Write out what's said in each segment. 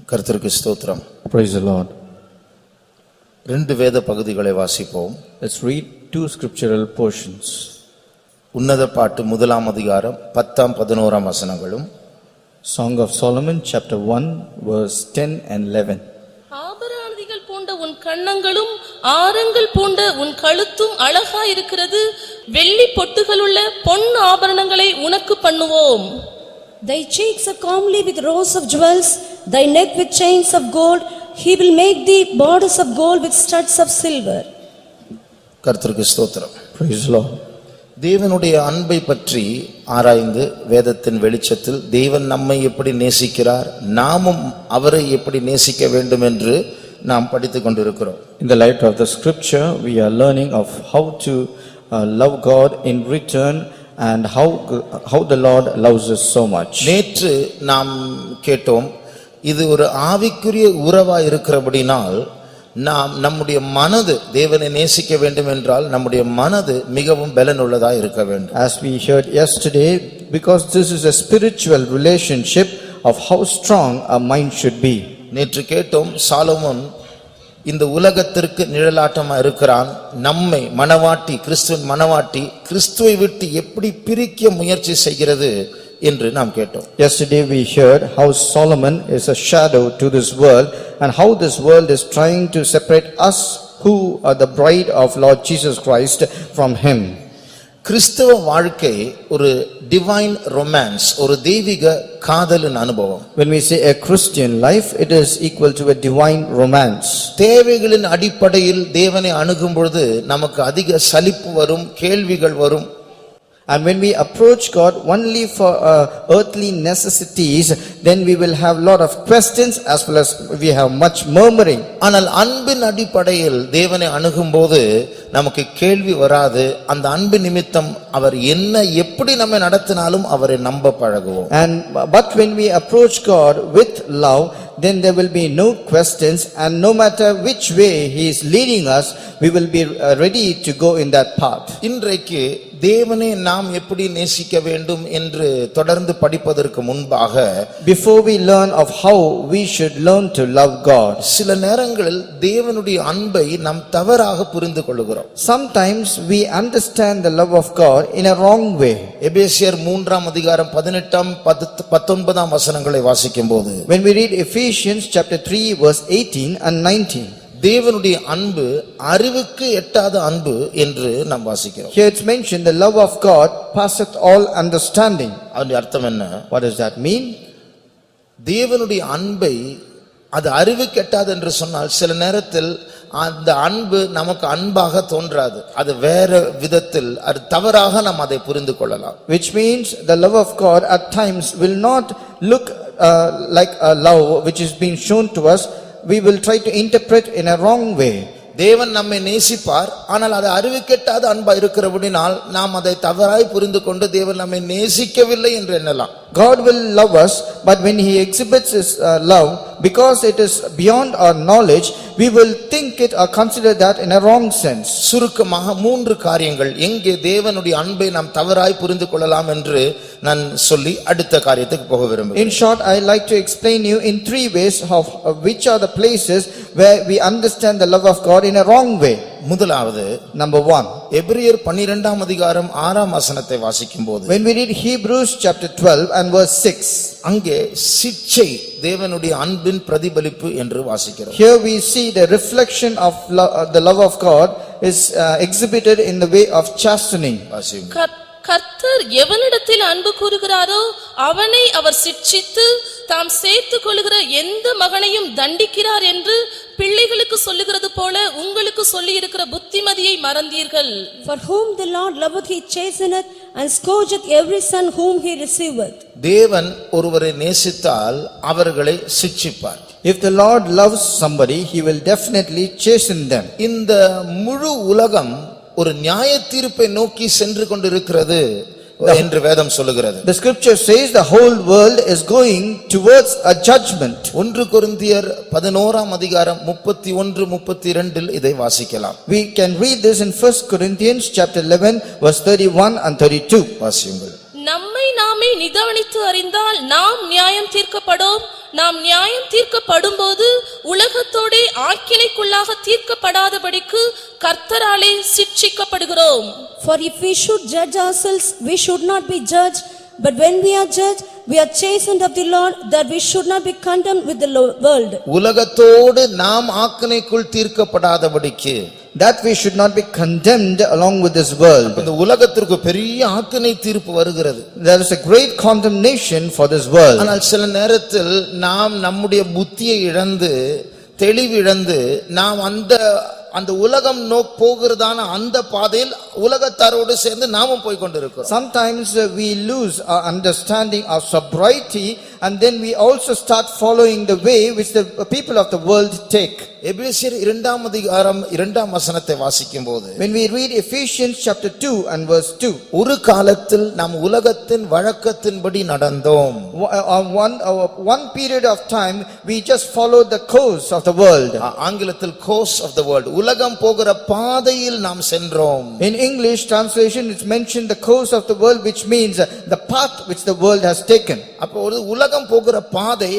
கர்த்தருக்கு ஸ்தோத்திரம். Praise the Lord. ரெண்டு வேத பகுதிகளை வாசிப்போம். Let's read two scriptural portions. உன்னத பாட்டு முதலாம் அதிகாரம் 10-11 வசனங்களும், Song of Solomon chapter 1 verse 10 and 11. ஆபரணங்கள் பூண்ட உன் கன்னங்களும் ஆரங்கள் பூண்ட உன் கழுத்தும் அழகா இருக்கிறது. வெள்ளி பொட்டுகளுள்ள பொன் ஆபரணங்களை உனக்கு பண்ணுவோம். Thy cheeks are comely with rows of jewels, thy neck with chains of gold. He will make thee borders of gold with studs of silver. கர்த்தருக்கு ஸ்தோத்திரம். Praise the Lord. தேவனுடைய அன்பை பற்றி ஆராய்ந்து வேதத்தின் வெளிச்சத்தில் தேவன் நம்மை எப்படி நேசிக்கிறார், நாமும் அவரை எப்படி நேசிக்க வேண்டும் என்று நாம் படித்துக் கொண்டிருக்கிறோம். In the light of the scripture, we are learning of how to love God in return and how the Lord loves us so much. நேற்று நாம் கேட்டோம், இது ஒரு ஆவிக்குரிய உறவா இருக்கிறபடினால் நாம் நம்முடைய மனது தேவனை நேசிக்க வேண்டும் என்றால் நம்முடைய மனது மிகவும் பலனுள்ளதா இருக்க வேண்டும். As we heard yesterday, because this is a spiritual relationship of how strong our mind should be. நேற்று கேட்டோம், சாலமோன் இந்த உலகத்திற்கு நிழலாட்டமா இருக்கிறான். நம்மை மனவாட்டி, கிறிஸ்துவின் மனவாட்டி கிறிஸ்துவை விட்டு எப்படி பிரிக்க முயற்சி செய்கிறது என்று நாம் கேட்டோம். Yesterday we heard how Solomon is a shadow to this world and how this world is trying to separate us who are the bride of Lord Jesus Christ from him. கிறிஸ்தவ வாழ்க்கை ஒரு டிவைன் ரொமான்ஸ், ஒரு தெய்வீக காதலின் அனுபவம். When we say a Christian life, it is equal to a divine romance. தேவைகளின் அடிப்படையில் தேவனை அணுகும் பொழுது நமக்கு அதிக சலிப்பு வரும், கேள்விகள் வரும். And when we approach God only for earthly necessities, then we will have lot of questions as well as we have much murmuring. ஆனால் அன்பின் அடிப்படையில் தேவனை அணுகும்போது நமக்கு கேள்வி வராது. அந்த அன்பு நிமித்தம் அவர் என்ன எப்படி நம்மை நடத்தினாலும் அவரை நம்ப பழகுவோம். But when we approach God with love, then there will be no questions, and no matter which way he is leading us, we will be ready to go in that path. இன்றைக்கு தேவனை நாம் எப்படி நேசிக்க வேண்டும் என்று தொடர்ந்து படிப்பதற்கு முன்பாக, before we learn of how we should learn to love God, சில நேரங்களில் தேவனுடைய அன்பை நாம் தவறாக புரிந்து கொள்கிறோம். Sometimes we understand the love of God in a wrong way. எபேசியர் 3 அதிகாரம் 18-19 வசனங்களை வாசிக்கும்போது, when we read Ephesians chapter 3 verse 18 and 19, தேவனுடைய அன்பு அறிவுக்கு எட்டாத அன்பு என்று நாம் வாசிக்கிறோம். here it's mentioned the love of God passeth all understanding. அதன் அர்த்தம் என்ன? What does that mean? தேவனுடைய அன்பை அது அறிவுக்கு எட்டாது என்று சொன்னால் சில நேரத்தில் அந்த அன்பு நமக்கு அன்பாக தோன்றாது. அது வேற விதத்தில், அது தவறாக நாம் அதை புரிந்து கொள்ளலாம். Which means the love of God at times will not look like a love which is being shown to us. We will try to interpret in a wrong way. தேவன் நம்மை நேசிப்பார், ஆனால் அது அறிவுக்கெட்டாத அன்பா இருக்கிறபடினால் நாம் அதை தவறாய் புரிந்து கொண்டு தேவன் நம்மை நேசிக்கவில்லை என்று எண்ணலாம். God will love us, but when he exhibits his love, because it is beyond our knowledge, we will think it or consider that in a wrong sense. சுருக்கமாக 3 காரியங்கள் எங்கே தேவனுடைய அன்பை நாம் தவறாய் புரிந்து கொள்ளலாம் என்று நான் சொல்லி அடுத்த காரியத்துக்கு போக விரும்புகிறேன். In short, I like to explain you in 3 ways of which are the places where we understand the love of God in a wrong way. முதலாவது, number 1, எபிரியர் 12 அதிகாரம் 6 வசனத்தை வாசிக்கும்போது, when we read Hebrews chapter 12 and verse 6, அங்கே சிட்சை தேவனுடைய அன்பின் பிரதிபலிப்பு என்று வாசிக்கிறோம். here we see the reflection of the love of God is exhibited in the way of chastening. கர்த்தர் எவனிடத்தில் அன்பு கூறுகிறாரோ அவனை அவர் சிட்சித்து தாம் சேர்த்துக் கொள்ளுகிற எந்த மகனையும் தண்டிக்கிறார் என்று பிள்ளைகளுக்கு சொல்லுகிறது போல உங்களுக்கு சொல்லி இருக்கிற புத்திமதியை மறந்தீர்கள். For whom the Lord loveth he chasteneth and scourgeth every son whom he receiveth. தேவன் ஒருவரை நேசித்தால் அவர்களை சிட்சிப்பார். If the Lord loves somebody, he will definitely chasten them. இந்த முழு உலகம் ஒரு நியாய தீர்ப்பை நோக்கி சென்று கொண்டிருக்கிறது என்று வேதம் சொல்லுகிறது. The scripture says the whole world is going towards a judgment. 1 கொரிந்தியர் 11 அதிகாரம் 31-32 இதை வாசிக்கலாம். We can read this in 1 Corinthians chapter 11 verse 31 and 32. வாசியுங்கள். நம்மை நாமே நிதானித்து அறிந்தால் நாம் நியாயம் தீர்க்கப்படும், நாம் நியாயம் தீர்க்கப்படும்போது உலகத்தோடே ஆக்கினைக்குள்ளாக தீர்க்கப்படாதபடிக்கு கர்த்தராலே சிட்சிக்கப்படுகிறோம். For if we should judge ourselves, we should not be judged. But when we are judged, we are chastened of the Lord, that we should not be condemned with the world. உலகத்தோடு நாம் ஆக்கினைக்குள் தீர்க்கப்படாதபடிக்கு, that we should not be condemned along with this world. இந்த உலகத்திற்கு பெரிய ஆக்கினை தீர்ப்பு வருகிறது. There is a great condemnation for this world. ஆனால் சில நேரத்தில் நாம் நம்முடைய புத்தியை இழந்து தெளிவிழந்து நாம் அந்த உலகம் போகிறதான அந்த பாதையில் உலகத்தாரோடு சேர்ந்து நாமும் போய் கொண்டிருக்கிறோம். Sometimes we lose our understanding, our sobriety, and then we also start following the way which the people of the world take. எபேசியர் 2ஆம் அதிகாரம் 2ஆம் வசனத்தை வாசிக்கும்போது, when we read Ephesians chapter 2 and verse 2, ஒரு காலத்தில் நாம் உலகத்தின் வழக்கத்தின்படி நடந்தோம். One period of time we just followed the course of the world. ஆங்கிலத்தில் course of the world, உலகம் போகிற பாதையில் நாம் சென்றோம். In English translation it's mentioned the course of the world, which means the path which the world has taken. அப்போ ஒரு உலகம் போகிற பாதை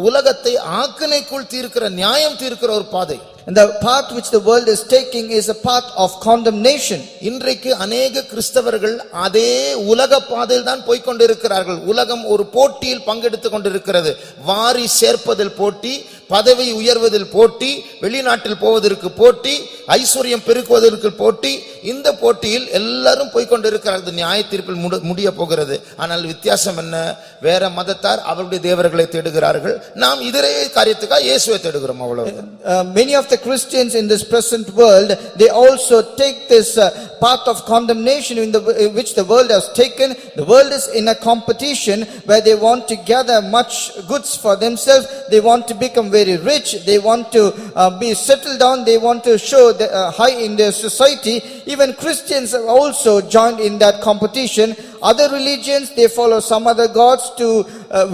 உலகத்தை ஆக்கினைக்குள் தீர்க்கிற நியாயம் தீர்க்கிற ஒரு பாதை. And the path which the world is taking is a path of condemnation. இன்றைக்கு अनेक கிறிஸ்தவர்கள் அதே உலக பாதையில் தான் போய் கொண்டிருக்கிறார்கள். உலகம் ஒரு போட்டியில் பங்கெடுத்துக் கொண்டிருக்கிறது. வாரி சேர்ப்பதில் போட்டி, பதவி உயர்வதில் போட்டி, வெளிநாட்டில் போவதற்கு போட்டி, ஐஸ்வர்யம் பெருக்குவதற்கு போட்டி. இந்த போட்டியில் எல்லாரும் போய் கொண்டிருக்கிறார்கள். நியாய தீர்ப்பில் முடிய போகிறது. ஆனால் வித்தியாசம் என்ன? வேற மதத்தார் அவருடைய தேவர்களை தேடுகிறார்கள், நாம் இதே காரியத்துக்காக இயேசுவை தேடுகிறோம். அவ்வளவு. Many of the Christians in this present world, they also take this path of condemnation in which the world has taken. The world is in a competition where they want to gather much goods for themselves. They want to become very rich. They want to be settled down. They want to show high in their society. Even Christians have also joined in that competition. Other religions, they follow some other gods to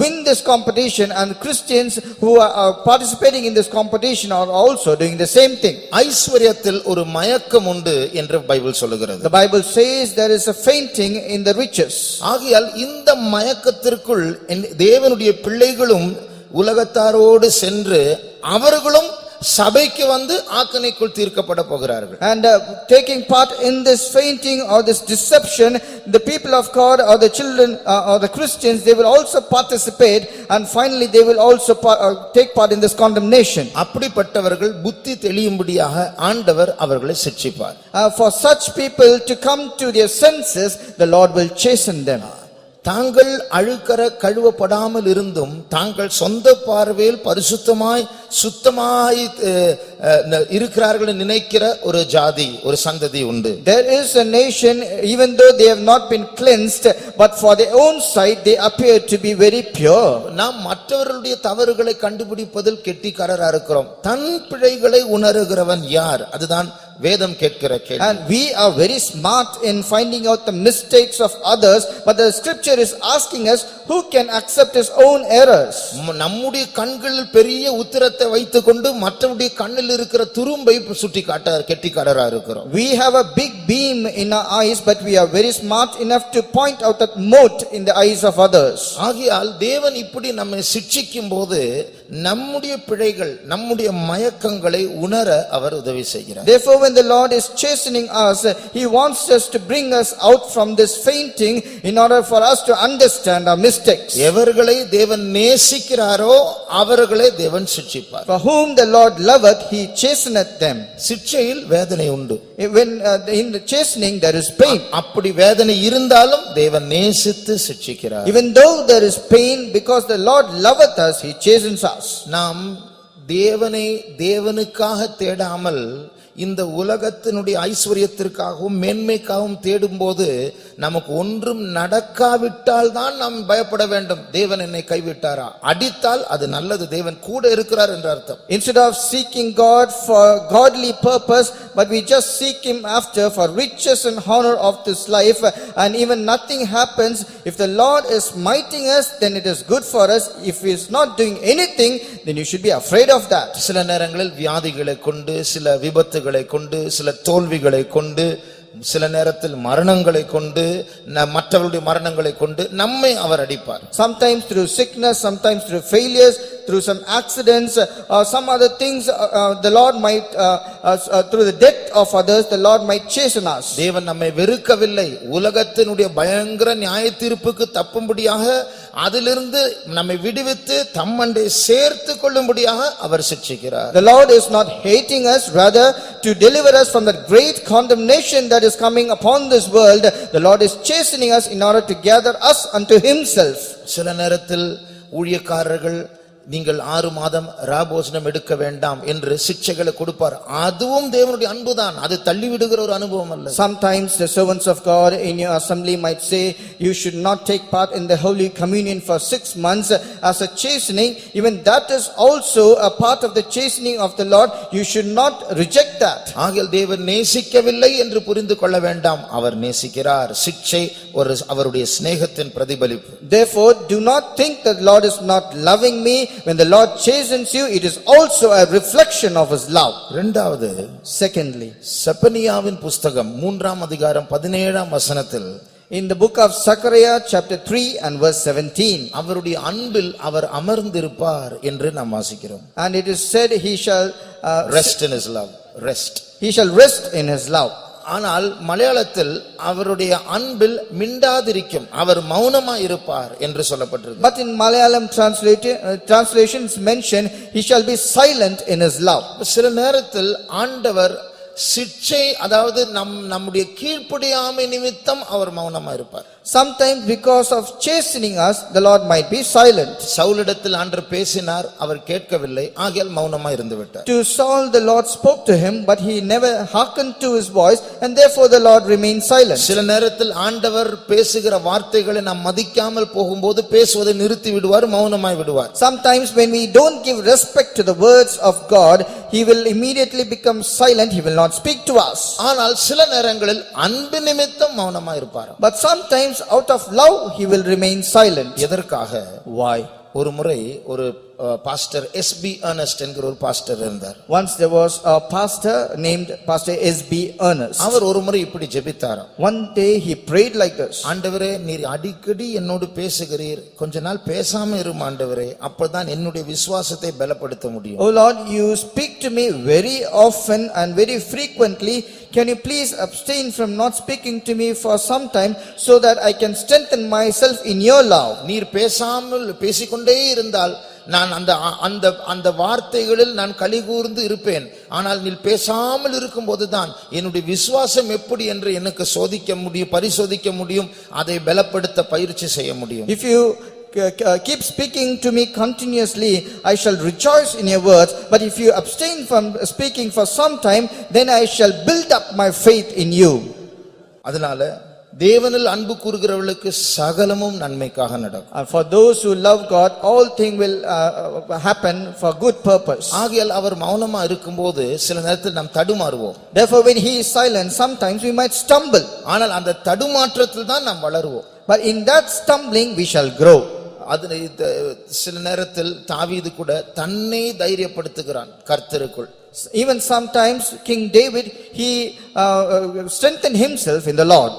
win this competition, and Christians who are participating in this competition are also doing the same thing. ஐஸ்வர்யத்தில் ஒரு மயக்கம் உண்டு என்று Bible சொல்லுகிறது. The Bible says there is a fainting in the riches. ஆகையால் இந்த மயக்கத்திற்குள் தேவனுடைய பிள்ளைகளும் உலகத்தாரோடு சென்று அவர்களும் சபைக்கு வந்து ஆக்கினைக்குள் தீர்க்கப்பட போகிறார்கள். And taking part in this fainting or this deception, the people of God or the children or the Christians, they will also participate, and finally they will also take part in this condemnation. அப்படிப்பட்டவர்கள் புத்தி தெளியும்படியாக ஆண்டவர் அவர்களை சிட்சிப்பார். For such people to come to their senses, the Lord will chasten them. தாங்கள் அழுக்கற கழுவப்படாமல் இருந்தும் தாங்கள் சொந்த பார்வையில் பரிசுத்தமாய் சுத்தமாய் இருக்கிறார்கள் நினைக்கிற ஒரு ஜாதி, ஒரு சந்ததி உண்டு. There is a nation, even though they have not been cleansed, but for their own sight they appear to be very pure. நாம் மற்றவர்களுடைய தவறுகளை கண்டுபிடிப்பதில் கெட்டிக்காரரா இருக்கிறோம். தன் பிழைகளை உணருகிறவன் யார்? அதுதான் வேதம் கேட்கிற கேள்வி. And we are very smart in finding out the mistakes of others, but the scripture is asking us, who can accept his own errors? நம்முடைய கண்களில் பெரிய உத்திரத்தை வைத்துக்கொண்டு மற்றவருடைய கண்ணில் இருக்கிற துரும்பை சுட்டி காட்ட கெட்டிக்காரரா இருக்கிறோம். We have a big beam in our eyes, but we are very smart enough to point out that mote in the eyes of others. ஆகையால் தேவன் இப்படி நம்மை சிட்சிக்கும் போது நம்முடைய பிழைகள், நம்முடைய மயக்கங்களை உணர அவர் உதவி செய்கிறார். Therefore, when the Lord is chastening us, he wants us to bring us out from this fainting in order for us to understand our mistakes. எவர்களை தேவன் நேசிக்கிறாரோ அவர்களை தேவன் சிட்சிப்பார். For whom the Lord loveth, he chasteneth them. சிட்சையில் வேதனை உண்டு. When in the chastening there is pain. அப்படி வேதனை இருந்தாலும் தேவன் நேசித்து சிட்சிக்கிறார். Even though there is pain, because the Lord loveth us, he chastens us. நாம் தேவனை தேவனுக்காக தேடாமல் இந்த உலகத்தினுடைய ஐஸ்வர்யத்திற்காகவும் மேன்மைக்காகவும் தேடும்போது நமக்கு ஒன்றும் நடக்காவிட்டால் தான் நாம் பயப்பட வேண்டும். தேவன் என்னை கைவிட்டாரா? அடித்தால் அது நல்லது, தேவன் கூட இருக்கிறார் என்ற அர்த்தம். Instead of seeking God for godly purpose, but we just seek him after for riches and honor of this life, and even nothing happens. If the Lord is smiting us, then it is good for us. If he is not doing anything, then you should be afraid of that. சில நேரங்களில் வியாதிகளை கொண்டு, சில விபத்துகளை கொண்டு, சில தோல்விகளை கொண்டு, சில நேரத்தில் மரணங்களை கொண்டு, மற்றவருடைய மரணங்களை கொண்டு நம்மை அவர் அடிப்பார். Sometimes through sickness, sometimes through failures, through some accidents or some other things, the Lord might, through the death of others, the Lord might chasten us. தேவன் நம்மை வெறுக்கவில்லை, உலகத்தினுடைய பயங்கர நியாய தீர்ப்புக்கு தப்பும்படியாக அதிலிருந்து நம்மை விடுவித்து தம்மண்டை சேர்த்து கொள்ளும்படியாக அவர் சிட்சிக்கிறார். The Lord is not hating us, rather to deliver us from that great condemnation that is coming upon this world. The Lord is chastening us in order to gather us unto himself. சில நேரத்தில் ஊழியக்காரர்கள் நீங்கள் 6 மாதம் ராபோஜனம் எடுக்க வேண்டாம் என்று சிட்சைகளை கொடுப்பார். அதுவும் தேவனுடைய அன்புதான், அது தள்ளிவிடுகிற ஒரு அனுபவம் அல்ல. Sometimes the servants of God in your assembly might say, you should not take part in the Holy Communion for 6 months as a chastening. Even that is also a part of the chastening of the Lord. You should not reject that. ஆகில் தேவன் நேசிக்கவில்லை என்று புரிந்து கொள்ள வேண்டாம், அவர் நேசிக்கிறார். சிட்சை ஒரு அவருடைய சிநேகத்தின் பிரதிபலிப்பு. Therefore, do not think that the Lord is not loving me. When the Lord chastens you, it is also a reflection of his love. இரண்டாவது, Secondly, செப்பனியாவின் புஸ்தகம் 3ஆம் அதிகாரம் 17ஆம் வசனத்தில் in the book of Zechariah chapter 3 and verse 17, அவருடைய அன்பில் அவர் அமர்ந்திருப்பார் என்று நாம் வாசிக்கிறோம். and it is said he shall Rest in his love. Rest. he shall rest in his love. ஆனால் மலையாளத்தில் அவருடைய அன்பில் மிண்டாதிருக்கும், அவர் மௌனமாய் இருப்பார் என்று சொல்லப்பட்டிருக்கு. But in Malayalam translations mentioned, he shall be silent in his love. சில நேரத்தில் ஆண்டவர் சிட்சை, அதாவது நம்முடைய கீழ்ப்படியாமை நிமித்தம் அவர் மௌனமா இருப்பார். Sometimes because of chastening us, the Lord might be silent. சவுலிடத்தில் ஆண்டவர் பேசினார், அவர் கேட்கவில்லை, ஆகையால் மௌனமா இருந்து விட்டார். To Saul the Lord spoke to him, but he never hearkened to his voice, and therefore the Lord remained silent. சில நேரத்தில் ஆண்டவர் பேசுகிற வார்த்தைகளை நாம் மதிக்காமல் போகும்போது பேசுவதை நிறுத்தி விடுவார், மௌனமாய் விடுவார். Sometimes when we don't give respect to the words of God, he will immediately become silent, he will not speak to us. ஆனால் சில நேரங்களில் அன்பு நிமித்தம் மௌனமா இருப்பார். But sometimes out of love he will remain silent. எதற்காக? Why? ஒரு முறை ஒரு பாஸ்டர் S.B. Ernest என்கிற ஒரு பாஸ்டர் இருந்தார். Once there was a pastor named Pastor S.B. Ernest. அவர் ஒரு முறை இப்படி ஜெபித்தாராம். One day he prayed like this. ஆண்டவரே, நீர் அடிக்கடி என்னோடு பேசுகிறீர், கொஞ்ச நாள் பேசாம இரும் ஆண்டவரே, அப்பதான் என்னுடைய விசுவாசத்தை பலப்படுத்த முடியும். Oh Lord, you speak to me very often and very frequently. Can you please abstain from not speaking to me for some time so that I can strengthen myself in your love? நீர் பேசாமல் பேசிக்கொண்டே இருந்தால் நான் அந்த வார்த்தைகளில் நான் கலிகூர்ந்து இருப்பேன். ஆனால் நீ பேசாமல் இருக்கும்போதுதான் என்னுடைய விசுவாசம் எப்படி என்று எனக்கு சோதிக்க முடியும், பரிசோதிக்க முடியும், அதை பலப்படுத்த பயிற்சி செய்ய முடியும். If you keep speaking to me continuously, I shall rejoice in your words. But if you abstain from speaking for some time, then I shall build up my faith in you. அதனால தேவனில் அன்பு கூறுகிறவர்களுக்கு சகலமும் நன்மைக்காக நடக்கும். And for those who love God, all things will happen for good purpose. ஆகையால் அவர் மௌனமா இருக்கும்போது சில நேரத்தில் நாம் தடுமாறுவோம். Therefore, when he is silent, sometimes we might stumble. ஆனால் அந்த தடுமாற்றத்தில் தான் நாம் வளருவோம். But in that stumbling, we shall grow. அது சில நேரத்தில் தாவீது கூட தன்னை தைரியப்படுத்துகிறான் கர்த்தருக்குள். Even sometimes King David, he strengthened himself in the Lord.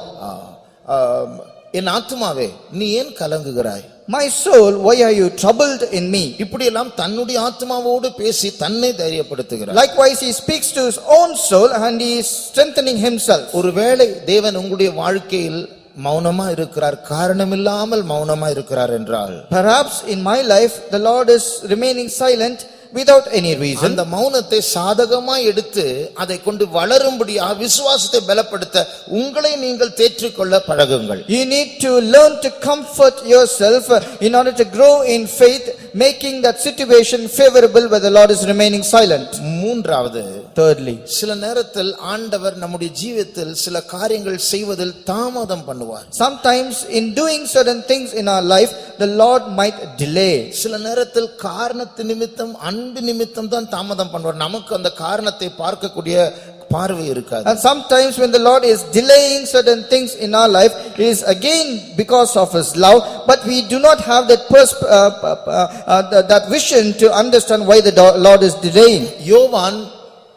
என் ஆத்துமாவே, நீ ஏன் கலங்குகிறாய்? My soul, why are you troubled in me? இப்படியெல்லாம் தன்னுடைய ஆத்மாவோடு பேசி தன்னை தைரியப்படுத்துகிறார். Likewise, he speaks to his own soul and he is strengthening himself. ஒருவேளை தேவன் உங்களுடைய வாழ்க்கையில் மௌனமா இருக்கிறார், காரணமில்லாமல் மௌனமா இருக்கிறார் என்றால், Perhaps in my life the Lord is remaining silent without any reason. அந்த மௌனத்தை சாதகமாய் எடுத்து அதை கொண்டு வளரும்படியாக விசுவாசத்தை பலப்படுத்த உங்களை நீங்கள் தேற்றிக்கொள்ள பழகுங்கள். You need to learn to comfort yourself in order to grow in faith, making that situation favorable where the Lord is remaining silent. மூன்றாவது, Thirdly, சில நேரத்தில் ஆண்டவர் நம்முடைய ஜீவிதத்தில் சில காரியங்கள் செய்வதில் தாமதம் பண்ணுவார். sometimes in doing certain things in our life, the Lord might delay. சில நேரத்தில் காரணத்து நிமித்தம் அன்பு நிமித்தம் தான் தாமதம் பண்ணுவார். நமக்கு அந்த காரணத்தை பார்க்கக்கூடிய பார்வை இருக்காது. And sometimes when the Lord is delaying certain things in our life, it is again because of his love, but we do not have that vision to understand why the Lord is delaying. யோவான்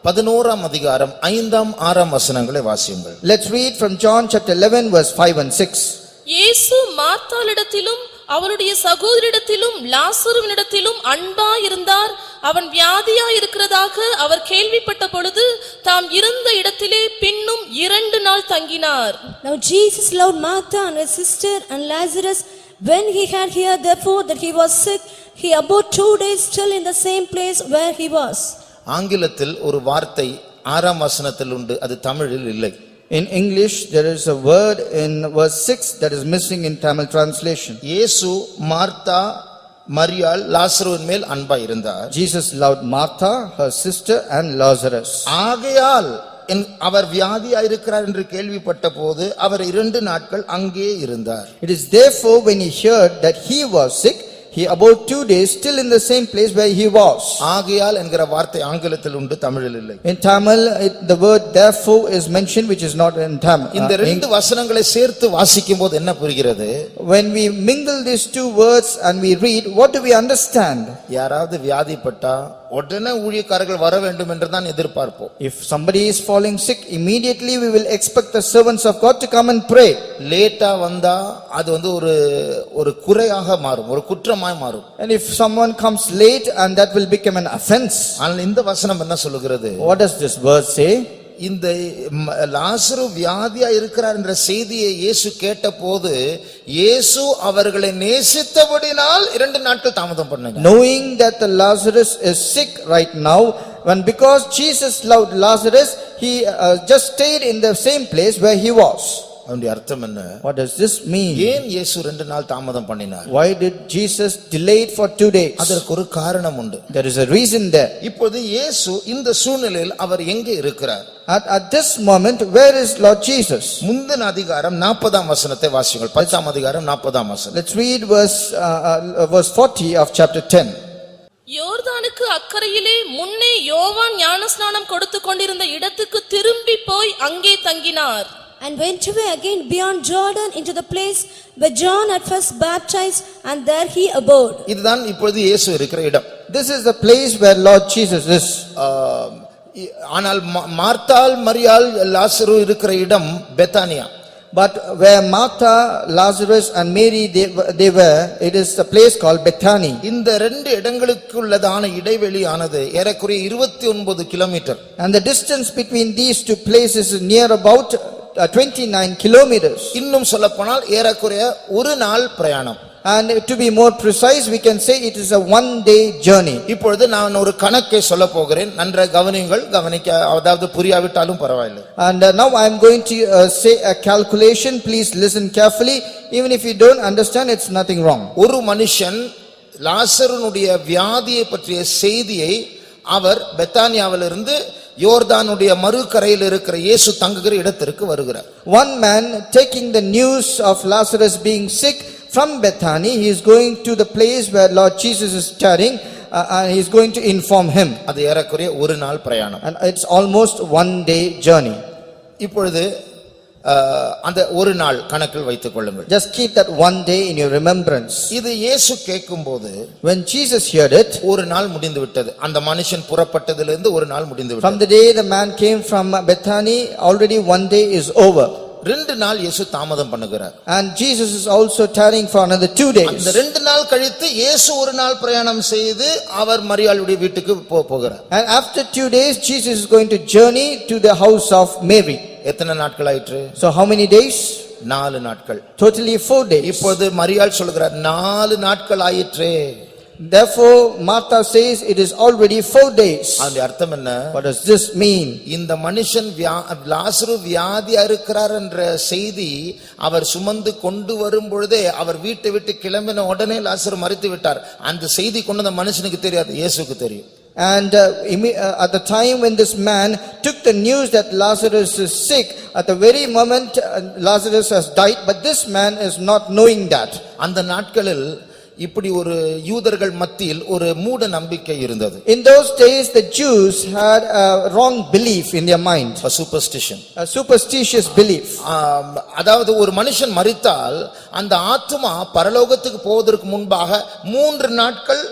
11ஆம் அதிகாரம் 5ஆம் 6ஆம் வசனங்களை வாசியுங்கள். Let's read from John chapter 11 verse 5 and 6. இயேசு மார்த்தாளிடத்திலும் அவனுடைய சகோதரிடத்திலும் லாசருவினிடத்திலும் அன்பாயிருந்தார். அவன் வியாதியாயிருக்கிறதாக அவர் கேள்விப்பட்ட பொழுது தாம் இருந்த இடத்திலே பின்னும் 2 நாள் தங்கினார். Now Jesus loved Martha and her sister and Lazarus. When he had heard therefore that he was sick, he abode 2 days still in the same place where he was. ஆங்கிலத்தில் ஒரு வார்த்தை 6ஆம் வசனத்தில் உண்டு, அது தமிழில் இல்லை. In English, there is a word in verse 6 that is missing in Tamil translation. இயேசு மார்த்தா மரியாள் லாசருவின் மேல் அன்பாய் இருந்தார். Jesus loved Martha, her sister and Lazarus. ஆகையால் அவர் வியாதியாயிருக்கிறார் என்று கேள்விப்பட்ட போது அவர் 2 நாட்கள் அங்கே இருந்தார். It is therefore when he heard that he was sick, he abode 2 days still in the same place where he was. ஆகையால் என்கிற வார்த்தை ஆங்கிலத்தில் உண்டு, தமிழில் இல்லை. In Tamil, the word therefore is mentioned, which is not in Tamil. இந்த 2 வசனங்களை சேர்த்து வாசிக்கும் போது என்ன புரிகிறது? When we mingle these 2 words and we read, what do we understand? யாராவது வியாதிப்பட்டா உடனே ஊழியக்காரர்கள் வர வேண்டும் என்று தான் எதிர்பார்ப்போம். If somebody is falling sick, immediately we will expect the servants of God to come and pray. லேட்டா வந்தா அது ஒரு குறையாக மாறும், ஒரு குற்றமாய் மாறும். And if someone comes late, and that will become an offense. ஆனால் இந்த வசனம் என்ன சொல்லுகிறது? What does this verse say? இந்த லாசரு வியாதியா இருக்கிறார் என்ற செய்தியை இயேசு கேட்டபோது இயேசு அவர்களை நேசித்தபடினால் 2 நாட்கள் தாமதம் பண்ணாங்க. Knowing that the Lazarus is sick right now, when because Jesus loved Lazarus, he just stayed in the same place where he was. அதனுடைய அர்த்தம் என்ன? What does this mean? ஏன் இயேசு 2 நாள் தாமதம் பண்ணினார்? Why did Jesus delay it for 2 days? அதற்கு ஒரு காரணம் உண்டு. There is a reason there. இப்போது இயேசு இந்த சூழ்நிலையில் அவர் எங்கே இருக்கிறார்? At this moment, where is Lord Jesus? முந்தின அதிகாரம் 40ஆம் வசனத்தை வாசியுங்கள். 10ஆம் அதிகாரம் 40ஆம் வசனம். Let's read verse 40 of chapter 10. யோர்தானுக்கு அக்கறையிலே முன்னே யோவான் ஞானஸ்நானம் கொடுத்துக் கொண்டிருந்த இடத்துக்கு திரும்பி போய் அங்கே தங்கினார். And went away again beyond Jordan into the place where John had first baptized, and there he abode. இதுதான் இப்பொழுது இயேசு இருக்கிற இடம். This is the place where Lord Jesus is. ஆனால் மார்த்தாள் மரியாள் லாசரு இருக்கிற இடம் Bethany. But where Martha, Lazarus and Mary they were, it is a place called Bethany. இந்த 2 இடங்களுக்குள்ளதான இடைவெளியானது ஏறக்குறைய 29 kilometre. And the distance between these 2 places is near about 29 kilometers. இன்னும் சொல்லப்போனால் ஏறக்குறைய 1 நாள் பிரயாணம். And to be more precise, we can say it is a 1-day journey. இப்பொழுது நான் ஒரு கணக்கை சொல்ல போகிறேன், நன்றாக கவனியுங்கள். அதாவது புரியாவிட்டாலும் பரவாயில்லை. And now I am going to say a calculation. Please listen carefully. Even if you don't understand, it's nothing wrong. ஒரு மனுஷன் லாசருனுடைய வியாதியை பற்றிய செய்தியை அவர் பெத்தானியாவிலிருந்து யோர்தானுடைய மறுகரையில் இருக்கிற இயேசு தங்குகிற இடத்திற்கு வருகிறார். One man taking the news of Lazarus being sick from Bethany, he is going to the place where Lord Jesus is tarrying, and he is going to inform him. அது ஏறக்குறைய 1 நாள் பிரயாணம். And it's almost 1-day journey. இப்பொழுது அந்த 1 நாள் கணக்கில் வைத்துக் கொள்ளுங்கள். Just keep that 1 day in your remembrance. இது இயேசு கேட்கும்போது when Jesus heard it, 1 நாள் முடிந்து விட்டது. அந்த மனுஷன் புறப்பட்டதிலிருந்து 1 நாள் முடிந்து விட்டது. From the day the man came from Bethany, already 1 day is over. 2 நாள் இயேசு தாமதம் பண்ணுகிறார். And Jesus is also tarrying for another 2 days. அந்த 2 நாள் கழித்து இயேசு 1 நாள் பிரயாணம் செய்து அவர் மரியாளுடைய வீட்டுக்கு போகிறார். And after 2 days, Jesus is going to journey to the house of Mary. எத்தனை நாட்கள் ஆயிற்று? So how many days? 4 நாட்கள். Totally 4 days. இப்போது மரியாள் சொல்கிறார் 4 நாட்கள் ஆயிற்றே. Therefore Martha says it is already 4 days. அதோட அர்த்தம் என்ன? What does this mean? இந்த மனுஷன் லாசரு வியாதியா இருக்கிறார் என்ற செய்தி அவர் சுமந்து கொண்டு வரும் பொழுதே அவர் வீட்டை விட்டு கிளம்பின உடனே லாசரு மரித்து விட்டார். அந்த செய்தி கொண்டு அந்த மனுஷனுக்கு தெரியாது, இயேசுவுக்கு தெரியும். And at the time when this man took the news that Lazarus is sick, at the very moment Lazarus has died, but this man is not knowing that. அந்த நாட்களில் இப்படி ஒரு யூதர்கள் மத்தியில் ஒரு மூட நம்பிக்கை இருந்தது. In those days the Jews had a wrong belief in their mind, a superstition, a superstitious belief. அதாவது ஒரு மனுஷன் மரித்தால் அந்த ஆத்துமா பரலோகத்துக்கு போவதற்கு முன்பாக 3 நாட்கள்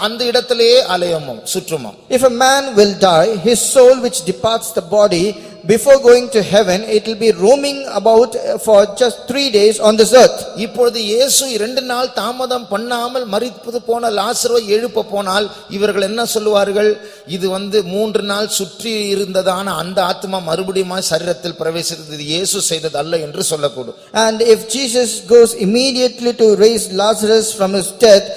அந்த இடத்திலேயே அலையுமாம், சுற்றுமாம். If a man will die, his soul which departs the body before going to heaven, it will be roaming about for just 3 days on this earth. இப்பொழுது இயேசு 2 நாள் தாமதம் பண்ணாமல் மரித்து போன லாசருவை எழுப்ப போனால் இவர்கள் என்ன சொல்லுவார்கள்? இது 3 நாள் சுற்றி இருந்ததான அந்த ஆத்மா மறுபடியும் சரீரத்தில் பிரவேசித்தது, இது இயேசு செய்தது அல்ல என்று சொல்லக்கூடும். And if Jesus goes immediately to raise Lazarus from his death,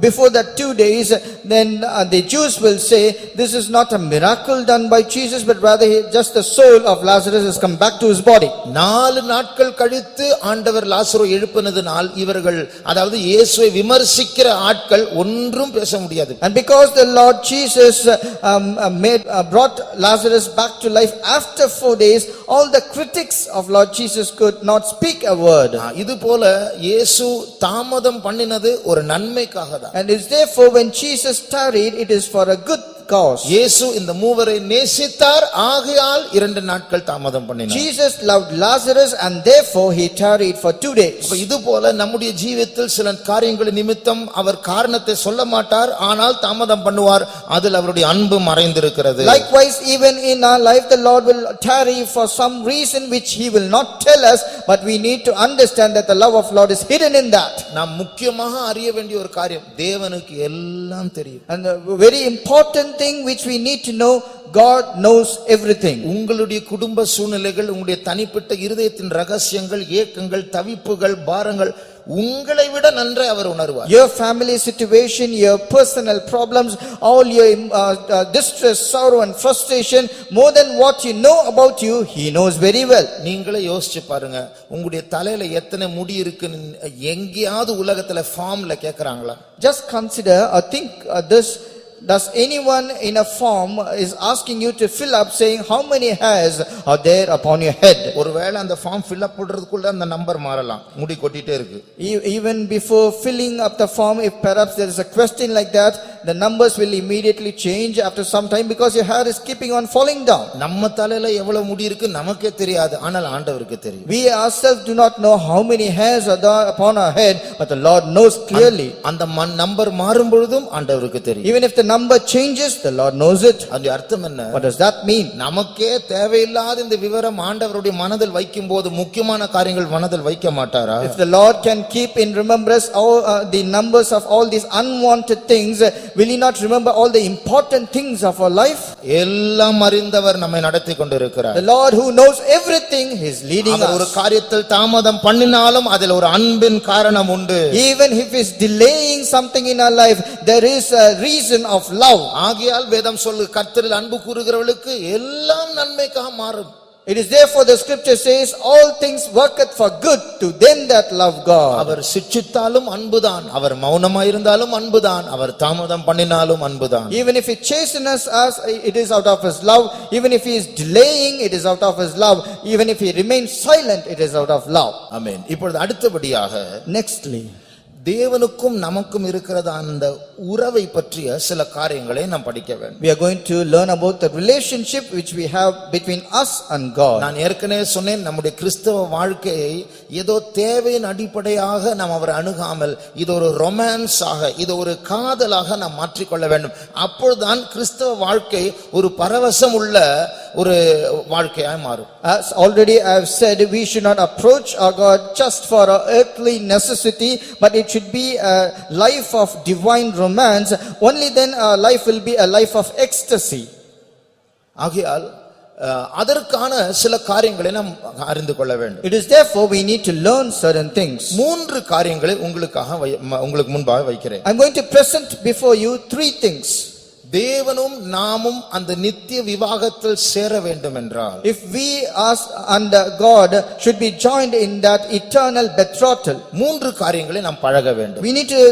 before that 2 days, then the Jews will say, this is not a miracle done by Jesus, but rather just the soul of Lazarus has come back to his body. 4 நாட்கள் கழித்து ஆண்டவர் லாசரை எழுப்பினதினால் இவர்கள், அதாவது இயேசுவை விமர்சிக்கிற ஆட்கள் ஒன்றும் பேச முடியாது. And because the Lord Jesus brought Lazarus back to life after 4 days, all the critics of Lord Jesus could not speak a word. இது போல இயேசு தாமதம் பண்ணினது ஒரு நன்மைக்காக தான். And it's therefore when Jesus tarried, it is for a good cause. இயேசு இந்த மூவரை நேசித்தார், ஆகையால் 2 நாட்கள் தாமதம் பண்ணினார். Jesus loved Lazarus and therefore he tarried for 2 days. இது போல நம்முடைய ஜீவிதத்தில் சில காரியங்கள் நிமித்தம் அவர் காரணத்தை சொல்ல மாட்டார், ஆனால் தாமதம் பண்ணுவார், அதில் அவருடைய அன்பு மறைந்திருக்கிறது. Likewise, even in our life, the Lord will tarry for some reason which he will not tell us, but we need to understand that the love of Lord is hidden in that. நாம் முக்கியமாக அறிய வேண்டிய ஒரு காரியம், தேவனுக்கு எல்லாம் தெரியும். And the very important thing which we need to know, God knows everything. உங்களுடைய குடும்ப சூழ்நிலைகள், உங்களுடைய தனிப்பட்ட இருதயத்தின் ரகசியங்கள், ஏக்கங்கள், தவிப்புகள், பாரங்கள் உங்களை விட நன்றாய் அவர் உணர்வார். Your family situation, your personal problems, all your distress, sorrow and frustration, more than what you know about you, he knows very well. நீங்களே யோசிச்சு பாருங்க, உங்களுடைய தலையில எத்தனை முடி இருக்குன்னு எங்கேயாவது உலகத்துல ஃபார்ம்ல கேக்குறாங்களா? Just consider or think this. Does anyone in a form is asking you to fill up saying how many hairs are there upon your head? ஒருவேளை அந்த ஃபார்ம் fill up பண்றதுக்குள்ள அந்த நம்பர் மாறலாம், முடி கொட்டிட்டே இருக்கு. Even before filling up the form, if perhaps there is a question like that, the numbers will immediately change after some time because your hair is keeping on falling down. நம்ம தலையில எவ்வளவு முடி இருக்கு நமக்கே தெரியாது, ஆனால் ஆண்டவருக்கு தெரியும். We ourselves do not know how many hairs are there upon our head, but the Lord knows clearly. அந்த நம்பர் மாறும் பொழுதும் ஆண்டவருக்கு தெரியும். Even if the number changes, the Lord knows it. அந்த அர்த்தம் என்ன? What does that mean? நமக்கே தேவையில்லாத இந்த விவரம் ஆண்டவருடைய மனதில் வைக்கும்போது முக்கியமான காரியங்கள் மனதில் வைக்க மாட்டாரா? If the Lord can keep in remembrance all the numbers of all these unwanted things, will he not remember all the important things of our life? எல்லாம் அறிந்தவர் நம்மை நடத்தி கொண்டிருக்கிறார். The Lord who knows everything is leading அவர் ஒரு us. காரியத்தில் தாமதம் பண்ணினாலும் அதில் ஒரு அன்பின் காரணம் உண்டு. Even if he is delaying something in our life, there is a reason of love. ஆகையால் வேதம் சொல்லு, கர்த்தரில் அன்பு கூறுகிறவர்களுக்கு எல்லாம் நன்மைக்காக மாறும். It is therefore the scripture says, all things worketh for good to them that love God. அவர் சிட்சித்தாலும் அன்புதான், அவர் மௌனமாயிருந்தாலும் அன்புதான், அவர் தாமதம் பண்ணினாலும் அன்புதான். Even if he chastens us, it is out of his love. Even if he is delaying, it is out of his love. Even if he remains silent, it is out of love. ஆமென். இப்பொழுது அடுத்தபடியாக Nextly, தேவனுக்கும் நமக்கும் இருக்கிற அந்த உறவை பற்றிய சில காரியங்களை நாம் படிக்க வேண்டும். we are going to learn about the relationship which we have between us and God. நான் ஏற்கனவே சொன்னேன், நம்முடைய கிறிஸ்தவ வாழ்க்கையை ஏதோ தேவையின் அடிப்படையாக நாம் அவரை அணுகாமல் இது ஒரு ரொமான்ஸ் ஆக, இது ஒரு காதலாக நாம் மாற்றிக்கொள்ள வேண்டும். அப்பொழுதுதான் கிறிஸ்தவ வாழ்க்கை ஒரு பரவசம் உள்ள ஒரு வாழ்க்கையாய் மாறும். As already I have said, we should not approach our God just for our earthly necessity, but it should be a life of divine romance. Only then our life will be a life of ecstasy. ஆகையால் அதற்கான சில காரியங்களை நாம் அறிந்து கொள்ள வேண்டும். It is therefore we need to learn certain things. 3 காரியங்களை உங்களுக்கு முன்பாக வைக்கிறேன். I'm going to present before you 3 things. தேவனும் நாமும் அந்த நித்திய விவாகத்தில் சேர வேண்டும் என்றால், If we us and God should be joined in that eternal betrothal, 3 காரியங்களை நாம் பழக வேண்டும். we need to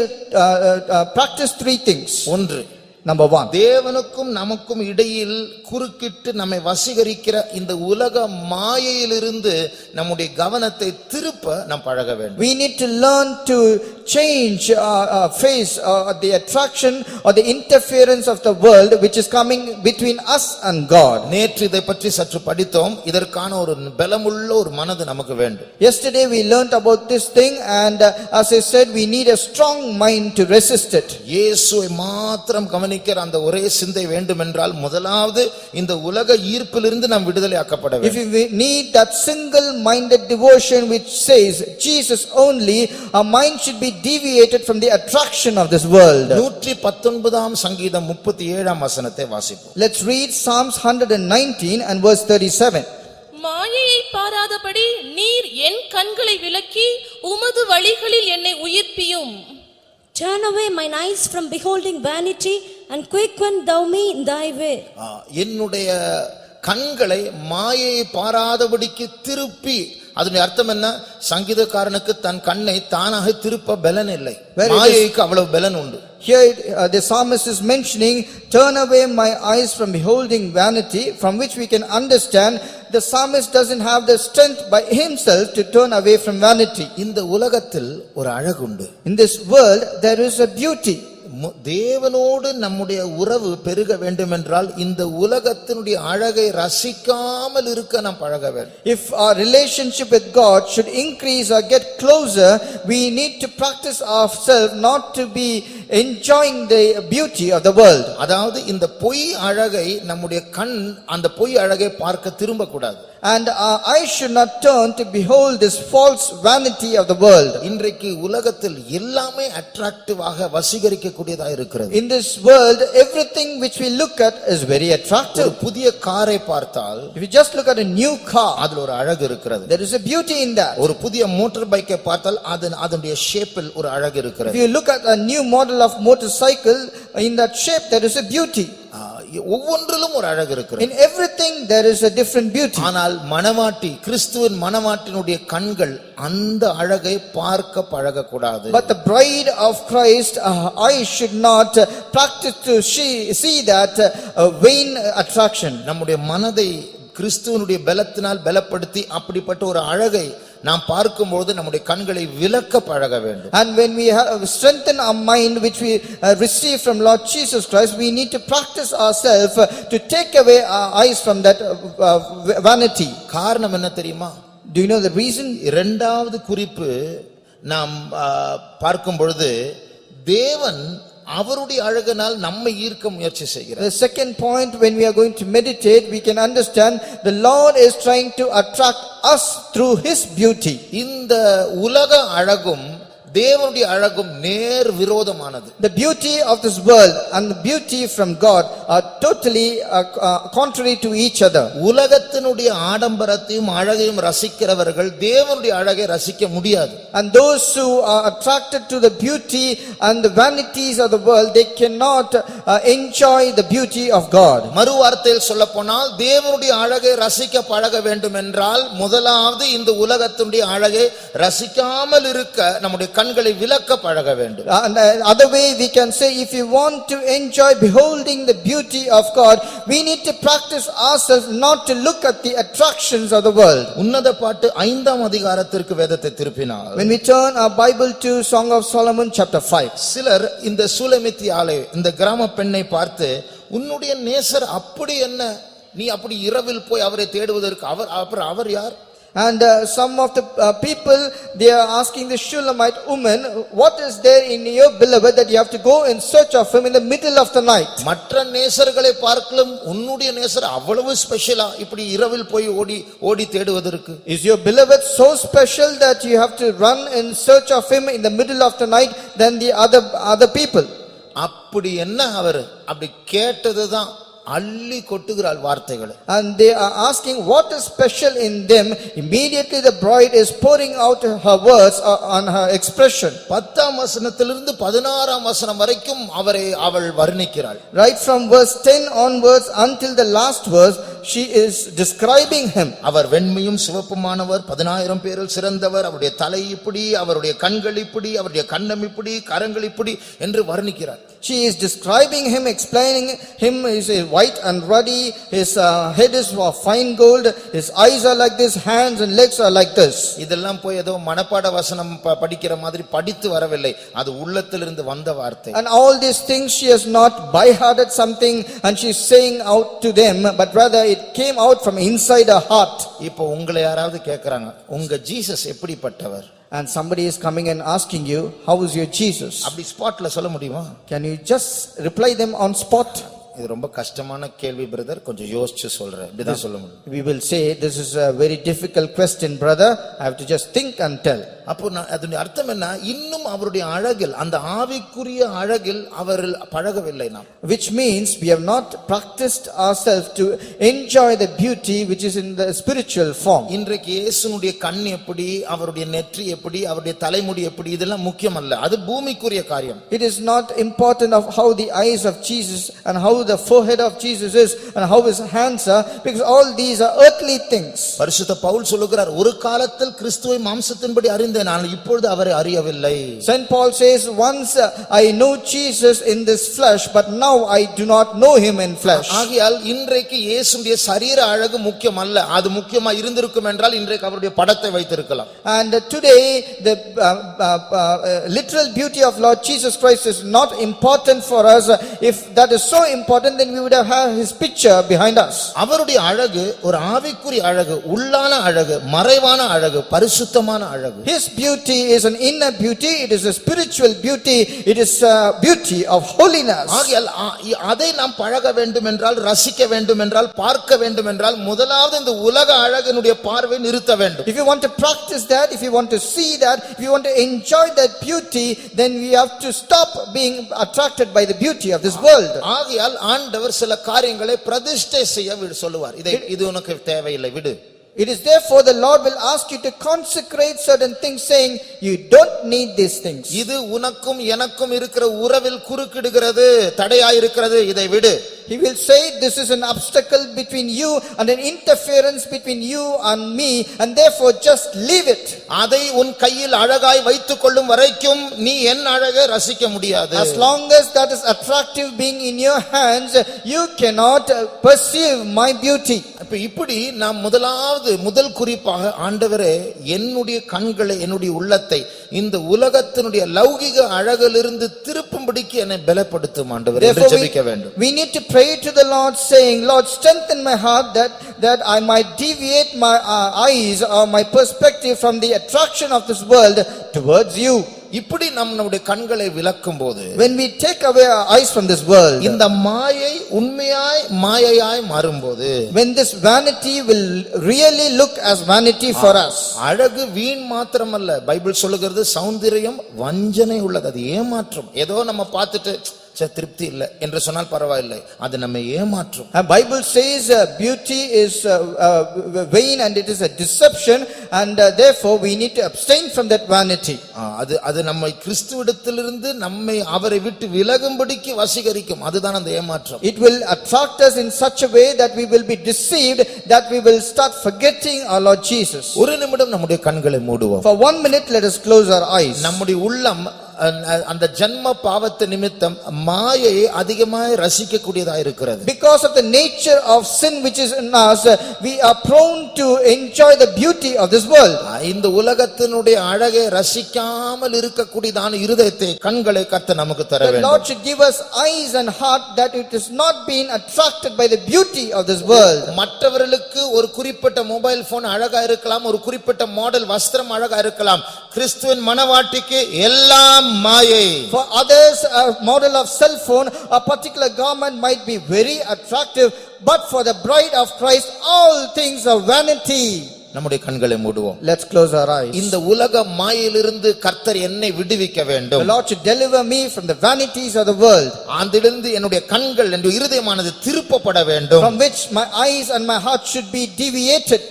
practice 3 things. 1, Number 1, தேவனுக்கும் நமக்கும் இடையில் குறுக்கிட்டு நம்மை வசீகரிக்கிற இந்த உலக மாயையிலிருந்து நம்முடைய கவனத்தை திருப்ப நாம் பழக வேண்டும். we need to learn to change face the attraction or the interference of the world which is coming between us and God. நேற்று இதை பற்றி சற்று படித்தோம். இதற்கான ஒரு பலமுள்ள ஒரு மனது நமக்கு வேண்டும். Yesterday we learnt about this thing, and as I said, we need a strong mind to resist it. இயேசுவை மாத்திரம் கவனிக்க கவனிக்கிற அந்த ஒரே சிந்தை வேண்டுமென்றால் முதலாவது இந்த உலக ஈர்ப்பிலிருந்து நாம் விடுதலையாக்கப்பட If வேண்டும். we need that single-minded devotion which says Jesus only, our mind should be deviated from the attraction of this world. 119 சங்கீதம் 37 வசனத்தை வாசிப்போம். Let's read Psalms 119 and verse 37. மாயையை பாராதபடி நீர் என் கண்களை விலக்கி உமது வழிகளில் என்னை உயிர்ப்பியும். Turn away mine eyes from beholding vanity and quicken thou me in thy way. என்னுடைய கண்களை மாயையை பாராதபடிக்கு திருப்பி, அதனுடைய அர்த்தம் என்ன? சங்கீதக்காரனுக்கு தன் கண்ணை தானாக திருப்ப பலன் இல்லை, மாயைக்கு அவ்வளவு பலன் உண்டு. Here the psalmist is mentioning, turn away my eyes from beholding vanity, from which we can understand the psalmist doesn't have the strength by himself to turn away from vanity. இந்த உலகத்தில் ஒரு அழகுண்டு. In this world there is a beauty. தேவனோடு நம்முடைய உறவு பெருக வேண்டுமென்றால் இந்த உலகத்தினுடைய அழகை ரசிக்காமல் இருக்க நாம் பழக வேண்டும். If our relationship with God should increase or get closer, we need to practice ourselves not to be enjoying the beauty of the world. அதாவது இந்த பொய் அழகை நம்முடைய கண் அந்த பொய் அழகை பார்க்க திரும்ப கூடாது. And our eyes should not turn to behold this false vanity of the world. இன்றைக்கு உலகத்தில் எல்லாமே அட்ராக்டிவாக வசீகரிக்கக்கூடியதா இருக்கிறது. In this world, everything which we look at is very attractive. ஒரு புதிய காரை பார்த்தால் If you just look at a new car, அதுல ஒரு அழகு இருக்கிறது. there is a beauty in that. ஒரு புதிய மோட்டார் பைக்கை பார்த்தால் அதனுடைய ஷேப்பில் ஒரு அழகு If இருக்கிறது. you look at a new model of motorcycle, in that shape there is a beauty. ஒவ்வொன்றிலும் ஒரு அழகு இருக்கிறது. In everything there is a different beauty. ஆனால் மணவாட்டி, கிறிஸ்துவின் மணவாட்டினுடைய கண்கள் அந்த அழகை பார்க்க பழகக்கூடாது. But the bride of Christ, eyes should not practice to see that vain attraction. நம்முடைய மனதை கிறிஸ்துவனுடைய பலத்தினால் பலப்படுத்தி அப்படிப்பட்ட ஒரு அழகை நாம் பார்க்கும்போது நம்முடைய கண்களை விலக்க பழக வேண்டும். And when we have strengthen our mind which we receive from Lord Jesus Christ, we need to practice ourselves to take away our eyes from that vanity. காரணம் என்ன தெரியுமா? Do you know the reason? இரண்டாவது குறிப்பு நாம் பார்க்கும் பொழுது தேவன் அவருடைய அழகினால் நம்மை ஈர்க்க முயற்சி செய்கிறார். The second point, when we are going to meditate, we can understand the Lord is trying to attract us through his beauty. இந்த உலக அழகும் தேவனுடைய அழகும் நேர் விரோதமானது. The beauty of this world and the beauty from God are totally contrary to each other. உலகத்தினுடைய ஆடம்பரத்தையும் அழகையும் ரசிக்கிறவர்கள் தேவனுடைய அழகை ரசிக்க முடியாது. And those who are attracted to the beauty and the vanities of the world, they cannot enjoy the beauty of God. மறு வார்த்தையில் சொல்லப்போனால் தேவனுடைய அழகை ரசிக்க பழக வேண்டும் என்றால் முதலாவது இந்த உலகத்தினுடைய அழகை ரசிக்காமல் இருக்க நம்முடைய கண்களை விலக்க பழக வேண்டும். And other way we can say, if you want to enjoy beholding the beauty of God, we need to practice ourselves not to look at the attractions of the world. உன்னத பாட்டு 5ஆம் அதிகாரத்திற்கு வேதத்தை திருப்பினால், When we turn our Bible to Song of Solomon chapter 5, சிலர் இந்த சூலமித்தியாளை, இந்த கிராம பெண்ணை பார்த்து, உன்னுடைய நேசர் அப்படி என்ன, நீ அப்படி இரவில் போய் அவரை தேடுவதற்கு அவர் யார்? and some of the people, they are asking the Shulamite woman, what is there in your beloved that you have to go in search of him in the middle of the night? மற்ற நேசர்களை பார்க்கலும் உன்னுடைய நேசர் அவ்வளவு ஸ்பெஷலா இப்படி இரவில் போய் ஓடி தேடுவதற்கு? Is your beloved so special that you have to run in search of him in the middle of the night than the other people? அப்படி என்ன அவர் அப்படி கேட்டதுதான் அள்ளி கொட்டுகிறாள் வார்த்தைகளை. And they are asking what is special in them. Immediately the bride is pouring out her words on her expression. 10ஆம் வசனத்திலிருந்து 16ஆம் வசனம் வரைக்கும் அவள் வர்ணிக்கிறாள். Right from verse 10 onwards until the last verse, she is describing him. அவர் வெண்மையும் சிவப்புமானவர், 10,000 பேரில் சிறந்தவர், அவருடைய தலை இப்படி, அவருடைய கண்கள் இப்படி, அவருடைய கன்னம் இப்படி, கரங்கள் இப்படி என்று வர்ணிக்கிறார். She is describing him, explaining him. He is white and ruddy, his head is of fine gold, his eyes are like this, hands and legs are like this. இதெல்லாம் போய் ஏதோ மனப்பாட வசனம் படிக்கிற மாதிரி படித்து வரவில்லை, அது உள்ளத்திலிருந்து வந்த வார்த்தை. And all these things she has not by-hearted something and she is saying out to them, but rather it came out from inside her heart. இப்போ உங்களை யாராவது கேக்குறாங்க, உங்க ஜீசஸ் எப்படிப்பட்டவர்? and somebody is coming and asking you, how is your Jesus? அப்படி ஸ்பாட்ல சொல்ல முடியுமா? Can you just reply them on spot? இது ரொம்ப கஷ்டமான கேள்வி பிரதர், கொஞ்சம் யோசிச்சு சொல்றேன், இப்படிதான் சொல்ல முடியும். We will say, this is a very difficult question, brother. I have to just think and tell. அப்போ அதனுடைய அர்த்தம் என்ன? இன்னும் அவருடைய அழகில், அந்த ஆவிக்குரிய அழகில் அவர்கள் பழகவில்லை நாம். Which means we have not practiced ourselves to enjoy the beauty which is in the spiritual form. இன்றைக்கு இயேசுனுடைய கண் எப்படி, அவருடைய நெற்றி எப்படி, அவருடைய தலைமுடி எப்படி, இதெல்லாம் முக்கியம் அல்ல. அது பூமிக்குரிய காரியம். It is not important of how the eyes of Jesus and how the forehead of Jesus is and how his hands are, because all these are earthly things. பரிசுத்த பவுல் சொல்லுகிறார், ஒரு காலத்தில் கிறிஸ்துவை மாம்சத்தின்படி அறிந்தேன், ஆனால் இப்பொழுது அவரை அறியவில்லை. Saint Paul says, once I know Jesus in this flesh, but now I do not know him in flesh. ஆகையால் இன்றைக்கு இயேசுடைய சரீர அழகு முக்கியம் அல்ல. அது முக்கியமா இருந்திருக்கும் என்றால் இன்றைக்கு அவருடைய படத்தை வைத்திருக்கலாம். And today the literal beauty of Lord Jesus Christ is not important for us. If that is so important, then we would have had his picture behind us. அவருடைய அழகு ஒரு ஆவிக்குரிய அழகு, உள்ளான அழகு, மறைவான அழகு, பரிசுத்தமான அழகு. His beauty is an inner beauty, it is a spiritual beauty, it is a beauty of holiness. ஆகையால் அதை நாம் பழக வேண்டும் என்றால், ரசிக்க வேண்டும் என்றால், பார்க்க வேண்டும் என்றால், முதலாவது இந்த உலக அழகினுடைய பார்வை நிறுத்த வேண்டும். If you want to practice that, if you want to see that, if you want to enjoy that beauty, then we have to stop being attracted by the beauty of this world. ஆகையால் ஆண்டவர் சில காரியங்களை பிரதிஷ்டை செய்ய சொல்லுவார். இது உனக்கு தேவையில்லை, விடு. It is therefore the Lord will ask you to consecrate certain things, saying you don't need these things. இது உனக்கும் எனக்கும் இருக்கிற உறவில் குறுக்கிடுகிறது, தடையாயிருக்கிறது, இதை விடு. He will say this is an obstacle between you and an interference between you and me, and therefore just leave it. அதை உன் கையில் அழகாய் வைத்துக் கொள்ளும் வரைக்கும் நீ என் அழகை ரசிக்க முடியாது. As long as that is attractive being in your hands, you cannot perceive my beauty. இப்படி நாம் முதல் குறிப்பாக, ஆண்டவரே என்னுடைய கண்களை, என்னுடைய உள்ளத்தை இந்த உலகத்தினுடைய லௌகிக அழகிலிருந்து திருப்பும்படிக்கு என்னை பலப்படுத்தும் ஆண்டவரே என்று ஜெபிக்க வேண்டும். We need to pray to the Lord saying, Lord, strengthen my heart that I might deviate my eyes or my perspective from the attraction of this world towards you. இப்படி நம்முடைய கண்களை விலக்கும் போது, when we take away our eyes from this world, இந்த மாயை உண்மையாய் மாயையாய் மாறும்போது, when this vanity will really look as vanity for us, அழகு வீண் மாத்திரமல்ல, பைபிள் சொல்லுகிறது சௌந்தரியம் வஞ்சனை உள்ளது, அது ஏமாற்றம். ஏதோ நம்ம பார்த்துட்டு திருப்தி இல்லை என்று சொன்னால் பரவாயில்லை, அது நம்மை ஏமாற்றும். Bible says beauty is vain and it is a deception, and therefore we need to abstain from that vanity. அது நம்மை கிறிஸ்துவிடத்திலிருந்து நம்மை அவரை விட்டு விலகும்படிக்கு வசீகரிக்கும், அதுதான் அந்த ஏமாற்றம். It will attract us in such a way that we will be deceived, that we will start forgetting our Lord Jesus. ஒரு நிமிடம் நம்முடைய கண்களை மூடுவோம். For 1 minute let us close our eyes. நம்முடைய உள்ளம் அந்த ஜன்ம பாவத்து நிமித்தம் மாயை அதிகமாக ரசிக்க கூடியதா இருக்கிறது. Because of the nature of sin which is in us, we are prone to enjoy the beauty of this world. இந்த உலகத்தினுடைய அழகை ரசிக்காமல் இருக்க கூடியதான இருதயத்தை, கண்களை கர்த்தர் நமக்கு தர வேண்டும். The Lord should give us eyes and heart that it is not being attracted by the beauty of this world. மற்றவர்களுக்கு ஒரு குறிப்பிட்ட மொபைல் போன் அழகா இருக்கலாம், ஒரு குறிப்பிட்ட மாடல் வஸ்திரம் அழகா இருக்கலாம். கிறிஸ்துவின் மனவாட்டிக்கு எல்லாம் மாயை. For others, a model of cell phone, a particular garment might be very attractive, but for the bride of Christ all things are vanity. நம்முடைய கண்களை மூடுவோம். Let's close our eyes. இந்த உலக மாயையிலிருந்து கர்த்தர் என்னை விடுவிக்க வேண்டும். The Lord should deliver me from the vanities of the world. அதிலிருந்து என்னுடைய கண்கள், என்னுடைய இருதயமானது திருப்பப்பட வேண்டும். From which my eyes and my heart should be deviated.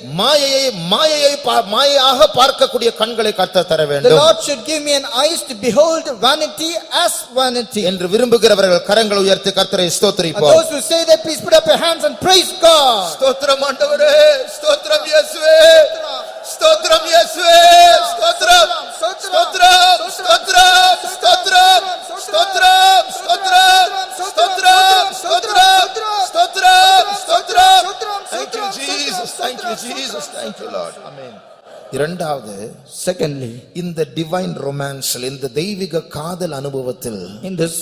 மாயையாக பார்க்கக்கூடிய கண்களை கர்த்தர் தர வேண்டும். The Lord should give me an eyes to behold vanity as vanity. என்று விரும்புகிறவர்கள் கரங்களை உயர்த்தி கர்த்தரை ஸ்தோத்திரிப்போம். Those who say that, please put up your hands and praise God. ஸ்தோத்திரம் ஆண்டவரே, ஸ்தோத்திரம் இயேசுவே, ஸ்தோத்திரம் இயேசுவே, ஸ்தோத்திரம் ஸ்தோத்திரம் ஸ்தோத்திரம் ஸ்தோத்திரம் ஸ்தோத்திரம் ஸ்தோத்திரம் ஸ்தோத்திரம் ஸ்தோத்திரம் ஸ்தோத்திரம் ஸ்தோத்திரம். Thank you Jesus, thank you Jesus, thank you Lord. Amen. இரண்டாவது, secondly, இந்த டிவைன் ரொமான்ஸ், இந்த தெய்வீக காதல் அனுபவத்தில், in this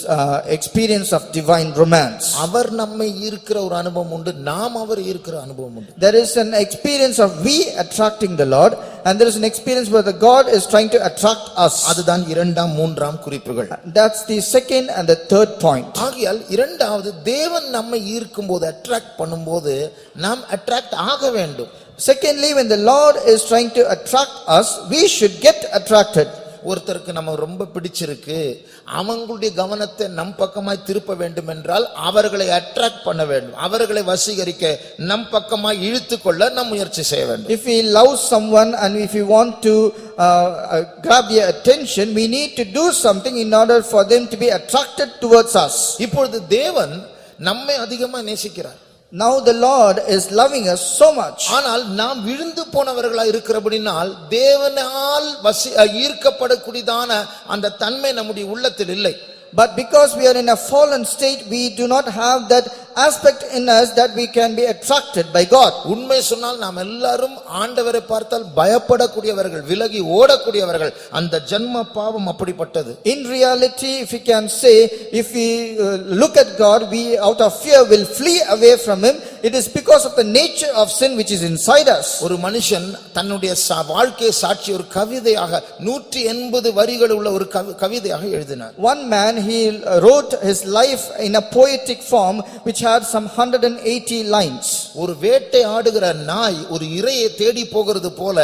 experience of divine romance, அவர் நம்மை ஈர்க்கிற ஒரு அனுபவம் உண்டு, நாம் அவர் ஈர்க்கிற அனுபவம் உண்டு. there is an experience of we attracting the Lord and there is an experience where the God is trying to attract us. அதுதான் இரண்டாம் மூன்றாம் குறிப்புகள். That's the second and the third point. ஆகையால் இரண்டாவது, தேவன் நம்மை ஈர்க்கும்போது, அட்ராக்ட் பண்ணும்போது நாம் அட்ராக்ட் ஆக வேண்டும். Secondly, when the Lord is trying to attract us, we should get attracted. ஒருத்தருக்கு நம்ம ரொம்ப பிடிச்சிருக்கு, அவங்களுடைய கவனத்தை நம் பக்கமாய் திருப்ப வேண்டும் என்றால் அவர்களை அட்ராக்ட் பண்ண வேண்டும், அவர்களை வசீகரிக்க நம் பக்கமாய் இழுத்துக்கொள்ள நாம் முயற்சி செய்ய வேண்டும். If we love someone and if we want to grab their attention, we need to do something in order for them to be attracted towards us. இப்பொழுது தேவன் நம்மை அதிகமாக நேசிக்கிறார். Now the Lord is loving us so much. ஆனால் நாம் விழுந்து போனவர்களா இருக்கிறபடினால் தேவனால் ஈர்க்கப்படக்கூடியதான அந்த தன்மை நம்முடைய உள்ளத்தில் இல்லை. But because we are in a fallen state, we do not have that aspect in us that we can be attracted by God. உண்மை சொன்னால் நாம் எல்லாரும் ஆண்டவரை பார்த்தால் பயப்படக்கூடியவர்கள், விலகி ஓடக்கூடியவர்கள். அந்த ஜன்ம பாவம் அப்படிப்பட்டது. In reality, if we can say, if we look at God, we out of fear will flee away from him. It is because of the nature of sin which is inside us. ஒரு மனுஷன் தன்னுடைய வாழ்க்கையை சாட்சி ஒரு கவிதையாக 180 வரிகள் உள்ள ஒரு கவிதையாக எழுதினார். One man, he wrote his life in a poetic form which had some 180 lines. ஒரு வேட்டை ஆடுகிற நாய் ஒரு இரையை தேடி போகிறது போல,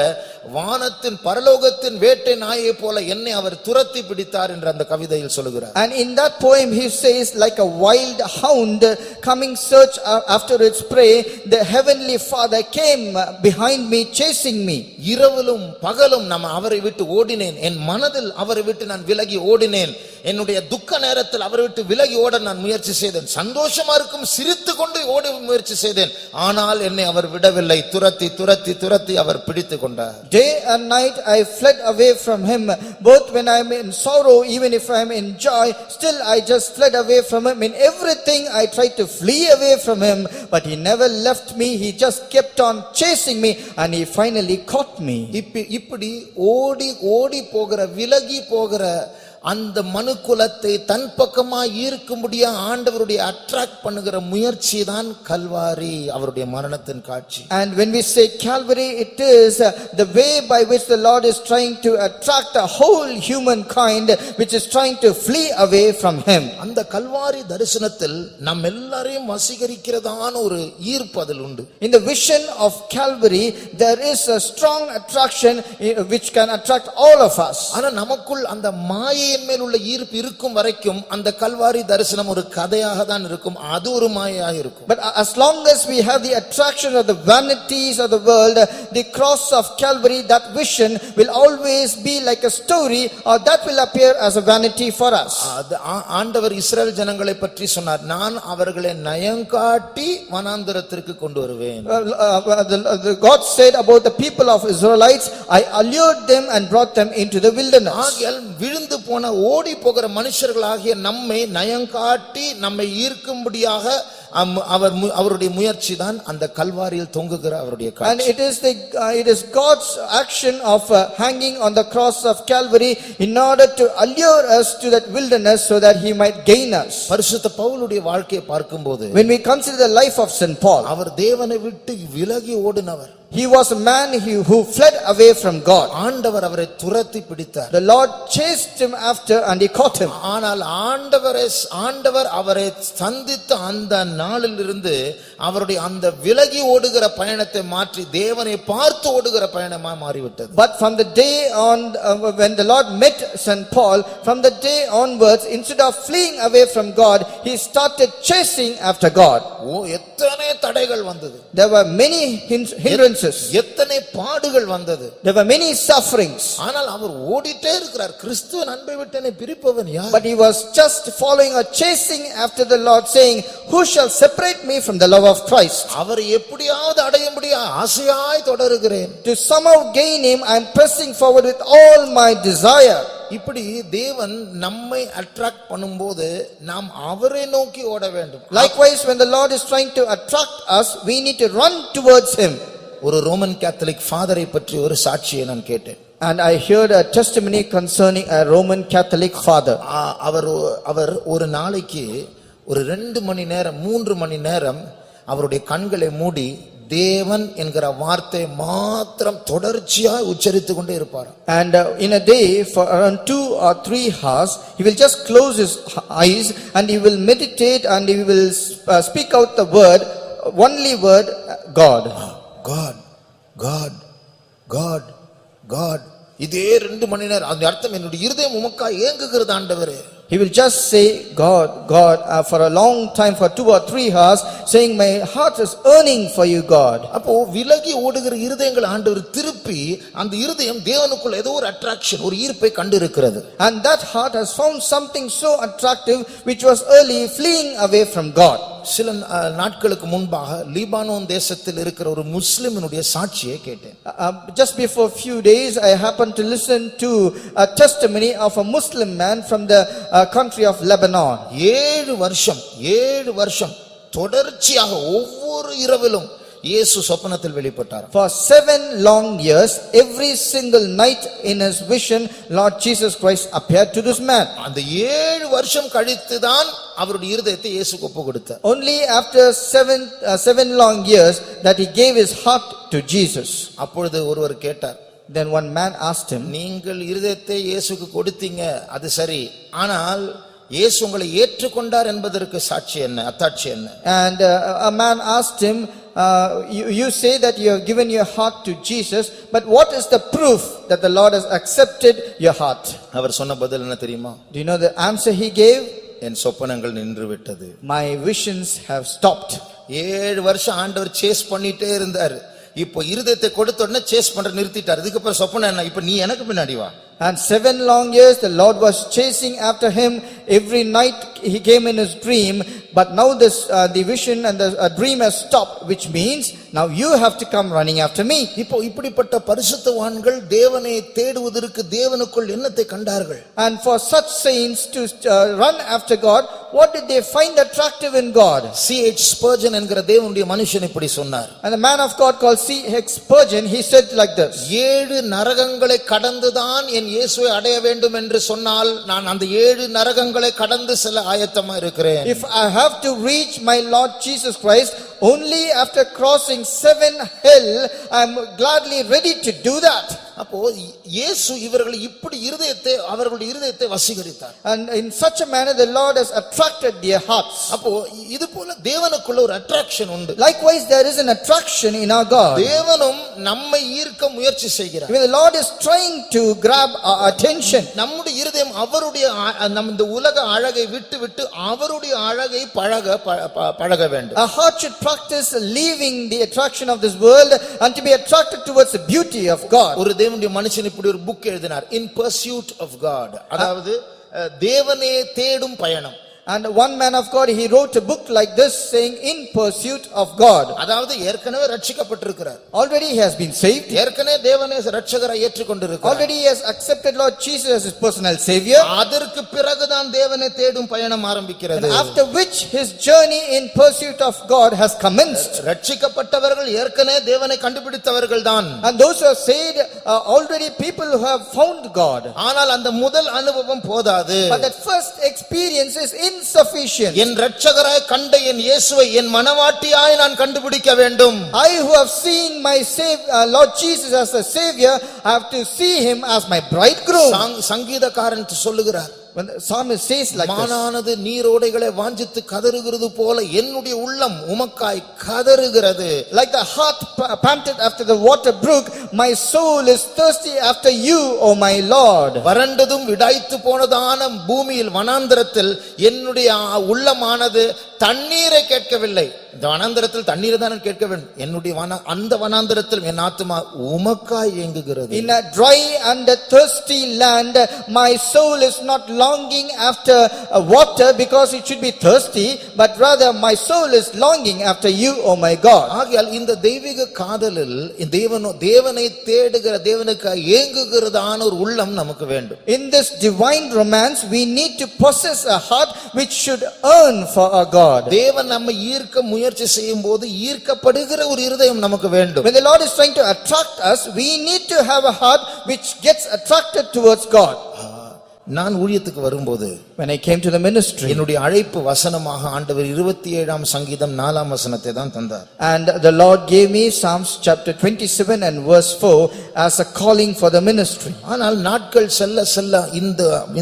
வானத்தின் பரலோகத்தின் வேட்டை நாயை போல என்னை அவர் துரத்தி பிடித்தார் என்று அந்த கவிதையில் சொல்கிறார். And in that poem he says, like a wild hound coming search after its prey, the heavenly Father came behind me chasing me. இரவிலும் பகலும் நான் அவரை விட்டு ஓடினேன், என் மனதில் அவரை விட்டு நான் விலகி ஓடினேன், என்னுடைய துக்க நேரத்தில் அவரை விட்டு விலகி ஓட நான் முயற்சி செய்தேன், சந்தோஷமா இருக்கும் சிரித்துக் கொண்டு ஓட முயற்சி செய்தேன், ஆனால் என்னை அவர் விடவில்லை, துரத்தி துரத்தி துரத்தி அவர் பிடித்துக் கொண்டார். Day and night I fled away from him, both when I am in sorrow, even if I am in joy, still I just fled away from him. In everything I tried to flee away from him, but he never left me. He just kept on chasing me and he finally caught me. இப்படி ஓடி ஓடி போகிற, விலகி போகிற அந்த மனுக்குலத்தை தன் பக்கமா ஈர்க்கும்படியா ஆண்டவருடைய attract பண்ணுகிற முயற்சி தான் கல்வாரி, அவருடைய மரணத்தின் காட்சி. And when we say Calvary, it is the way by which the Lord is trying to attract the whole humankind which is trying to flee away from him. அந்த கல்வாரி தரிசனத்தில் நம் எல்லாரையும் வசீகரிக்கிறதான ஒரு ஈர்ப்பு அதில் உண்டு. In the vision of Calvary, there is a strong attraction which can attract all of us. ஆனா நமக்குள் அந்த மாயை மேல் உள்ள ஈர்ப்பு இருக்கும் வரைக்கும் அந்த கல்வாரி தரிசனம் ஒரு கதையாக தான் இருக்கும், அது ஒரு மாயையாக இருக்கும். But as long as we have the attraction of the vanities of the world, the cross of Calvary, that vision will always be like a story, or that will appear as a vanity for us. ஆண்டவர் இஸ்ரவேல் ஜனங்களை பற்றி சொன்னார், நான் அவர்களை நயங்காட்டி வனாந்தரத்திற்கு கொண்டு வருவேன். God said about the people of Israelites, I allured them and brought them into the wilderness. ஆகையால் விழுந்து போன ஓடி போகிற மனுஷர்களாகிய நம்மை நயங்காட்டி நம்மை ஈர்க்கும்படியாக அவருடைய முயற்சி தான் அந்த கல்வாரியில் தொங்குகிற அவருடைய காட்சி. And it is God's action of hanging on the cross of Calvary in order to allure us to that wilderness so that he might gain us. பரிசுத்த பவுலுடைய வாழ்க்கையை பார்க்கும்போது, when we consider the life of St. Paul, அவர் தேவனை விட்டு விலகி ஓடினவர். He was a man who fled away from God. ஆண்டவர் அவரை துரத்தி பிடித்தார். The Lord chased him after and he caught him. ஆனால் ஆண்டவர் அவரை சந்தித்த அந்த நாளில் இருந்து அவருடைய அந்த விலகி ஓடுகிற பயணத்தை மாற்றி தேவனை பார்த்து ஓடுகிற பயணமாக மாறிவிட்டது. But from the day on, when the Lord met St. Paul, from the day onwards, instead of fleeing away from God, he started chasing after God. எத்தனை தடைகள் வந்தது. There were many hindrances. எத்தனை பாடுகள் வந்தது. There were many sufferings. ஆனால் அவர் ஓடிட்டே இருக்கிறார். கிறிஸ்துவின் அன்பை விட்டு என்னை பிரிப்பவன் யார்? But he was just following or chasing after the Lord, saying, who shall separate me from the love of Christ? அவரை எப்படியாவது அடையும்படியா ஆசையாய் தொடருகிறேன். To somehow gain him, I am pressing forward with all my desire. இப்படி தேவன் நம்மை attract பண்ணும்போது நாம் அவரை நோக்கி ஓட வேண்டும். Likewise, when the Lord is trying to attract us, we need to run towards him. ஒரு ரோமன் கேத்தலிக் ஃபாதரை பற்றி ஒரு சாட்சியை நான் கேட்டேன். And I heard a testimony concerning a Roman Catholic father. அவர் ஒரு நாளைக்கு ஒரு 2 மணி நேரம் 3 மணி நேரம் அவருடைய கண்களை மூடி தேவன் என்கிற வார்த்தை மாத்திரம் தொடர்ச்சியாக உச்சரித்து கொண்டே இருப்பார். And in a day for around 2 or 3 hours, he will just close his eyes and he will meditate and he will speak out the word, only word, God. God, God, God, God. இதே 2 மணி நேரம். அந்த அர்த்தம் என்னுடைய இருதயம் உமக்காய் ஏங்குகிறது ஆண்டவரே. He will just say God, God for a long time, for 2 or 3 hours, saying my heart is yearning for you, God. அப்போ விலகி ஓடுகிற இருதயங்கள் ஆண்டவர் திருப்பி அந்த இருதயம் தேவனுக்குள்ள ஏதோ ஒரு அட்ராக்ஷன், ஒரு ஈர்ப்பை கண்டிருக்கிறது. And that heart has found something so attractive which was early fleeing away from God. சில நாட்களுக்கு முன்பாக லீபானோன் தேசத்தில் இருக்கிற ஒரு முஸ்லிமினுடைய சாட்சியை கேட்டேன். Just before few days I happened to listen to a testimony of a Muslim man from the country of Lebanon. 7 வருஷம் தொடர்ச்சியாக ஒவ்வொரு இரவிலும் இயேசு சொப்பனத்தில் வெளிப்பட்டார். For 7 long years, every single night in his vision, Lord Jesus Christ appeared to this man. அந்த 7 வருஷம் கழித்து தான் அவருடைய இருதயத்தை இயேசுக்கு ஒப்பு கொடுத்தார். Only after 7 long years that he gave his heart to Jesus. அப்பொழுது ஒருவர் கேட்டார். Then one man asked him, நீங்கள் இருதயத்தை இயேசுக்கு கொடுத்தீங்க, அது சரி, ஆனால் இயேசு உங்களை ஏற்றுக்கொண்டார் என்பதற்கு சாட்சி என்ன, அத்தாட்சி என்ன? And a man asked him, you say that you have given your heart to Jesus, but what is the proof that the Lord has accepted your heart? அவர் சொன்ன பதில் என்ன தெரியுமா? Do you know the answer he gave? என் சொப்பனங்கள் நின்று விட்டது. My visions have stopped. 7 வருஷம் ஆண்டவர் chase பண்ணிட்டே இருந்தார். இப்போ இருதயத்தை கொடுத்த உடனே சேஸ் பண்ற நிறுத்திட்டார். இதுக்கப்புறம் சொப்பனம் என்ன? இப்ப நீ எனக்கு பின்னாடி வா. And 7 long years the Lord was chasing after him. Every night he came in his dream, but now the vision and the dream has stopped, which means now you have to come running after me. இப்போ இப்படிப்பட்ட பரிசுத்தவான்கள் தேவனை தேடுவதற்கு தேவனுக்குள் என்னத்தை கண்டார்கள்? And for such saints to run after God, what did they find attractive in God? C.H. Spurgeon என்கிற தேவனுடைய மனுஷன் இப்படி சொன்னார். And the man of God called C.H. Spurgeon, he said like this: 7 நரகங்களை கடந்துதான் என் இயேசுவை அடைய வேண்டும் என்று சொன்னால் நான் அந்த 7 நரகங்களை கடந்து செல்ல ஆயத்தமா இருக்கிறேன். If I have to reach my Lord Jesus Christ, only after crossing 7 hell, I am gladly ready to do that. அப்போ இயேசு இவர்களை இப்படி அவர்களுடைய இருதயத்தை வசீகரித்தார். And in such a manner the Lord has attracted their hearts. அப்போ இது போல தேவனுக்குள்ள ஒரு அட்ராக்ஷன் உண்டு. Likewise there is an attraction in our God. தேவனும் நம்மை ஈர்க்க முயற்சி செய்கிறார். When the Lord is trying to grab our attention, நம்முடைய இருதயம் அவருடைய இந்த உலக அழகை விட்டு அவருடைய அழகை பழக வேண்டும். our heart should practice leaving the attraction of this world and to be attracted towards the beauty of God. ஒரு தேவனுடைய மனுஷன் இப்படி ஒரு புக் எழுதினார், In Pursuit of God, அதாவது தேவனே தேடும் பயணம். And one man of God, he wrote a book like this saying, In Pursuit of God. அதாவது ஏற்கனவே ரட்சிக்கப்பட்டிருக்கிறார். Already he has been saved. ஏற்கனவே தேவனை இரட்சகராய் ஏற்றுக்கொண்டிருக்கிறார். Already he has accepted Lord Jesus as his personal savior. அதற்கு பிறகுதான் தேவனை தேடும் பயணம் ஆரம்பிக்கிறது. And after which his journey in pursuit of God has commenced. ரட்சிக்கப்பட்டவர்கள் ஏற்கனவே தேவனை கண்டுபிடித்தவர்கள் தான். And those who are saved are already people who have found God. ஆனால் அந்த முதல் அனுபவம் போதாது. But that first experience is insufficient. என் இரட்சகராய் கண்ட என் இயேசுவை என் மனவாட்டியாய் நான் கண்டுபிடிக்க வேண்டும். I who have seen my Lord Jesus as a savior, I have to see him as my bridegroom. சங்கீதக்காரன் சொல்லுகிறார், When the psalmist says like this, மானானது நீரோடைகளை வாஞ்சித்து கதறுகிறது போல என்னுடைய உள்ளம் உமக்காய் கதறுகிறது. like the heart panted after the water brook, my soul is thirsty after you, O my Lord. வறண்டதும் விடாய்த்து போனதான பூமியில் வனாந்தரத்தில் என்னுடைய உள்ளமானது தண்ணீரை கேட்கவில்லை. இந்த வனாந்தரத்தில் தண்ணீரை தான் கேட்க வேண்டும். என்னுடைய அந்த வனாந்தரத்தில் என் ஆத்துமா உமக்காய் ஏங்குகிறது. In a dry and a thirsty land, my soul is not longing after water because it should be thirsty, but rather my soul is longing after you, O my God. ஆகையால் இந்த தெய்வீக காதலில் தேவனை தேடுகிற தேவனுக்காய் ஏங்குகிறதான ஒரு உள்ளம் நமக்கு வேண்டும். In this divine romance, we need to possess a heart which should earn for our God. தேவன் நம்மை ஈர்க்க முயற்சி செய்யும் போது ஈர்க்கப்படுகிற ஒரு இருதயம் நமக்கு வேண்டும். When the Lord is trying to attract us, we need to have a heart which gets attracted towards God. நான் ஊழியத்துக்கு வரும்போது when I came to the ministry, என்னுடைய அழைப்பு வசனமாக ஆண்டவர் 27ஆம் சங்கீதம் 4ஆம் வசனத்தை தான் தந்தார். and the Lord gave me Psalms chapter 27 and verse 4 as a calling for the ministry. ஆனால் நாட்கள் செல்ல செல்ல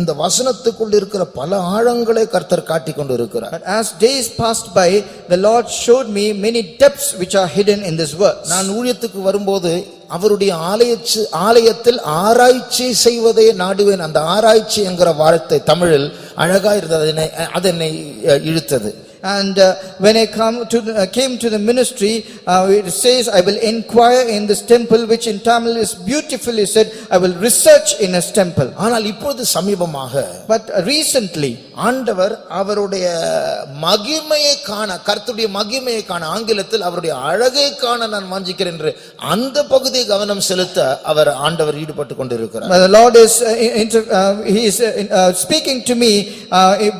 இந்த வசனத்துக்குள் இருக்கிற பல ஆழங்களை கர்த்தர் காட்டிக் கொண்டு இருக்கிறார். But as days passed by, the Lord showed me many depths which are hidden in this verse. நான் ஊழியத்துக்கு வரும்போது அவருடைய ஆலயத்தில் ஆராய்ச்சி செய்வதே நாடுவேன். அந்த ஆராய்ச்சி என்கிற வார்த்தை தமிழில் அழகா இருந்தது, அது என்னை இழுத்தது. And when I came to the ministry, it says, I will inquire in this temple, which in Tamil is beautifully said, I will research in his temple. ஆனால் இப்பொழுது சமீபமாக But recently, ஆண்டவர் அவருடைய மகிமையை காண, கர்த்தருடைய மகிமையை காண, ஆங்கிலத்தில் அவருடைய அழகை காண நான் வாஞ்சிக்கிறேன் என்று அந்த பகுதியை கவனம் செலுத்த ஆண்டவர் ஈடுபட்டு கொண்டிருக்கிறார். the Lord is he is speaking to me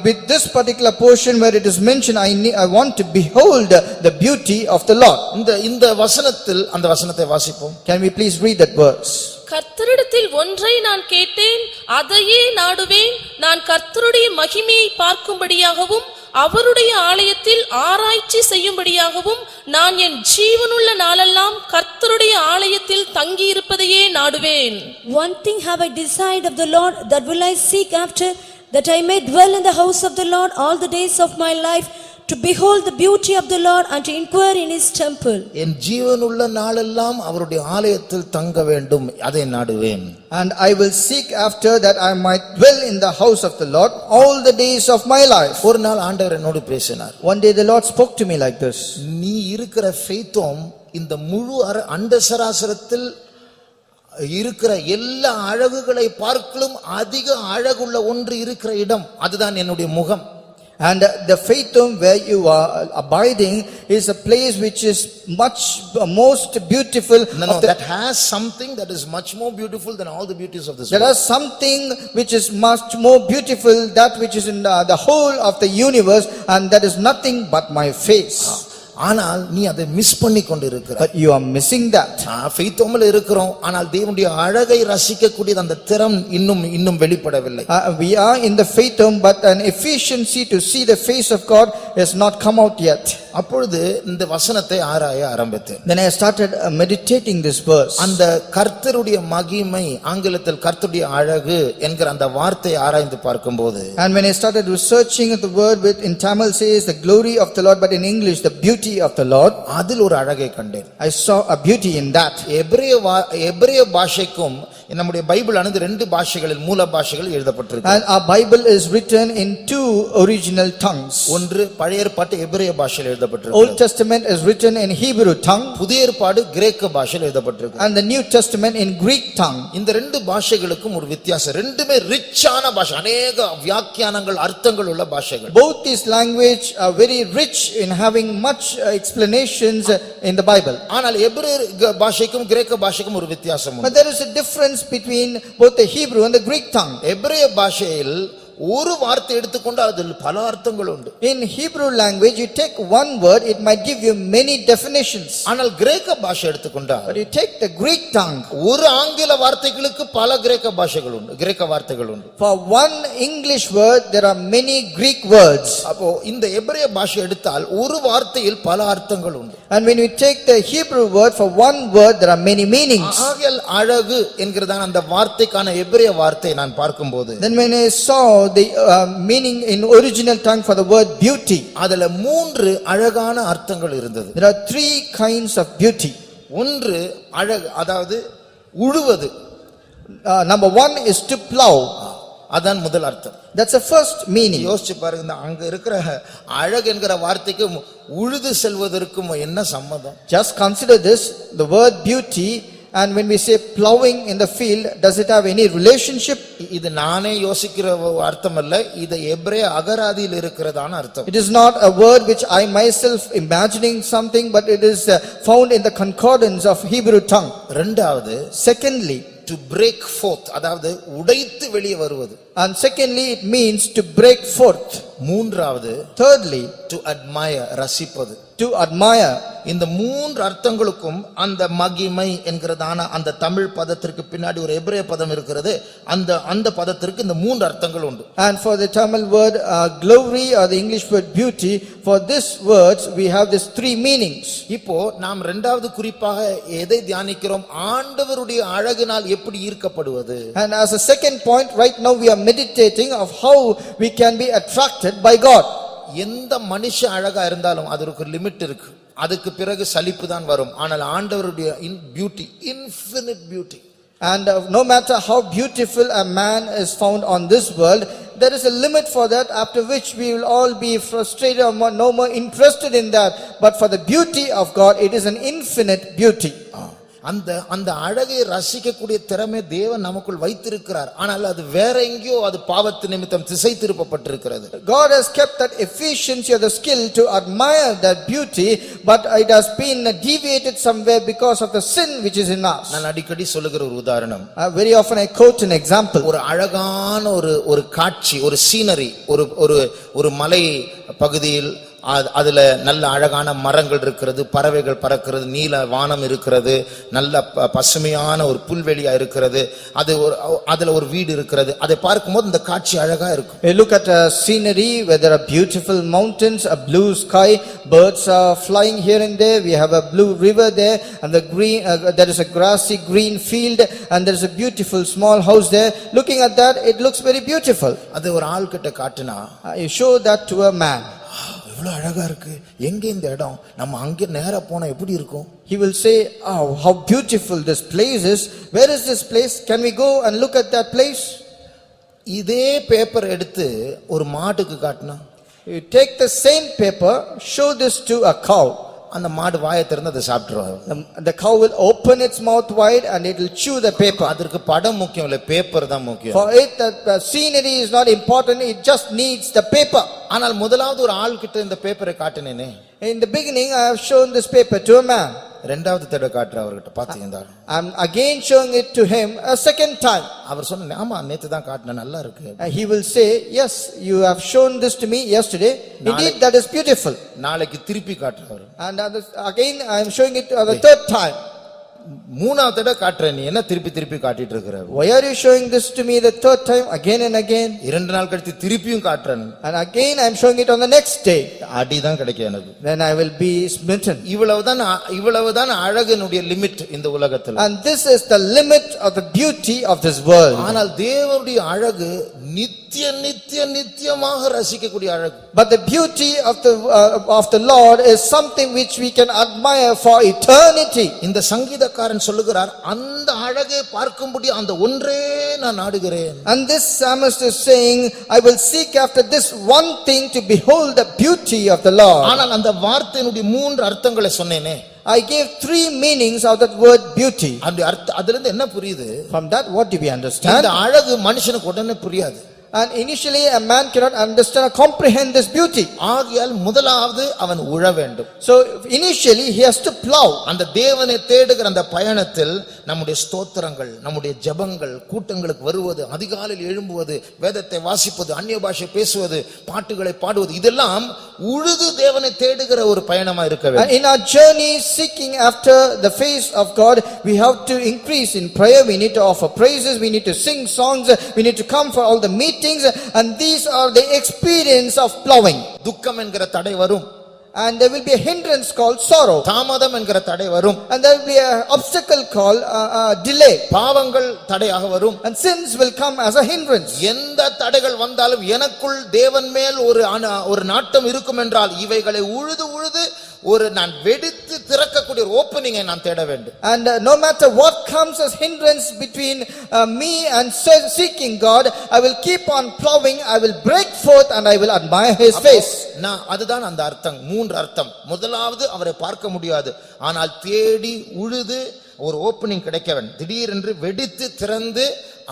with this particular portion where it is mentioned, I want to behold the beauty of the Lord. இந்த வசனத்தில் அந்த வசனத்தை வாசிப்போம். Can we please read that verse? கர்த்தரிடத்தில் ஒன்றை நான் கேட்டேன், அதையே நாடுவேன். நான் கர்த்தருடைய மகிமையை பார்க்கும்படியாகவும் அவருடைய ஆலயத்தில் ஆராய்ச்சி செய்யும்படியாகவும் நான் என் ஜீவனுள்ள நாளெல்லாம் கர்த்தருடைய ஆலயத்தில் தங்கியிருப்பதையே நாடுவேன். One thing have I desired of the Lord, that will I seek after, that I may dwell in the house of the Lord all the days of my life, to behold the beauty of the Lord and to inquire in his temple. என் ஜீவனுள்ள நாளெல்லாம் அவருடைய ஆலயத்தில் தங்க வேண்டும், அதை நாடுவேன். And I will seek after, that I might dwell in the house of the Lord all the days of my life. ஒரு நாள் ஆண்டவர் என்னோடு பேசினார். One day the Lord spoke to me like this. நீ இருக்கிற ஃபெய்த்தோம் இந்த முழு அண்டசராசரத்தில் இருக்கிற எல்லா அழகுகளை பார்க்கலும் அதிக அழகுள்ள ஒன்று இருக்கிற இடம், அதுதான் என்னுடைய முகம். And the faithom where you are abiding is a place which is much most beautiful. No, that has something that is much more beautiful than all the beauties of this There world. is something which is much more beautiful, that which is in the whole of the universe, and that is nothing but my face. ஆனால் நீ அதை miss பண்ணி கொண்டு இருக்கிற. But you are missing that. ஃபெய்த்தோம்ல இருக்கிறோம், ஆனால் தேவனுடைய அழகை ரசிக்கக்கூடிய அந்த திறம் இன்னும் வெளிப்படவில்லை. We are in the faithom, but an efficiency to see the face of God has not come out yet. அப்பொழுது இந்த வசனத்தை ஆராய ஆரம்பித்தேன். Then I started meditating this verse. அந்த கர்த்தருடைய மகிமை, ஆங்கிலத்தில் கர்த்தருடைய அழகு என்கிற அந்த வார்த்தையை ஆராய்ந்து பார்க்கும்போது, And when I started researching the word, with in Tamil says the glory of the Lord, but in English the beauty of the Lord, அதில் ஒரு அழகை கண்டேன். I saw a beauty in that. எபிரேய பாஷைக்கும் நம்முடைய பைபிள் ஆனது 2 பாஷைகளில் மூல பாஷைகள் எழுதப்பட்டிருக்கு. And our Bible is written in 2 original tongues. ஒன்று பழைய ஏற்பாட்டு எபிரேய பாஷையில் எழுதப்பட்டிருக்கு. Old Testament is written in Hebrew tongue. புதிய ஏற்பாடு கிரேக்க பாஷையில் எழுதப்பட்டிருக்கு. And the New Testament in Greek tongue. இந்த 2 பாஷைகளுக்கும் ஒரு வித்தியாசம். ரெண்டுமே ரிச்சான பாஷை, அநேக வியாக்கியானங்கள் அர்த்தங்கள் உள்ள பாஷைகள். Both these language are very rich in having much explanations in the Bible. ஆனால் எபிரேய பாஷைக்கும் கிரேக்க பாஷைக்கும் ஒரு வித்தியாசம் உண்டு. But there is a difference between both the Hebrew and the Greek tongue. எபிரேய பாஷையில் ஒரு வார்த்தை எடுத்துக்கொண்டால் அதில் பல அர்த்தங்கள் உண்டு. In Hebrew language, you take one word, it might give you many definitions. ஆனால் கிரேக்க பாஷை எடுத்துக்கொண்டால், But you take the Greek tongue, ஒரு ஆங்கில வார்த்தைகளுக்கு பல கிரேக்க பாஷைகள் உண்டு, கிரேக்க வார்த்தைகள் உண்டு. for one English word there are many Greek words. அப்போ இந்த எபிரேய பாஷை எடுத்தால் ஒரு வார்த்தையில் பல அர்த்தங்கள் உண்டு. And when you take the Hebrew word, for one word there are many meanings. ஆகையால் அழகு என்கிறதான அந்த வார்த்தைக்கான எபிரேய வார்த்தை நான் பார்க்கும்போது, Then when I saw the meaning in original tongue for the word beauty, அதுல 3 அழகான அர்த்தங்கள் இருந்தது. there are 3 kinds of beauty. ஒன்று அழகு, அதாவது உழுவது. Number 1 is to plow. அதான் முதல் அர்த்தம். That's the first meaning. யோசிச்சு பாருங்க, அங்க இருக்கிற அழகு என்கிற வார்த்தைக்கும் உழுது செல்வதற்கும் என்ன சம்பந்தம்? Just consider this, the word beauty, and when we say plowing in the field, does it have any relationship? இது நானே யோசிக்கிற அர்த்தம் அல்ல, இது எபிரேய அகராதியில் இருக்கிறதான அர்த்தம். It is not a word which I myself imagining something, but it is found in the concordance of Hebrew tongue. இரண்டாவது, Secondly, to break forth, அதாவது உடைத்து வெளியே வருவது. and secondly it means to break forth. மூன்றாவது, Thirdly, to admire, ரசிப்பது. to admire. இந்த மூன்று அர்த்தங்களுக்கும் அந்த மகிமை என்கிறதான அந்த தமிழ் பதத்திற்கு பின்னாடி ஒரு எபிரேய பதம் இருக்கிறது. அந்த பதத்திற்கு இந்த மூன்று அர்த்தங்கள் உண்டு. And for the Tamil word glory or the English word beauty, for this words we have these three meanings. இப்போ நாம் இரண்டாவது குறிப்பாக எதை தியானிக்கிறோம்? ஆண்டவருடைய அழகினால் எப்படி ஈர்க்கப்படுவது? And as a second point, right now we are meditating of how we can be attracted by God. எந்த மனுஷ அழகா இருந்தாலும் அதற்கு ஒரு லிமிட் இருக்கு. அதுக்கு பிறகு சலிப்பு தான் வரும். ஆனால் ஆண்டவருடைய beauty, infinite beauty. And no matter how beautiful a man is found on this world, there is a limit for that, after which we will all be frustrated or no more interested in that. But for the beauty of God, it is an infinite beauty. அந்த அழகை ரசிக்கக்கூடிய திறமை தேவன் நமக்குள் வைத்திருக்கிறார். ஆனால் அது வேற எங்கேயோ அது பாவத்து நிமித்தம் திசை திருப்பப்பட்டிருக்கிறது. God has kept that efficiency or the skill to admire that beauty, but it has been deviated somewhere because of the sin which is in us. நான் அடிக்கடி சொல்லுகிற ஒரு உதாரணம், Very often I quote an example. ஒரு அழகான ஒரு காட்சி, ஒரு சீனரி, ஒரு மலை பகுதியில் அதுல நல்ல அழகான மரங்கள் இருக்கிறது, பறவைகள் பறக்கிறது, நீல வானம் இருக்கிறது, நல்ல பசுமையான ஒரு புல்வெளியா இருக்கிறது, அதுல ஒரு வீடு இருக்கிறது. அதை பார்க்கும்போது இந்த காட்சி அழகா இருக்கும். You look at a scenery where there are beautiful mountains, a blue sky, birds are flying here and there, we have a blue river there, and the green there is a grassy green field, and there is a beautiful small house there. Looking at that, it looks very beautiful. அது ஒரு ஆள் கிட்ட காட்டுனா, You show that to a man. இவ்வளவு அழகா இருக்கு, எங்க இந்த இடம், நம்ம அங்க நேரா போனா எப்படி இருக்கும்? He will say, oh, how beautiful this place is. Where is this place? Can we go and look at that place? இதே பேப்பர் எடுத்து ஒரு மாட்டுக்கு காட்டினா, You take the same paper, show this to a cow. அந்த மாடு வாயை திறந்து அதை சாப்பிட்டுரும். The cow will open its mouth wide and it will chew the paper. அதற்கு படம் முக்கியம் இல்ல, பேப்பர் தான் முக்கியம். For it, the scenery is not important, it just needs the paper. ஆனால் முதலாவது ஒரு ஆள் கிட்ட இந்த பேப்பரை காட்டினேனே, In the beginning, I have shown this paper to a man. இரண்டாவது தடவை காட்டுற அவர்கிட்ட, பாத்தீங்களா? I'm again showing it to him a second time. அவர் சொன்ன, ஆமா நேத்து தான் காட்டின, நல்லா இருக்கு. He will say, yes, you have shown this to me yesterday. Indeed, that is beautiful. நாளைக்கு திருப்பி காட்டுறவர். And again, I am showing it the third time. மூணாவது தடவை காட்டுற, நீ என்ன திருப்பி திருப்பி காட்டிட்டு இருக்கிற? Why are you showing this to me the third time again and again? இரண்டு நாள் கழித்து திருப்பியும் காட்டுறேன். And again I am showing it on the next day. அடி தான் கிடைக்கும் எனக்கு. Then I will be smitten. இவ்வளவுதான் அழகினுடைய லிமிட் இந்த உலகத்தில். And this is the limit of the beauty of this world. ஆனால் தேவனுடைய அழகு நித்தியமாக ரசிக்கக்கூடிய அழகு. But the beauty of the Lord is something which we can admire for eternity. இந்த சங்கீதக்காரன் சொல்லுகிறார், அந்த அழகை பார்க்கும்படி அந்த ஒன்றே நான் நாடுகிறேன். And this psalmist is saying, I will seek after this one thing, to behold the beauty of the Lord. ஆனால் அந்த வார்த்தையினுடைய மூன்று அர்த்தங்களை சொன்னேனே, I gave three meanings of that word beauty. அந்த அதுல இருந்து என்ன புரியுது? From that, what do we understand? இந்த அழகு மனுஷனுக்கு உடனே புரியாது. And initially a man cannot understand or comprehend this beauty. ஆகையால் முதலாவது அவன் உழ வேண்டும். So initially he has to plow. அந்த தேவனை தேடுகிற அந்த பயணத்தில் நம்முடைய ஸ்தோத்திரங்கள், நம்முடைய ஜெபங்கள், கூட்டங்களுக்கு வருவது, அதிகாலையில் எழும்புவது, வேதத்தை வாசிப்பது, அந்நிய பாஷை பேசுவது, பாட்டுகளை பாடுவது, இதெல்லாம் உழுது தேவனை தேடுகிற ஒரு பயணமா இருக்க வேண்டும். And in our journey seeking after the face of God, we have to increase in prayer. We need to offer praises, we need to sing songs, we need to come for all the meetings, and these are the experience of plowing. துக்கம் என்கிற தடை வரும். And there will be a hindrance called sorrow. தாமதம் என்கிற தடை வரும். And there will be an obstacle called delay. பாவங்கள் தடையாக வரும். And sins will come as a hindrance. எந்த தடைகள் வந்தாலும் எனக்குள் தேவன் மேல் ஒரு நாட்டம் இருக்கும் என்றால் இவைகளை உழுது நான் வெடித்து திறக்கக்கூடிய ஒரு ஓப்பனிங்கை நான் தேட வேண்டும். And no matter what comes as hindrance between me and seeking God, I will keep on plowing, I will break forth and I will admire his face. அதுதான் அந்த அர்த்தம், மூன்று அர்த்தம். முதலாவது அவரை பார்க்க முடியாது, ஆனால் தேடி உழுது ஒரு ஓப்பனிங் கிடைக்க வேண்டும். திடீரென்று வெடித்து திறந்து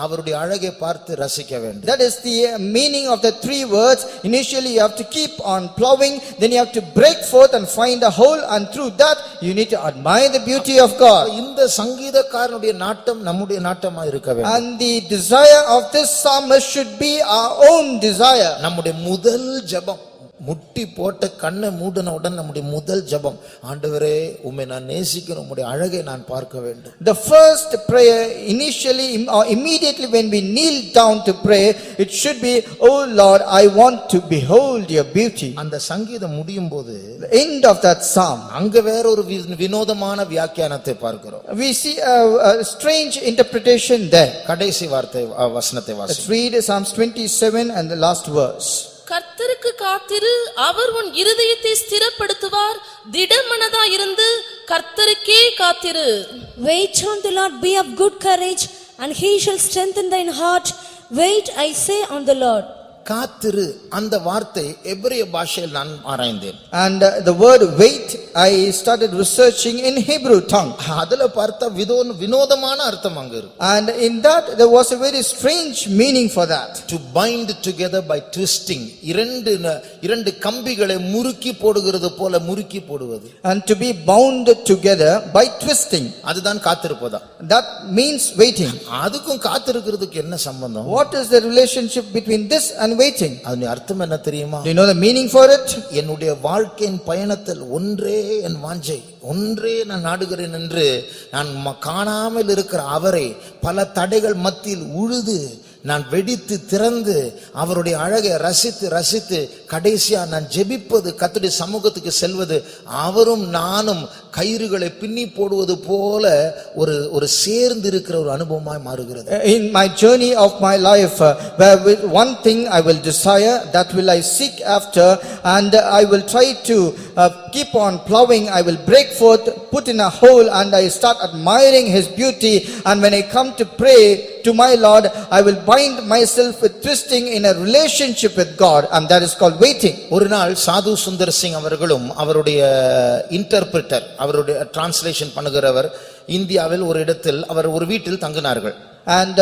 அவருடைய அழகை பார்த்து ரசிக்க வேண்டும். That is the meaning of the three words. Initially you have to keep on plowing, then you have to break forth and find a hole, and through that you need to admire the beauty of God. இந்த சங்கீதக்காரனுடைய நாட்டம் நம்முடைய நாட்டமா இருக்க வேண்டும். And the desire of this psalmist should be our own desire. நம்முடைய முதல் ஜெபம், முட்டி போட்ட கண்ணை மூடின உடனே நம்முடைய முதல் ஜெபம், ஆண்டவரே உம்மை நான் நேசிக்கிறேன், உம்முடைய அழகை நான் பார்க்க வேண்டும். The first prayer initially or immediately when we kneel down to pray, it should be, oh Lord, I want to behold your beauty. அந்த சங்கீதம் முடியும் போது The end of that psalm, அங்க வேற ஒரு வினோதமான வியாக்கியானத்தை பார்க்கிறோம். we see a strange interpretation there. கடைசி வார்த்தை வசனத்தை Let's வாசி. read Psalms 27 and the last verse. கர்த்தருக்கு காத்திரு, அவர் உன் இருதயத்தை ஸ்திரப்படுத்துவார். திடமனதாயிருந்து கர்த்தருக்கே காத்திரு. Wait on the Lord, be of good courage, and he shall strengthen thine heart. Wait, I say, on the Lord. காத்திரு, அந்த வார்த்தை எபிரேய பாஷையில் நான் ஆராய்ந்தேன். And the word wait, I started researching in Hebrew tongue. அதுல பார்த்தா வினோதமான அர்த்தம் அங்க இருக்கு. And in that there was a very strange meaning for that. To bind together by twisting, இரண்டு கம்பிகளை முறுக்கி போடுகிறது போல முறுக்கி போடுவது. And to be bound together by twisting. அதுதான் காத்திருப்பதா. That means waiting. அதுக்கும் காத்திருக்கிறதுக்கு என்ன சம்பந்தம்? What is the relationship between this and waiting? அதனுடைய அர்த்தம் என்ன தெரியுமா? Do you know the meaning for it? என்னுடைய வாழ்க்கையின் பயணத்தில் ஒன்றே என் வாஞ்சை, ஒன்றே நான் நாடுகிறேன் என்று நான் காணாமல் இருக்கிற அவரை பல தடைகள் மத்தியில் உழுது நான் வெடித்து திறந்து அவருடைய அழகை ரசித்து ரசித்து கடைசியா நான் ஜெபிப்பது, கர்த்தருடைய சமூகத்துக்கு செல்வது, அவரும் நானும் கயிறுகளை பின்னி போடுவது போல ஒரு சேர்ந்து இருக்கிற ஒரு அனுபவமாய் மாறுகிறது. In my journey of my life, where with one thing I will desire, that will I seek after, and I will try to keep on plowing. I will break forth, put in a hole, and I start admiring his beauty. And when I come to pray to my Lord, I will bind myself with twisting in a relationship with God, and that is called waiting. ஒரு நாள் சாது சுந்தர் சிங் அவர்களும் அவருடைய interpreter, அவருடைய translation பண்ணுகிறவர், இந்தியாவில் ஒரு இடத்தில் அவர் ஒரு வீட்டில் தங்கினார்கள். And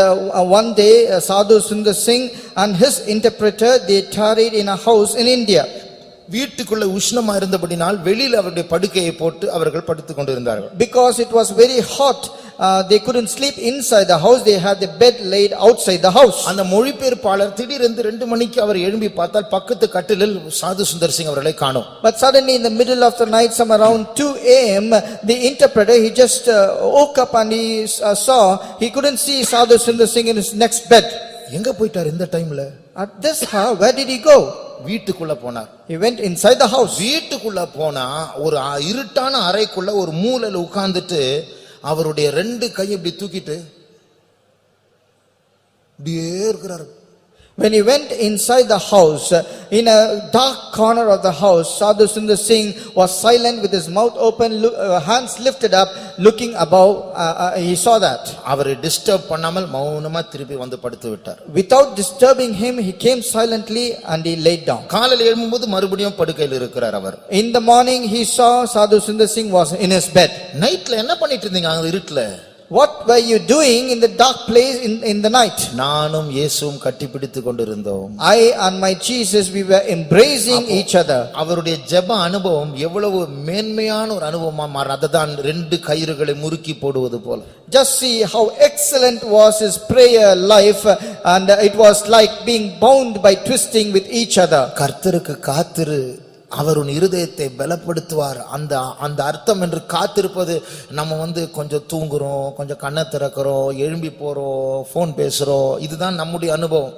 one day Sadhu Sundar Singh and his interpreter, they tarried in a house in India. வீட்டுக்குள்ள உஷ்ணமா இருந்தபடினால் வெளியில அவருடைய படுக்கையை போட்டு அவர்கள் படுத்துக் கொண்டிருந்தார்கள். Because it was very hot, they couldn't sleep inside the house. They had the bed laid outside the house. அந்த மொழிபெயர்ப்பாளர் திடீரென்று 2 மணிக்கு அவர் எழும்பி பார்த்தால் பக்கத்து கட்டிலில் சாது சுந்தர் சிங் அவர்களை காணோம். But suddenly in the middle of the night, some around 2 a.m., the interpreter, he just woke up and he saw, he couldn't see Sadhu Sundar Singh in his next bed. எங்க போயிட்டார் இந்த டைம்ல? At this hour, where did he go? வீட்டுக்குள்ள போனார். He went inside the house. வீட்டுக்குள்ள போனா ஒரு இருட்டான அறைக்குள்ள ஒரு மூலையில உட்கார்ந்துட்டு அவருடைய 2 கையை இப்படி தூக்கிட்டு இப்படியே இருக்கிறார். When he went inside the house, in a dark corner of the house, Sadhu Sundar Singh was silent with his mouth open, hands lifted up, looking above. He saw that. அவரை டிஸ்டர்ப் பண்ணாமல் மௌனமா திருப்பி வந்து படுத்து விட்டார். Without disturbing him, he came silently and he laid down. காலையில் எழும்பும்போது மறுபடியும் படுக்கையில் இருக்கிறார் அவர். In the morning, he saw Sadhu Sundar Singh was in his bed. நைட்ல என்ன பண்ணிட்டு இருந்தீங்க அங்க இருட்டுல? What were you doing in the dark place in the night? நானும் இயேசுவும் கட்டிப்பிடித்துக் கொண்டிருந்தோம். I and my Jesus, we were embracing each other. அவருடைய ஜெப அனுபவம் எவ்வளவு மேன்மையான ஒரு அனுபவமா மாற, அதுதான் 2 கயிறுகளை முறுக்கி போடுவது போல. Just see how excellent was his prayer life, and it was like being bound by twisting with each other. கர்த்தருக்கு காத்திரு, அவர் உன் இருதயத்தை பலப்படுத்துவார். அந்த அர்த்தம் என்று காத்திருப்பது, நம்ம கொஞ்சம் தூங்குறோம், கொஞ்சம் கண்ணை திறக்கிறோம், எழும்பி போறோம், போன் பேசுறோம், இதுதான் நம்முடைய அனுபவம்.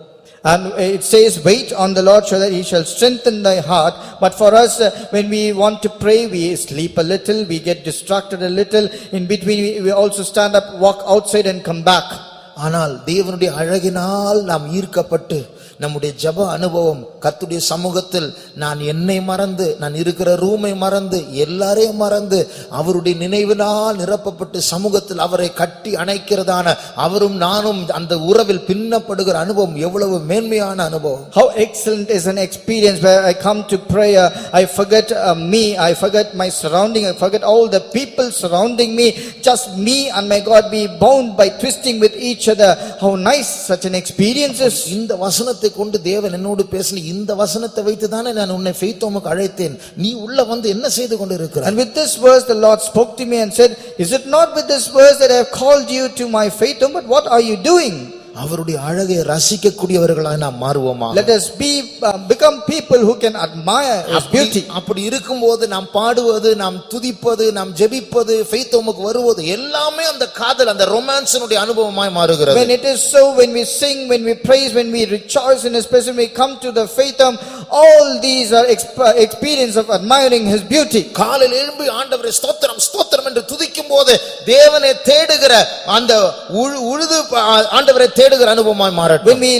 And it says, wait on the Lord so that he shall strengthen thy heart. But for us, when we want to pray, we sleep a little, we get distracted a little. In between, we also stand up, walk outside and come back. ஆனால் தேவனுடைய அழகினால் நாம் ஈர்க்கப்பட்டு நம்முடைய ஜெப அனுபவம் கர்த்தருடைய சமூகத்தில், நான் என்னை மறந்து, நான் இருக்கிற ரூமை மறந்து, எல்லாரையும் மறந்து அவருடைய நினைவினால் நிரப்பப்பட்டு சமூகத்தில் அவரை கட்டி அணைக்கிறதான, அவரும் நானும் அந்த உறவில் பின்னப்படுகிற அனுபவம் எவ்வளவு மேன்மையான அனுபவம். How excellent is an experience where I come to prayer, I forget me, I forget my surrounding, I forget all the people surrounding me, just me and my God be bound by twisting with each other. How nice such an experience is. இந்த வசனத்தை கொண்டு தேவன் என்னோடு பேசின இந்த வசனத்தை வைத்து தானே நான் உன்னை ஃபெய்த்தோமுக்கு அழைத்தேன், நீ உள்ள வந்து என்ன செய்து கொண்டிருக்கிறாய்? And with this verse the Lord spoke to me and said, is it not with this verse that I have called you to my faith home, but what are you doing? அவருடைய அழகை ரசிக்கக்கூடியவர்களாய் நாம் மாறுவோமா? Let us become people who can admire His beauty. அப்படி இருக்கும்போது நாம் பாடுவது, நாம் துதிப்பது, நாம் ஜெபிப்பது, faith homeக்கு வருவது எல்லாமே அந்த காதல், அந்த ரொமான்ஸினுடைய அனுபவமாய் மாறுகிறது. When it is so, when we sing, when we praise, when we rejoice in His presence, we come to the faith home, all these are experience of admiring His beauty. காலையில் எழும்பி ஆண்டவரே ஸ்தோத்திரம் ஸ்தோத்திரம் என்று துதிக்கும் போது தேவனை தேடுகிற அந்த உழுது ஆண்டவரை தேடுகிற அனுபவமாய் மாறட்டும். When we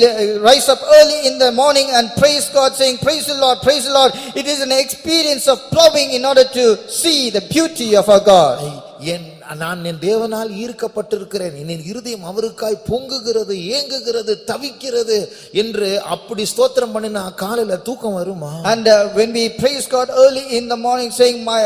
rise up early in the morning and praise God, saying praise the Lord, it is an experience of plowing in order to see the beauty of our God. நான் என் தேவனால் ஈர்க்கப்பட்டிருக்கிறேன், என் இருதயம் அவருக்காய் பொங்குகிறது, ஏங்குகிறது, தவிக்கிறது என்று அப்படி ஸ்தோத்திரம் பண்ணினா காலையில தூக்கம் வருமா? And when we praise God early in the morning, saying my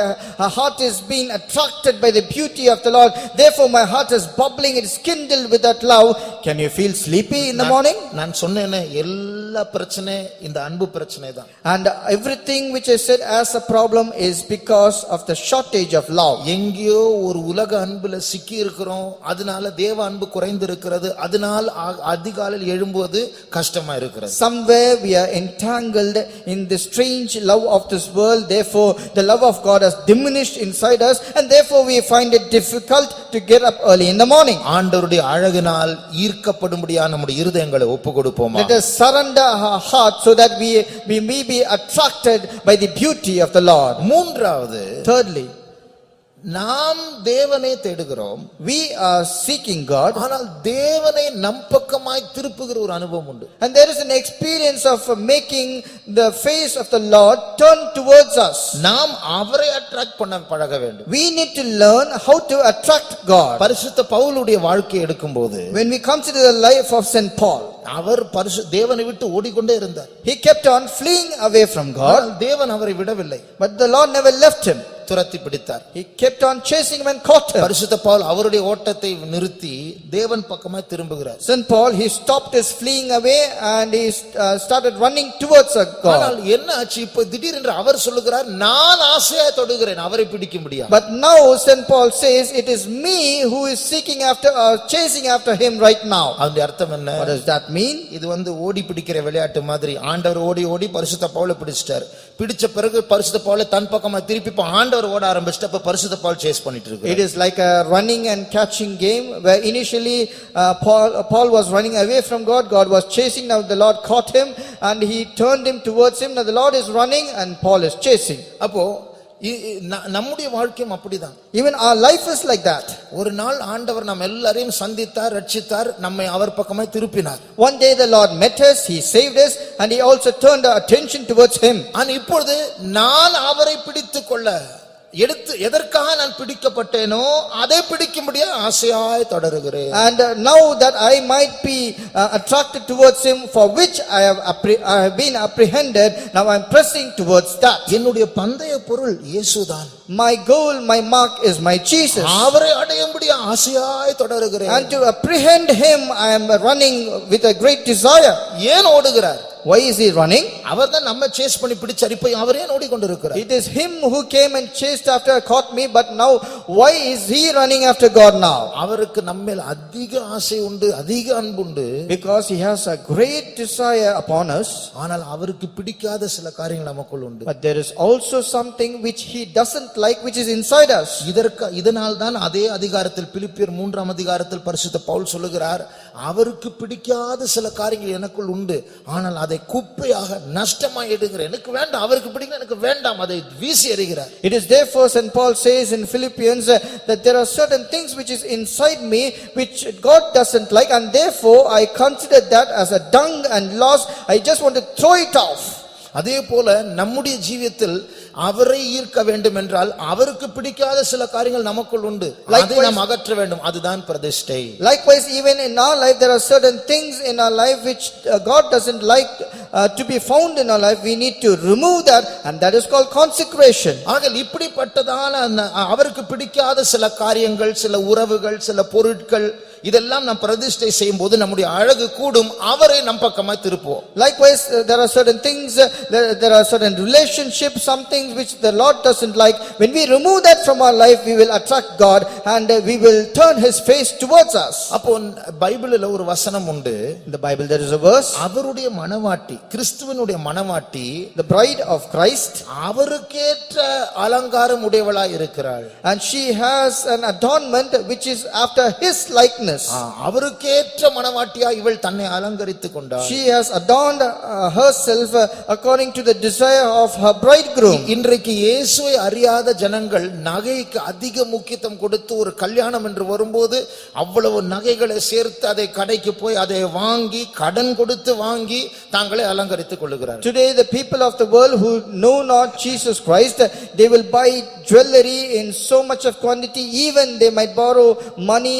heart is being attracted by the beauty of the Lord, therefore my heart is bubbling, it is kindled with that love, can you feel sleepy in the morning? நான் சொன்னேனே எல்லா பிரச்சனை இந்த அன்பு பிரச்சனை தான். And everything which I said as a problem is because of the shortage of love. எங்கேயோ ஒரு உலக அன்புல சிக்கி இருக்கிறோம், அதனால தேவ அன்பு குறைந்து இருக்கிறது, அதனால அதிகாலையில் எழும்புவது கஷ்டமா இருக்கிறது. Somewhere we are entangled in the strange love of this world, therefore the love of God has diminished inside us, and therefore we find it difficult to get up early in the morning. ஆண்டவருடைய அழகினால் ஈர்க்கப்படும்படியான நம்முடைய இருதயங்களை ஒப்புக்கொடுப்போமா? Let us surrender our heart so that we may be attracted by the beauty of the Lord. மூன்றாவது, thirdly, நாம் தேவனை தேடுகிறோம், we are seeking God, ஆனால் தேவனை நம் பக்கமாய் திருப்புகிற ஒரு அனுபவம் உண்டு. and there is an experience of making the face of the Lord turn towards us. நாம் அவரை அட்ராக்ட் பண்ண பழக வேண்டும். We need to learn how to attract God. பரிசுத்த பவுலுடைய வாழ்க்கையை எடுக்கும்போது, when we consider the life of Saint Paul, அவர் தேவனை விட்டு ஓடிக்கொண்டே இருந்தார். he kept on fleeing away from God, தேவன் அவரை விடவில்லை. but the Lord never left him. துரத்தி பிடித்தார். He kept on chasing him and caught him. பரிசுத்த பவுல் அவருடைய ஓட்டத்தை நிறுத்தி தேவன் பக்கமாய் திரும்புகிறார். Saint Paul, he stopped his fleeing away and he started running towards God. ஆனால் என்ன ஆச்சு? இப்போ திடீரென்று அவர் சொல்லுகிறார், நான் ஆசையா தொடுகிறேன் அவரை பிடிக்க முடியாது. But now Saint Paul says, it is me who is seeking after chasing after him right now. அதனுடைய அர்த்தம் என்ன? What does that mean? இது ஓடி பிடிக்கிற விளையாட்டு மாதிரி. ஆண்டவர் ஓடி ஓடி பரிசுத்த பவுலை பிடிச்சிட்டார். பிடிச்ச பிறகு பரிசுத்த பவுலை தன் பக்கமா திருப்பி ஆண்டவர் ஓட ஆரம்பிச்சிட்டு அப்ப பரிசுத்த பவுல் சேஸ் பண்ணிட்டு இருக்கார். It is like a running and catching game where initially Paul was running away from God, God was chasing, now the Lord caught him and he turned him towards him. Now the Lord is running and Paul is chasing. அப்போ நம்முடைய வாழ்க்கையும் அப்படிதான். Even our life is like that. ஒரு நாள் ஆண்டவர் நம்ம எல்லாரையும் சந்தித்தார், ரட்சித்தார், நம்மை அவர் பக்கமாய் திருப்பினார். One day the Lord met us, he saved us and he also turned our attention towards him. ஆனா இப்பொழுது நான் அவரை பிடித்துக் கொள்ள எதற்காக நான் பிடிக்கப்பட்டேனோ அதை பிடிக்கும்படியா ஆசையாய் தொடருகிறேன். And now that I might be attracted towards him, for which I have been apprehended, now I am pressing towards that. என்னுடைய பந்தய பொருள் இயேசுதான். My goal, my mark is my Jesus. அவரை அடையும்படியா ஆசையாய் தொடருகிறேன். And to apprehend him I am running with a great desire. ஏன் ஓடுகிறார்? Why is he running? அவர்தான் நம்ம chase பண்ணி பிடிச்சார். இப்போ அவரே ஓடிக்கொண்டிருக்கிறார். It is him who came and chased after, caught me, but now why is he running after God now? அவருக்கு நம்மேல் அதிக ஆசை உண்டு, அதிக அன்பு உண்டு. Because he has a great desire upon us. ஆனால் அவருக்கு பிடிக்காத சில காரியங்கள் நமக்குள் உண்டு. But there is also something which he doesn't like, which is inside us. இதனால் தான் அதே அதிகாரத்தில் பிலிப்பியர் 3ஆம் அதிகாரத்தில் பரிசுத்த பவுல் சொல்லுகிறார், அவருக்கு பிடிக்காத சில காரியங்கள் எனக்குள் உண்டு, ஆனால் அதை குப்பையாக நஷ்டமாய் எடுக்கிறேன். எனக்கு வேண்டாம், அவருக்கு பிடிக்கல, எனக்கு வேண்டாம், அதை வீசி எறிகிறார். It is therefore Saint Paul says in Philippians that there are certain things which is inside me which God doesn't like, and therefore I consider that as a dung and loss. I just want to throw it off. அதே போல நம்முடைய ஜீவியத்தில் அவரை ஈர்க்க வேண்டும் என்றால் அவருக்கு பிடிக்காத சில காரியங்கள் நமக்குள் உண்டு, அதை நாம் அகற்ற வேண்டும். அதுதான் பிரதிஷ்டை. Likewise, even in our life there are certain things in our life which God doesn't like to be found in our life. We need to remove that, and that is called consecration. ஆக இப்படிப்பட்டதான அவருக்கு பிடிக்காத சில காரியங்கள், சில உறவுகள், சில பொருட்கள், இதெல்லாம் நாம் பிரதிஷ்டை செய்யும் போது நம்முடைய அழகு கூடும், அவரை நம் பக்கமாய் திருப்புவோம். Likewise, there are certain things, there are certain relationships, some things which the Lord doesn't like. When we remove that from our life, we will attract God and we will turn his face towards us. அப்போ பைபிளில் ஒரு வசனம் உண்டு. In the Bible there is a verse, அவருடைய மணவாட்டி, கிறிஸ்துவனுடைய மணவாட்டி, the bride of Christ, அவருக்கேற்ற அலங்காரம் உடையவளாய் இருக்கிறாள். and she has an adornment which is after his likeness. அவருக்கேற்ற மணவாட்டியாய் இவள் தன்னை அலங்கரித்துக் கொண்டாள். She has adorned herself according to the desire of her bridegroom. இன்றைக்கு இயேசுவை அறியாத ஜனங்கள் நகைக்கு அதிக முக்கியத்துவம் கொடுத்து ஒரு கல்யாணம் என்று வரும்போது அவ்வளவு நகைகளை சேர்த்து அதை கடைக்கு போய் அதை வாங்கி கடன் கொடுத்து வாங்கி தாங்களே அலங்கரித்துக் கொள்ளுகிறார்கள். Today the people of the world who know not Jesus Christ, they will buy jewelry in so much of quantity, even they might borrow money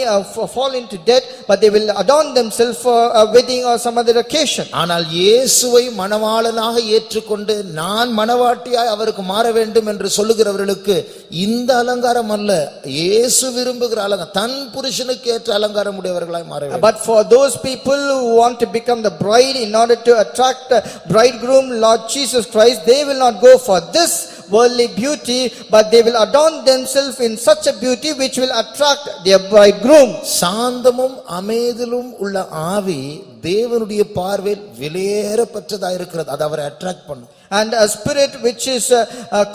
fall into debt, but they will adorn themselves for a wedding or some other occasion. ஆனால் இயேசுவை மணவாளனாக ஏற்றுக்கொண்டு நான் மணவாட்டியாய் அவருக்கு மாற வேண்டும் என்று சொல்லுகிறவர்களுக்கு இந்த அலங்காரம் அல்ல, இயேசு விரும்புகிற அலங்காரம், தன் புருஷனுக்கு ஏற்ற அலங்காரம் உடையவர்களாய் மாற வேண்டும். But for those people who want to become the bride in order to attract bridegroom Lord Jesus Christ, they will not go for this worldly beauty, but they will adorn themselves in such a beauty which will attract their bridegroom. சாந்தமும் அமைதியிலும் உள்ள ஆவி தேவனுடைய பார்வையில் விலையேறப்பட்டதா இருக்கிறது, அது அவரை attract பண்ணும். And a spirit which is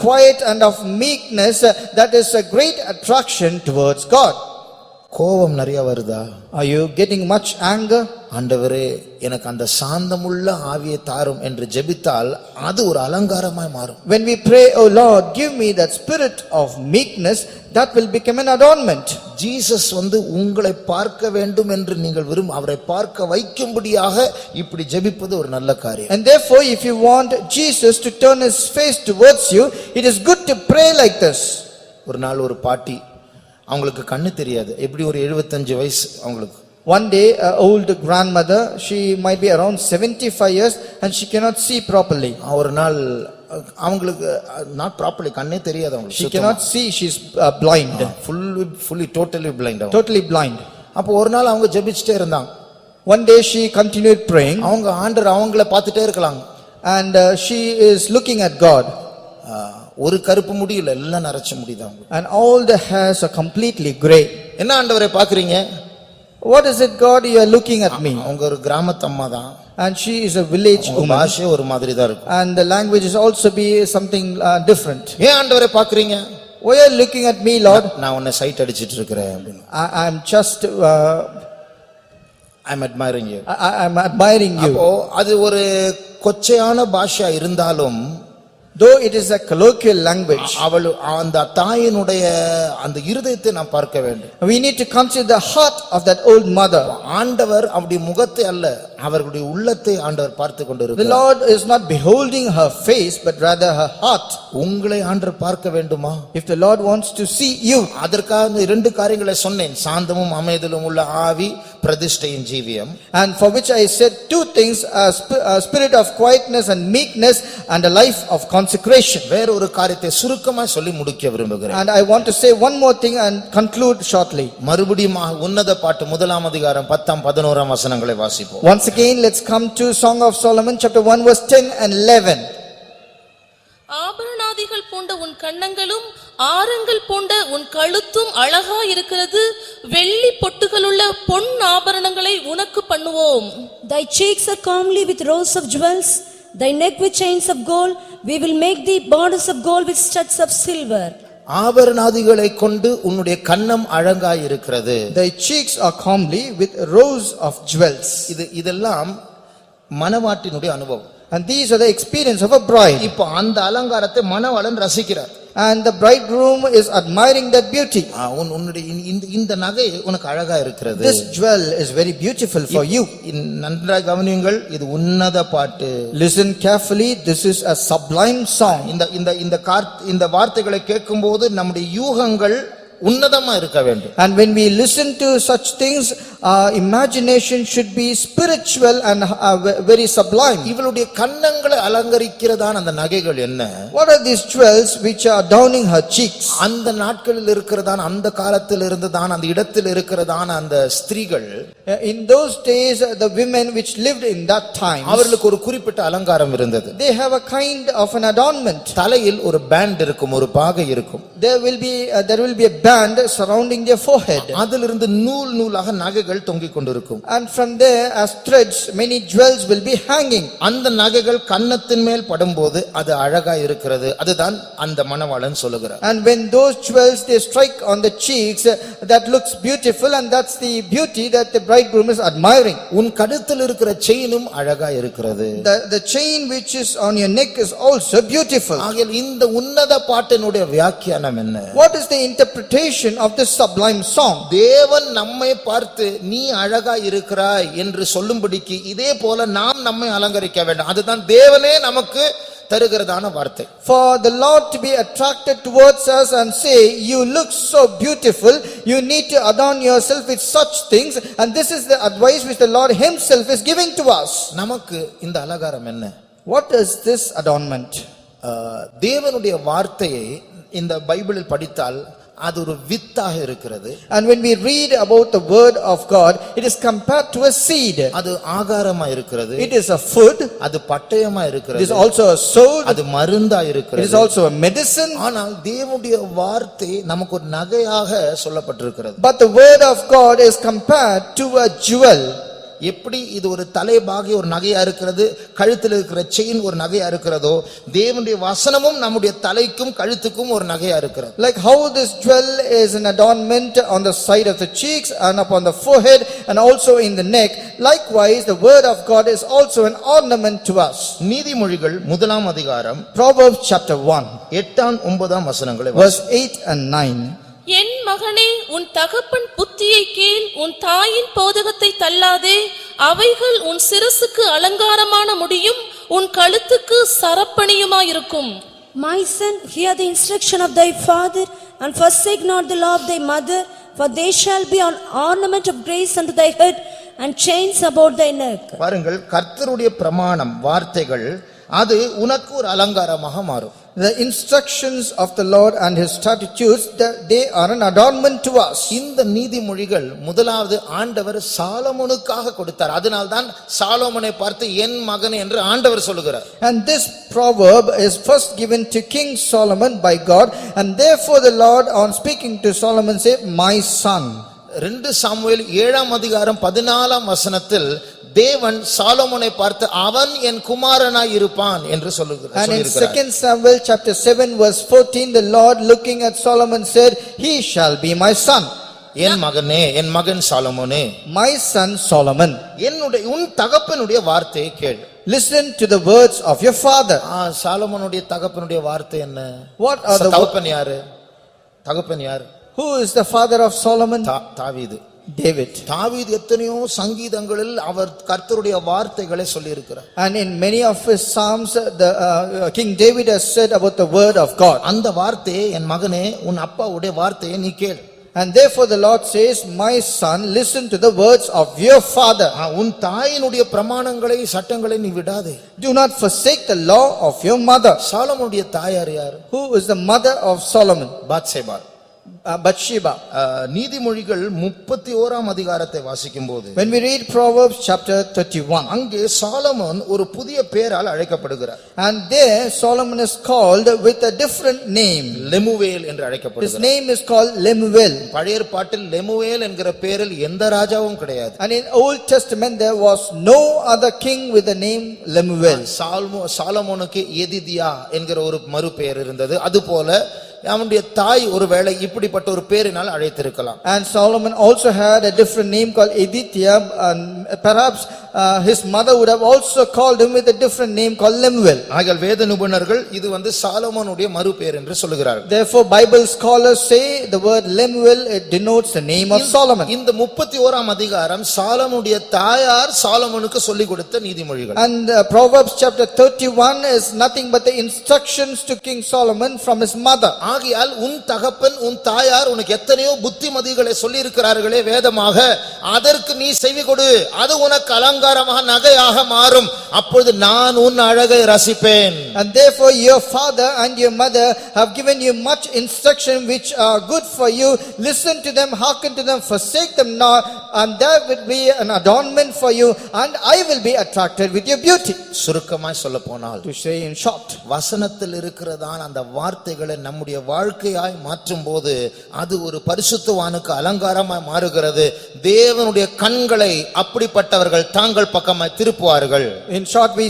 quiet and of meekness, that is a great attraction towards God. கோபம் நிறைய வருதா? Are you getting much anger? ஆண்டவரே எனக்கு அந்த சாந்தமுள்ள ஆவியை தாரும் என்று ஜெபித்தால் அது ஒரு அலங்காரமாய் மாறும். When we pray, oh Lord, give me that spirit of meekness, that will become an adornment. Jesus உங்களை பார்க்க வேண்டும் என்று நீங்கள் அவரை பார்க்க வைக்கும்படியாக இப்படி ஜெபிப்பது ஒரு நல்ல காரியம். And therefore, if you want Jesus to turn his face towards you, it is good to pray like this. ஒரு நாள் ஒரு பாட்டி, அவங்களுக்கு கண்ணு தெரியாது, எப்படி ஒரு 75 வயசு அவங்களுக்கு. One day, an old grandmother, she might be around 75 years and she cannot see properly. ஒரு நாள் அவங்களுக்கு not properly கண்ணே தெரியாது அவங்களுக்கு. She cannot see, she is blind. fully totally blind. Totally blind. அப்போ ஒரு நாள் அவங்க ஜெபிச்சிட்டே இருந்தாங்க. One day she continued praying. அவங்க ஆண்டவர் அவங்கள பார்த்துட்டே இருக்கலாம். And she is looking at God. ஒரு கருப்பு முடி இல்ல, எல்லாம் நரைச்ச முடிதான். And all the hairs are completely gray. என்ன ஆண்டவரே பாக்குறீங்க? What is it, God, you are looking at me? அவங்க ஒரு கிராமத்து அம்மா தான். And she is a village woman. பாஷை ஒரு மாதிரி தான் இருக்கும். And the language is also be something different. ஏன் ஆண்டவரே பாக்குறீங்க? Why are you looking at me, Lord? நான் உன்னை சைட் அடிச்சிட்டு இருக்கேன் அப்படினு. I'm just I'm admiring you. I'm admiring you. அப்போ அது ஒரு கொச்சையான பாஷா இருந்தாலும், though it is a colloquial language, அவள் அந்த தாயினுடைய அந்த இருதயத்தை நாம் பார்க்க வேண்டும். we need to consider the heart of that old mother. ஆண்டவர் அவருடைய முகத்தை அல்ல, அவர்களுடைய உள்ளத்தை ஆண்டவர் பார்த்து The கொண்டிருக்கிறார். Lord is not beholding her face, but rather her heart. உங்களை ஆண்டவர் பார்க்க வேண்டுமா? If the Lord wants to see you, அதற்காக இந்த 2 காரியங்களை சொன்னேன், சாந்தமும் அமைதலும் உள்ள ஆவி, பிரதிஷ்டையின் ஜீவியம். and for which I said 2 things, a spirit of quietness and meekness and a life of consecration. வேற ஒரு காரியத்தை சுருக்கமா சொல்லி முடிக்க விரும்புகிறேன். And I want to say one more thing and conclude shortly. மறுபடியும் உன்னத பாட்டு 1ஆம் அதிகாரம் 10ஆம் 11ஆம் வசனங்களை வாசிப்போம். Once again, let's come to Song of Solomon chapter 1 verse 10 and 11. ஆபரணாதிகள் பூண்ட உன் கன்னங்களும் ஆரங்கள் பூண்ட உன் கழுத்தும் அழகா இருக்கிறது, வெள்ளி பொட்டுகளுள்ள பொன் ஆபரணங்களை உனக்கு பண்ணுவோம். Thy cheeks are comely with rows of jewels, thy neck with chains of gold, we will make thee borders of gold with studs of silver. ஆபரணாதிகளை கொண்டு உன்னுடைய கன்னம் அழகாய் இருக்கிறது. Thy cheeks are comely with rows of jewels. இதெல்லாம் மணவாட்டினுடைய அனுபவம். And these are the experience of a bride. இப்போ அந்த அலங்காரத்தை மணவாளன் ரசிக்கிறார். And the bridegroom is admiring that beauty. உன்னுடைய இந்த நகை உனக்கு அழகா இருக்கிறது. This jewel is very beautiful for you. நன்றாக கவனியுங்கள், இது உன்னத பாட்டு. Listen carefully, this is a sublime song. இந்த வார்த்தைகளை கேட்கும்போது நம்முடைய யூகங்கள் உன்னதமா இருக்க வேண்டும். And when we listen to such things, our imagination should be spiritual and very sublime. இவளுடைய கன்னங்களை அலங்கரிக்கிறதான அந்த நகைகள் என்ன? What are these jewels which are adorning her cheeks? அந்த நாட்களில் இருக்கிறதான அந்த காலத்தில் இருந்ததான அந்த இடத்தில் இருக்கிறதான அந்த ஸ்திரீகள், In those days, the women which lived in that time, அவர்களுக்கு ஒரு குறிப்பிட்ட அலங்காரம் இருந்தது. they have a kind of an adornment. தலையில் ஒரு பேண்ட் இருக்கும், ஒரு பாகை இருக்கும். There will be a band surrounding their forehead. அதிலிருந்து நூல் நூலாக நகைகள் தொங்கிக் கொண்டிருக்கும். And from there, as threads, many jewels will be hanging. அந்த நகைகள் கன்னத்தின் மேல் படும்போது அது அழகா இருக்கிறது. அதுதான் அந்த மணவாளன் சொல்லுகிறார். And when those jewels they strike on the cheeks, that looks beautiful, and that's the beauty that the bridegroom is admiring. உன் கழுத்தில் இருக்கிற செயினும் அழகா இருக்கிறது. The chain which is on your neck is also beautiful. ஆகையால் இந்த உன்னத பாட்டினுடைய வியாக்கியானம் என்ன? What is the interpretation of this sublime song? தேவன் நம்மை பார்த்து நீ அழகா இருக்கிறாய் என்று சொல்லும்படிக்கு இதே போல நாம் நம்மை அலங்கரிக்க வேண்டும். அதுதான் தேவனே நமக்கு தருகிறதான வார்த்தை. For the Lord to be attracted towards us and say, you look so beautiful, you need to adorn yourself with such things, and this is the advice which the Lord himself is giving to us. நமக்கு இந்த அலங்காரம் என்ன? What is this adornment? தேவனுடைய வார்த்தையை இந்த பைபிளில் படித்தால் அது ஒரு வித்தாக இருக்கிறது. And when we read about the word of God, it is compared to a seed. அது ஆகாரமா இருக்கிறது. It is a food. அது பட்டயமா It இருக்கிறது. is also a sword. அது மருந்தா It is இருக்கிறது. also a medicine. ஆனால் தேவனுடைய வார்த்தை நமக்கு ஒரு நகையாக சொல்லப்பட்டிருக்கிறது. But the word of God is compared to a jewel. எப்படி இது ஒரு தலைபாகி ஒரு நகையா இருக்கிறது, கழுத்தில் இருக்கிற செயின் ஒரு நகையா இருக்கிறதோ, தேவனுடைய வசனமும் நம்முடைய தலைக்கும் கழுத்துக்கும் ஒரு நகையா இருக்கிறது. Like how this jewel is an adornment on the side of the cheeks and upon the forehead and also in the neck, likewise the word of God is also an ornament to us. நீதிமொழிகள் 1ஆம் அதிகாரம் Proverbs chapter 1 8ஆம் 9ஆம் வசனங்களை verse 8 and 9. என் மகனே, உன் தகப்பன் புத்தியை கேள், உன் தாயின் போதகத்தை தள்ளாதே. அவைகள் உன் சிரசுக்கு அலங்காரமான முடியும், உன் கழுத்துக்கு சரப்பணியுமாயிருக்கும். My son, hear the instruction of thy father, and forsake not the law of thy mother, for they shall be an ornament of grace unto thy head, and chains about thy neck. பாருங்கள், கர்த்தருடைய பிரமாணம் வார்த்தைகள் அது உனக்கு ஒரு அலங்காரமாக மாறும். The instructions of the Lord and his statutes, they are an adornment to us. இந்த நீதிமொழிகள் முதலாவது ஆண்டவர் சாலமோனுக்காக கொடுத்தார். அதனால்தான் சாலோமோனை பார்த்து என் மகன் என்று ஆண்டவர் சொல்லுகிறார். And this proverb is first given to King Solomon by God, and therefore the Lord on speaking to Solomon said, my son. 2 Samuel 7ஆம் அதிகாரம் 14ஆம் வசனத்தில் தேவன் சாலோமோனை பார்த்து அவன் என் குமாரனாய் இருப்பான் என்று சொல்லுகிறார். And in 2 Samuel chapter 7 verse 14, the Lord looking at Solomon said, he shall be my son. என் மகனே, என் மகன் சாலமோனே, My son Solomon, உன் தகப்பனுடைய வார்த்தையை கேள். listen to the words of your father. சாலமோனுடைய தகப்பனுடைய வார்த்தை என்ன? What are the தகப்பன் யாரு? தகப்பன் யாரு? Who is the father of Solomon? தாவீது. David. தாவீது எத்தனையோ சங்கீதங்களில் அவர் கர்த்தருடைய வார்த்தைகளை சொல்லி இருக்கிறார். And in many of his psalms, the King David has said about the word of God. அந்த வார்த்தையை என் மகனே, உன் அப்பாவுடைய வார்த்தையை நீ கேள். And therefore the Lord says, my son, listen to the words of your father. உன் தாயினுடைய பிரமாணங்களை சட்டங்களை நீ விடாதே. Do not forsake the law of your mother. சாலமோனுடைய தாயார் யார்? Who is the mother of Solomon? பாத்சேபா. Bathsheba. நீதிமொழிகள் 31ஆம் அதிகாரத்தை வாசிக்கும்போது When we read Proverbs chapter 31, அங்கே சாலமோன் ஒரு புதிய பெயரால் அழைக்கப்படுகிறார். and there Solomon is called with a different name. லெமுவேல் என்று His அழைக்கப்படுகிறார். name is called Lemuel. பழைய ஏற்பாட்டில் லெமுவேல் என்கிற பெயரில் எந்த ராஜாவும் கிடையாது. And in Old Testament there was no other king with the name Lemuel. சாலமோனுக்கு எதிதியா என்கிற ஒரு மறு பெயர் இருந்தது. அதுபோல அவனுடைய தாய் ஒருவேளை இப்படிப்பட்ட ஒரு பெயரினால் அழைத்திருக்கலாம். And Solomon also had a different name called Edithia, and perhaps his mother would have also called him with a different name called Lemuel. ஆகையால் வேத நிபுணர்கள் இது சாலமோனுடைய மறு பெயர் என்று சொல்லுகிறார்கள். Therefore Bible scholars say the word Lemuel, it denotes the name of Solomon. இந்த 31ஆம் அதிகாரம் சாலமோனுடைய தாயார் சாலமோனுக்கு சொல்லிக் கொடுத்த நீதிமொழிகள். And Proverbs chapter 31 is nothing but the instructions to King Solomon from his mother. ஆகையால் உன் தகப்பன் உன் தாயார் உனக்கு எத்தனையோ புத்திமதிகளை சொல்லி இருக்கிறார்களே வேதமாக, அதற்கு நீ செவி கொடு. அது உனக்கு அலங்காரமாக நகையாக மாறும். அப்பொழுது நான் உன் அழகை ரசிப்பேன். And therefore your father and your mother have given you much instruction which are good for you. Listen to them, hearken to them, forsake them not, and there will be an adornment for you, and I will be attracted with your beauty. சுருக்கமாய் சொல்ல போனால், To say in short, வசனத்தில் இருக்கிறதான அந்த வார்த்தைகளை நம்முடைய வாழ்க்கையாய் மாற்றும் போது அது ஒரு பரிசுத்தவானுக்கு அலங்காரமாய் மாறுகிறது. தேவனுடைய கண்களை அப்படிப்பட்டவர்கள் தாங்கள் பக்கமாய் திருப்புவார்கள். in short we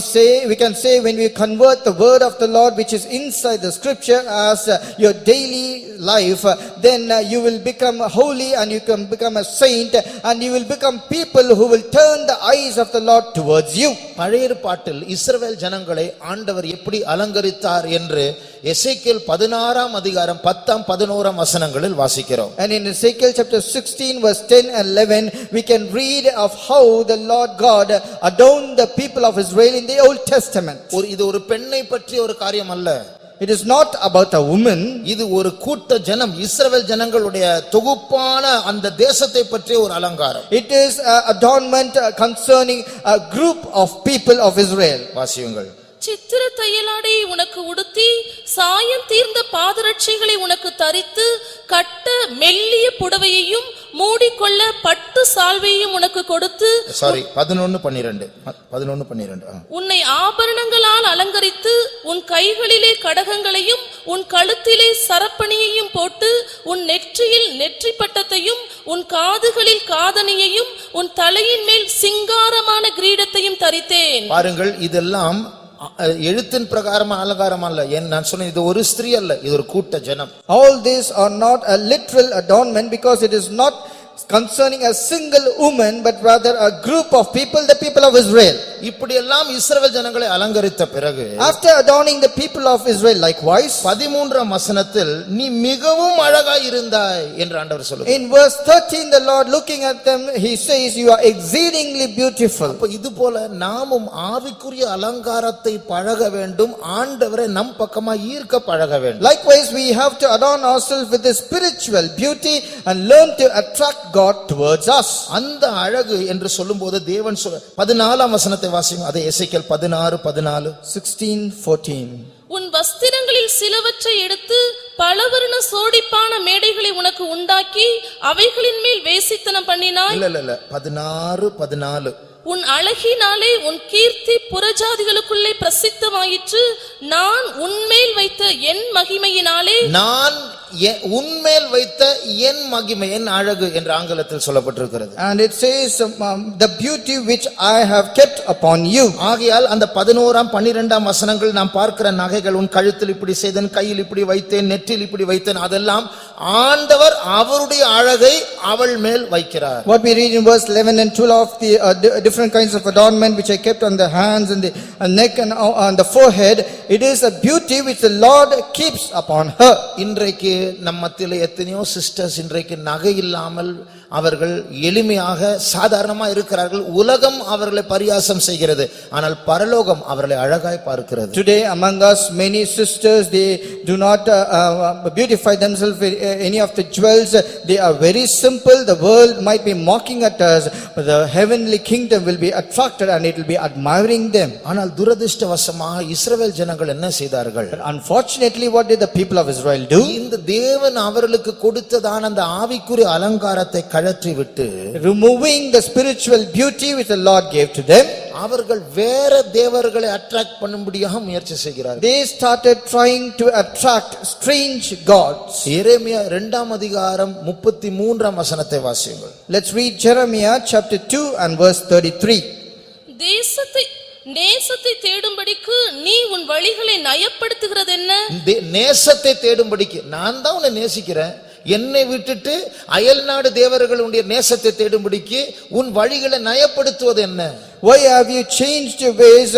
can say when we convert the word of the Lord which is inside the scripture as your daily life, then you will become holy and you can become a saint, and you will become people who will turn the eyes of the Lord towards you. பழைய ஏற்பாட்டில் இஸ்ரவேல் ஜனங்களை ஆண்டவர் எப்படி அலங்கரித்தார் என்று எசேக்கியேல் 16ஆம் அதிகாரம் 10ஆம் 11ஆம் வசனங்களில் வாசிக்கிறோம். And in Ezekiel chapter 16 verse 10 and 11 we can read of how the Lord God adorned the people of Israel in the Old Testament. இது ஒரு பெண்ணை பற்றிய ஒரு காரியம் அல்ல. It is not about a woman. இது ஒரு கூட்ட ஜனம், இஸ்ரவேல் ஜனங்களுடைய தொகுப்பான அந்த தேசத்தை பற்றிய ஒரு அலங்காரம். It is adornment concerning a group of people of Israel. வாசியுங்கள். சித்திர தையலாடை உனக்கு உடுத்தி சாயம் தீர்ந்த பாதரட்சைகளை உனக்கு தரித்து கட்ட மெல்லிய புடவையையும் மூடிக்கொள்ள பட்டு சால்வையையும் உனக்கு கொடுத்து 11:12 உன்னை ஆபரணங்களால் அலங்கரித்து உன் கைகளிலே கடகங்களையும் உன் கழுத்திலே சரப்பணியையும் போட்டு உன் நெற்றியில் நெற்றி பட்டத்தையும் உன் காதுகளில் காதணியையும் உன் தலையின் மேல் சிங்காரமான கிரீடத்தையும் தரித்தேன். பாருங்கள், இதெல்லாம் எழுத்தின் பிரகாரமா அலங்காரம் அல்ல. நான் சொன்னேன், இது ஒரு ஸ்திரீ அல்ல, இது ஒரு கூட்ட ஜனம். All these are not a literal adornment because it is not concerning a single woman but rather a group of people, the people of Israel. இப்படி எல்லாம் இஸ்ரவேல் ஜனங்களை அலங்கரித்த பிறகு, after adorning the people of Israel likewise, 13ஆம் வசனத்தில் நீ மிகவும் அழகாய் இருந்தாய் என்று ஆண்டவர் சொல்லுகிறார். in verse 13 the Lord looking at them he says you are exceedingly beautiful. அப்ப இது போல நாமும் ஆவிக்குரிய அலங்காரத்தை பழக வேண்டும். ஆண்டவரை நம் பக்கமா ஈர்க்க பழக வேண்டும். Likewise we have to adorn ourselves with the spiritual beauty and learn to attract God towards us. அந்த அழகு என்று சொல்லும்போது தேவன் 14ஆம் வசனத்தை வாசிங்க. அதே எசேக்கியேல் 16:14 16:14 உன் வஸ்திரங்களில் சிலவற்றை எடுத்து பலவர்ண சோடிப்பான மேடைகளை உனக்கு உண்டாக்கி அவைகளின் மேல் வேசித்தனம் பண்ணினாய். இல்ல 16:14 உன் அழகினாலே உன் கீர்த்தி புறஜாதிகளுக்குள்ளே பிரசித்தமாயிற்று. நான் உன்மேல் வைத்த என் மகிமையினாலே, நான் உன்மேல் வைத்த என் மகிமை, என் அழகு என்று ஆங்கிலத்தில் சொல்லப்பட்டிருக்கிறது. and it says the beauty which I have kept upon you. ஆகையால் அந்த 11ஆம் 12ஆம் வசனங்கள் நாம் பார்க்கிற நகைகள், உன் கழுத்தில் இப்படி செய்தேன், கையில் இப்படி வைத்தேன், நெற்றில் இப்படி வைத்தேன், அதெல்லாம் ஆண்டவர் அவருடைய அழகை அவள் மேல் வைக்கிறார். What we read in verse 11 and 12 of the different kinds of adornment which I kept on the hands and the neck and on the forehead, it is a beauty which the Lord keeps upon her. இன்றைக்கு நம் மத்தியிலே எத்தனையோ sisters இன்றைக்கு நகை இல்லாமல் அவர்கள் எளிமையாக சாதாரணமா இருக்கிறார்கள். உலகம் அவர்களை பரியாசம் செய்கிறது, ஆனால் பரலோகம் அவர்களை அழகாய் பார்க்கிறது. Today among us many sisters, they do not beautify themselves with any of the jewels. They are very simple. The world might be mocking at us, but the heavenly kingdom will be attracted and it will be admiring them. ஆனால் துரதிர்ஷ்டவசமாக இஸ்ரவேல் ஜனங்கள் என்ன செய்தார்கள்? But unfortunately what did the people of Israel do? இந்த தேவன் அவர்களுக்கு கொடுத்ததான அந்த ஆவிக்குரிய அலங்காரத்தை கழற்றி விட்டு, removing the spiritual beauty which the Lord gave to them, அவர்கள் வேற தேவர்களை அட்ராக்ட் பண்ணும்படியாக முயற்சி செய்கிறார்கள். they started trying to attract strange gods. எரேமியா 2ஆம் அதிகாரம் 33ஆம் வசனத்தை வாசியுங்கள். Let's read Jeremiah chapter 2 and verse 33. நேசத்தை தேடும்படிக்கு நீ உன் வழிகளை நயப்படுத்துகிறது என்ன? நேசத்தை தேடும்படிக்கு, நான் தான் உன்னை நேசிக்கிறேன், என்னை விட்டுட்டு அயல் நாடு தேவர்களுடைய நேசத்தை தேடும்படிக்கு உன் வழிகளை நயப்படுத்துவது என்ன? Why have you changed your ways?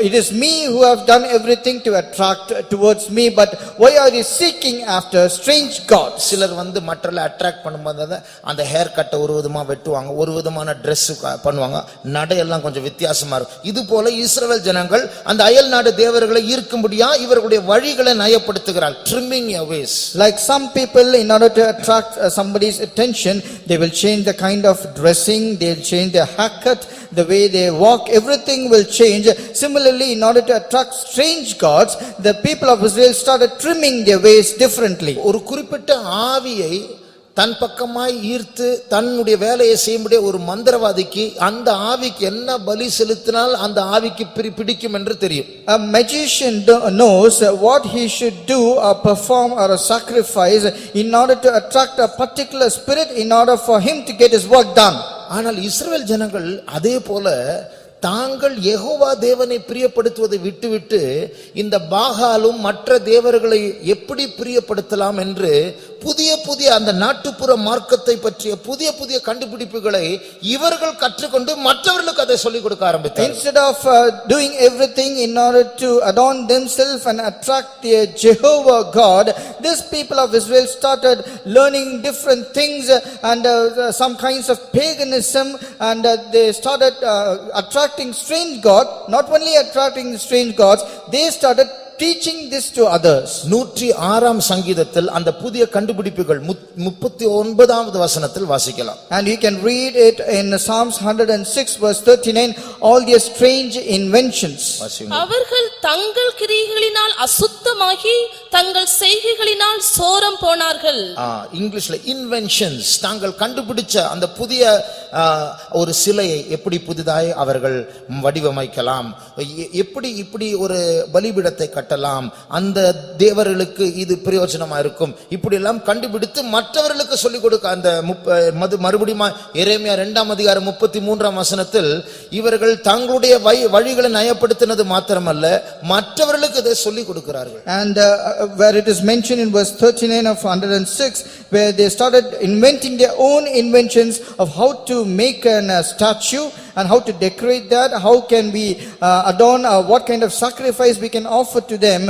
It is me who have done everything to attract towards me, but why are you seeking after strange gods? சிலர் வந்து மற்றவர்களை அட்ராக்ட் பண்ணும்போது அந்த ஹேர் கட்டை ஒரு விதமா வெட்டுவாங்க, ஒரு விதமான Dress பண்ணுவாங்க, நடையெல்லாம் கொஞ்சம் வித்தியாசமா இருக்கும். இது போல இஸ்ரவேல் ஜனங்கள் அந்த அயல் நாடு தேவர்களை ஈர்க்கும்படியா இவர்களுடைய வழிகளை நயப்படுத்துகிறார். Trimming your ways. Like some people, in order to attract somebody's attention, they will change the kind of dressing, they'll change their haircut, the way they walk, everything will change. Similarly, in order to attract strange gods, the people of Israel started trimming their ways differently. ஒரு குறிப்பிட்ட ஆவியை தன் பக்கமாய் ஈர்த்து தன்னுடைய வேலையை செய்யும்படிய ஒரு மந்திரவாதிக்கு அந்த ஆவிக்கு என்ன பலி செலுத்தினால் அந்த ஆவிக்கு பிடிக்கும் என்று தெரியும். A magician knows what he should do or perform or a sacrifice in order to attract a particular spirit in order for him to get his work done. ஆனால் இஸ்ரவேல் ஜனங்கள் அதே போல தாங்கள் யெகோவா தேவனை பிரியப்படுத்துவதை விட்டுவிட்டு இந்த பாகாலும் மற்ற தேவர்களை எப்படி பிரியப்படுத்தலாம் என்று புதிய புதிய அந்த நாட்டுப்புற மார்க்கத்தை பற்றிய புதிய புதிய கண்டுபிடிப்புகளை இவர்கள் கற்றுக்கொண்டு மற்றவர்களுக்கு அதை சொல்லிக் கொடுக்க ஆரம்பித்தார்கள். Instead of doing everything in order to adorn themselves and attract the Jehovah God, these people of Israel started learning different things and some kinds of paganism, and they started attracting strange gods. Not only attracting strange gods, they started teaching this to others. 106ஆம் சங்கீதத்தில் அந்த புதிய கண்டுபிடிப்புகள் 39வது வசனத்தில் வாசிக்கலாம். And you can read it in Psalms 106 verse 39, all their strange inventions. அவர்கள் தங்கள் கிரியைகளினால் அசுத்தமாகி தங்கள் செய்கைகளினால் சோரம் போனார்கள். இங்கிலீஷ்ல இன்வென்ஷன்ஸ், தாங்கள் கண்டுபிடிச்ச அந்த புதிய ஒரு சிலையை எப்படி புதிதாய் அவர்கள் வடிவமைக்கலாம், எப்படி இப்படி ஒரு பலிபீடத்தை கட்டலாம், அந்த தேவர்களுக்கு இது பிரயோஜனமா இருக்கும், இப்படி எல்லாம் கண்டுபிடித்து மற்றவர்களுக்கு சொல்லிக் கொடுக்க அந்த மறுபடியும் எரேமியா 2ஆம் அதிகாரம் 33ஆம் வசனத்தில் இவர்கள் தங்களுடைய வழிகளை நயப்படுத்தினது மாத்திரமல்ல மற்றவர்களுக்கு இதை சொல்லிக் கொடுக்கிறார்கள். And where it is mentioned in verse 39 of 106, where they started inventing their own inventions of how to make a statue and how to decorate that, how can we adorn, what kind of sacrifice we can offer to them.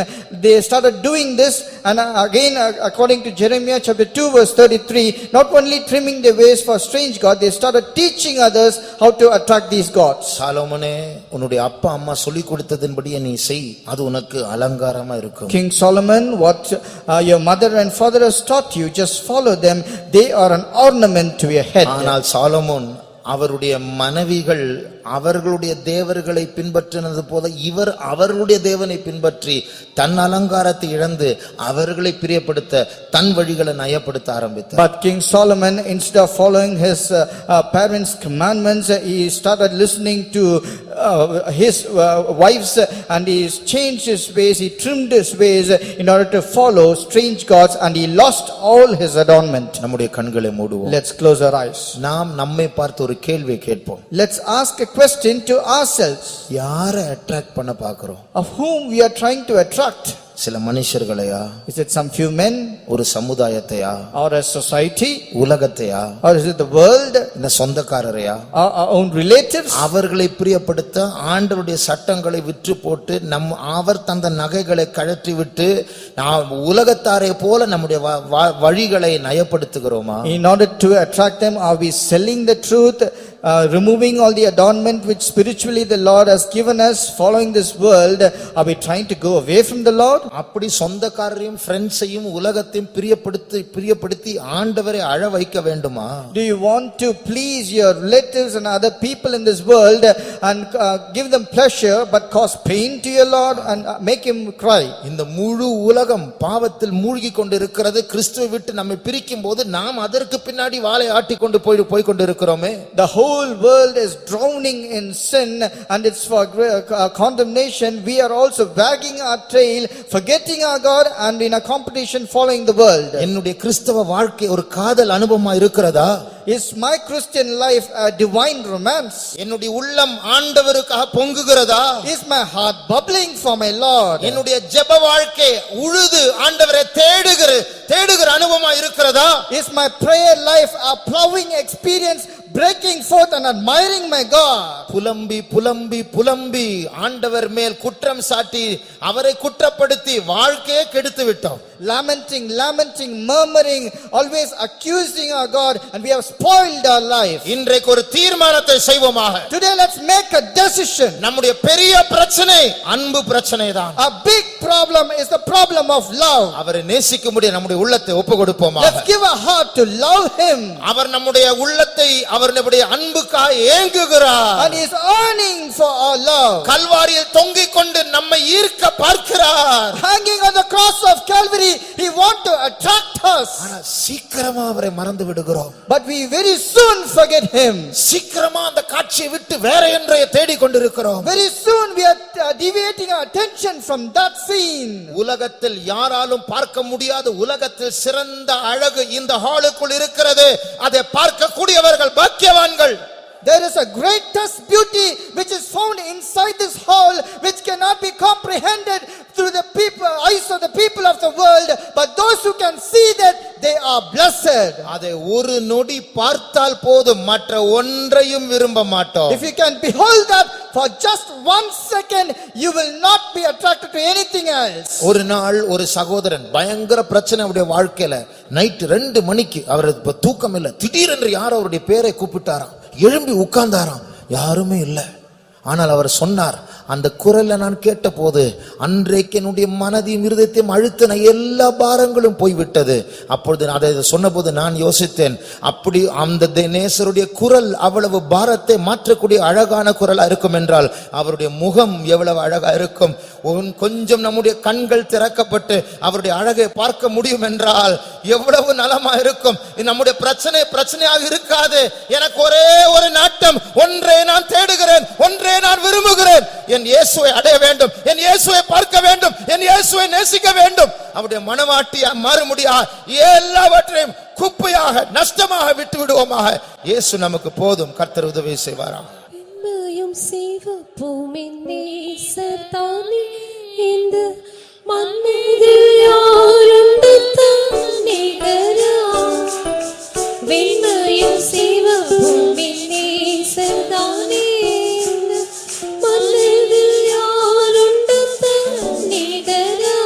They started doing this, and again according to Jeremiah chapter 2 verse 33, not only trimming their ways for strange god, they started teaching others how to attract these gods. சாலோமோனே, உன்னுடைய அப்பா அம்மா சொல்லிக் கொடுத்ததின்படியே நீ செய், அது உனக்கு அலங்காரமா இருக்கும். King Solomon, what your mother and father has taught you, just follow them, they are an ornament to your head. ஆனால் சாலோமோன் அவருடைய மனைவிகள் அவர்களுடைய தேவர்களை பின்பற்றினது போல இவர் அவர்களுடைய தேவனை பின்பற்றி தன் அலங்காரத்தை இழந்து அவர்களை பிரியப்படுத்த தன் வழிகளை நயப்படுத்த ஆரம்பித்தார். But King Solomon, instead of following his parents' commandments, he started listening to his wives, and he changed his ways, he trimmed his ways in order to follow strange gods, and he lost all his adornment. நம்முடைய கண்களை மூடுவோம். Let's close our eyes. நாம் நம்மை பார்த்து ஒரு கேள்வி கேட்போம். Let's ask a question to ourselves. யாரை அட்ராக்ட் பண்ண பார்க்கிறோம்? Of whom we are trying to attract? சில மனுஷர்களையா, Is it some few men, ஒரு சமுதாயத்தையா, or a society, உலகத்தையா, or is it the world, இந்த சொந்தக்காரரையா, or our own relatives? அவர்களை பிரியப்படுத்த ஆண்டவருடைய சட்டங்களை விற்று போட்டு அவர் தந்த நகைகளை கழற்றி விட்டு உலகத்தாரை போல நம்முடைய வழிகளை நயப்படுத்துகிறோமா? In order to attract them, are we selling the truth, removing all the adornment which spiritually the Lord has given us, following this world? Are we trying to go away from the Lord? அப்படி சொந்தக்காரரையும் ஃப்ரெண்ட்ஸையும் உலகத்தையும் பிரியப்படுத்தி ஆண்டவரை அழ வைக்க வேண்டுமா? Do you want to please your relatives and other people in this world and give them pleasure but cause pain to your Lord and make him cry? இந்த முழு உலகம் பாவத்தில் மூழ்கி கொண்டு இருக்கிறது. கிறிஸ்துவை விட்டு நம்மை பிரிக்கும் போது நாம் அதற்கு பின்னாடி வாளை ஆட்டிக்கொண்டு போய் கொண்டு இருக்கிறோமே. The whole world is drowning in sin and it's for condemnation. We are also wagging our tail, forgetting our God, and in a competition following the world. என்னுடைய கிறிஸ்தவ வாழ்க்கை ஒரு காதல் அனுபவமா இருக்கிறதா? Is my Christian life a divine romance? என்னுடைய உள்ளம் ஆண்டவருக்காக பொங்குகிறதா? Is my heart bubbling for my Lord? என்னுடைய ஜெப வாழ்க்கை உழுது ஆண்டவரை தேடுகிற அனுபவமா இருக்கிறதா? Is my prayer life a plowing experience, breaking forth and admiring my God? புலம்பி புலம்பி புலம்பி ஆண்டவர் மேல் குற்றம் சாட்டி அவரை குற்றப்படுத்தி வாழ்க்கையே கெடுத்து விட்டோம். Lamenting, lamenting, murmuring, always accusing our God, and we have spoiled our life. இன்றைக்கு ஒரு தீர்மானத்தை செய்வோமாக. Today let's make a decision. நம்முடைய பெரிய பிரச்சனை அன்பு பிரச்சனை தான். A big problem is the problem of love. அவரை நேசிக்கும்படி நம்முடைய உள்ளத்தை ஒப்புக்கொடுப்போமாக. Let's give a heart to love him. அவர் நம்முடைய உள்ளத்தை அவருடைய அன்புக்காக ஏங்குகிறார். And he is earning for our love. கல்வாரியில் தொங்கிக் கொண்டு நம்மை ஈர்க்க பார்க்கிறார். Hanging on the cross of Calvary, he want to attract us. ஆனா சீக்கிரமா அவரை மறந்து விடுகிறோம். But we very soon forget him. சீக்கிரமா அந்த காட்சியை விட்டு வேற ஒன்றை தேடிக் கொண்டிருக்கிறோம். Very soon we are deviating our attention from that scene. உலகத்தில் யாராலும் பார்க்க முடியாத உலகத்தில் சிறந்த அழகு இந்த ஹாலுக்குள் இருக்கிறது. அதை பார்க்க கூடியவர்கள் பாக்கியவான்கள். There is a greatest beauty which is found inside this hall, which cannot be comprehended through the eyes of the people of the world, but those who can see that, they are blessed. அதை ஒரு நொடி பார்த்தால் போதும், மற்ற ஒன்றையும் விரும்ப மாட்டோம். If you can behold that for just 1 second, you will not be attracted to anything else. ஒரு நாள் ஒரு சகோதரன் பயங்கர பிரச்சனை அவருடைய வாழ்க்கையில, நைட் 2 மணிக்கு அவருக்கு தூக்கம் இல்லை, திடீரென்று யாரோ அவருடைய பேரை கூப்பிட்டாராம். எழும்பி உட்கார்ந்தாராம், யாருமே இல்லை. ஆனால் அவர் சொன்னார், அந்த குரலை நான் கேட்ட போது அன்றைக்கு என்னுடைய மனதையும் இருதயத்தையும் அழுத்தின எல்லா பாரங்களும் போய்விட்டது. அப்பொழுது அதை சொன்ன போது நான் யோசித்தேன், அப்படி அந்த நேசருடைய குரல் அவ்வளவு பாரத்தை மாற்றக்கூடிய அழகான குரலா இருக்கும் என்றால் அவருடைய முகம் எவ்வளவு அழகா இருக்கும். கொஞ்சம் நம்முடைய கண்கள் திறக்கப்பட்டு அவருடைய அழகை பார்க்க முடியும் என்றால் எவ்வளவு நலமா இருக்கும். நம்முடைய பிரச்சனையாக இருக்காது. எனக்கு ஒரே ஒரு நாட்டம், ஒன்றே நான் தேடுகிறேன், ஒன்றே நான் விரும்புகிறேன், என் இயேசுவை அடைய வேண்டும், என் இயேசுவை பார்க்க வேண்டும், என் இயேசுவை நேசிக்க வேண்டும். அவருடைய மனவாட்டியா மாறுமுடியா எல்லாவற்றையும் குப்பையாக நஷ்டமாக விட்டு விடுவோமாக. இயேசு நமக்கு போதும். கர்த்தர் உதவி செய்வாராம். வெண்மையும் சிவப்பும் நேசத்தானே இந்த மண்ணில் யாருண்டு தன்னிகரா. வெண்மையும் சிவப்பும் நேசத்தானே இந்த மண்ணில் யாருண்டு தன்னிகரா.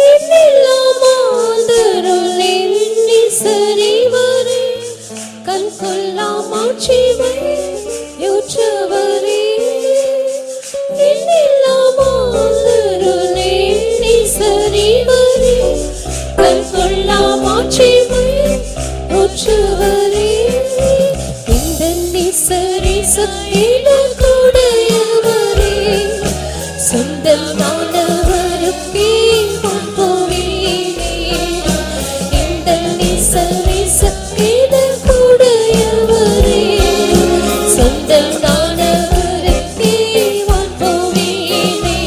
என்னெல்லாம் ஆதருள் எண்ணி சரிவரே கண் கொள்ளாம் ஆட்சிமை யுற்றவரே. என்னெல்லாம் ஆதருள் எண்ணி சரிவரே கண் கொள்ளாம் ஆட்சிமை யுற்றவரே. இந்த நிசரி சத்தில கூடையவரே சொந்தமானவருக்கே போவேனே. இந்த நிசரி சத்தில கூடையவரே சொந்தமானவருக்கே போவேனே.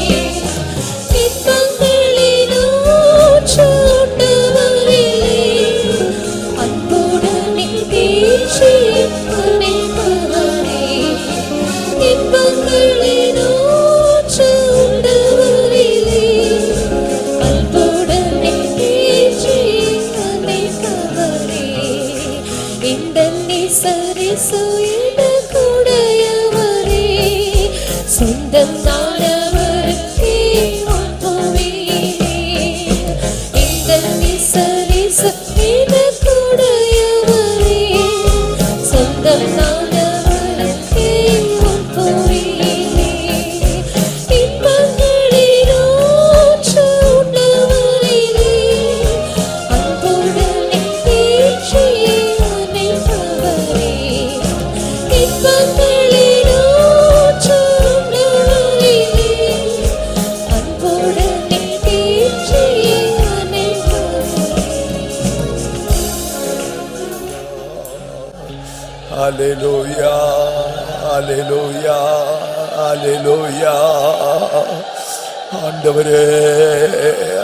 இன்பங்களிலும் சூட்டவரே அன்புடனே தேற்றி அணைப்பவரே. இன்பங்களிலும் சூட்டவரே அன்புடனே தேற்றி அணைப்பவரே. இந்த நிசரி சுயன கூடையவரே சொந்தம் நானவருக்கே போவேனே. இந்த நிசரி சுயன கூடையவரே சொந்தம் நானவருக்கே போவேனே. இன்பங்களிலும் சூட்டவரே அன்புடனே தேற்றி அணைப்பவரே. இன்பங்களிலும் சூட்டவரே அன்புடனே தேற்றி அணைப்பவரே. Hallelujah, hallelujah, hallelujah. ஆண்டவரே,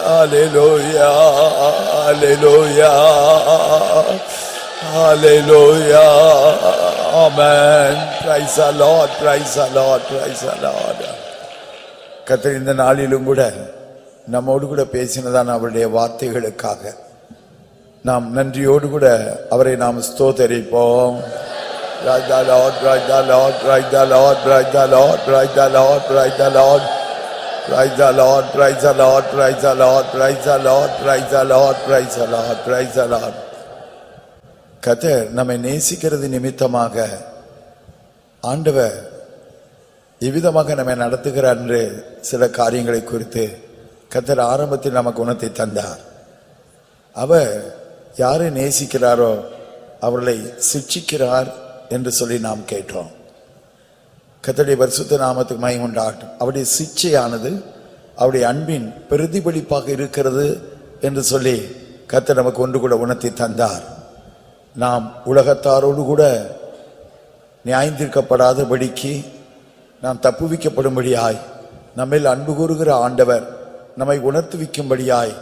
hallelujah, hallelujah, hallelujah. Amen. Praise the Lord, praise the Lord, praise the Lord. கர்த்தர் இந்த நாளிலும் கூட நம்மோடு கூட பேசினதான அவருடைய வார்த்தைகளுக்காக நாம் நன்றியோடு கூட அவரை நாம் ஸ்தோத்தரிப்போம். Praise the Lord, praise the Lord, praise the Lord, praise the Lord, praise the Lord, praise the Lord, praise the Lord, praise the Lord, praise the Lord, praise the Lord, praise the Lord, praise the Lord, praise the Lord. கர்த்தர் நம்மை நேசிக்கிறது நிமித்தமாக ஆண்டவர் எவ்விதமாக நம்மை நடத்துகிறார் என்று சில காரியங்களை குறித்து கர்த்தர் ஆரம்பத்தில் நமக்கு உணர்த்தி தந்தார். அவர் யாரை நேசிக்கிறாரோ அவர்களை சிட்சிக்கிறார் என்று சொல்லி நாம் கேட்டோம். கர்த்தருடைய பரிசுத்த நாமத்துக்கு மகிமை உண்டாகட்டும். அவருடைய சிட்சையானது அவருடைய அன்பின் பிரதிபலிப்பாக இருக்கிறது என்று சொல்லி கர்த்தர் நமக்கு ஒன்று கூட உணர்த்தி தந்தார். நாம் உலகத்தாரோடு கூட நியாயந்தீர்க்கப்படாதபடிக்கு நாம் தப்புவிக்கப்படும்படியாய் நம்மில் அன்பு கூறுகிற ஆண்டவர் நம்மை உணர்த்துவிக்கும்படியாய்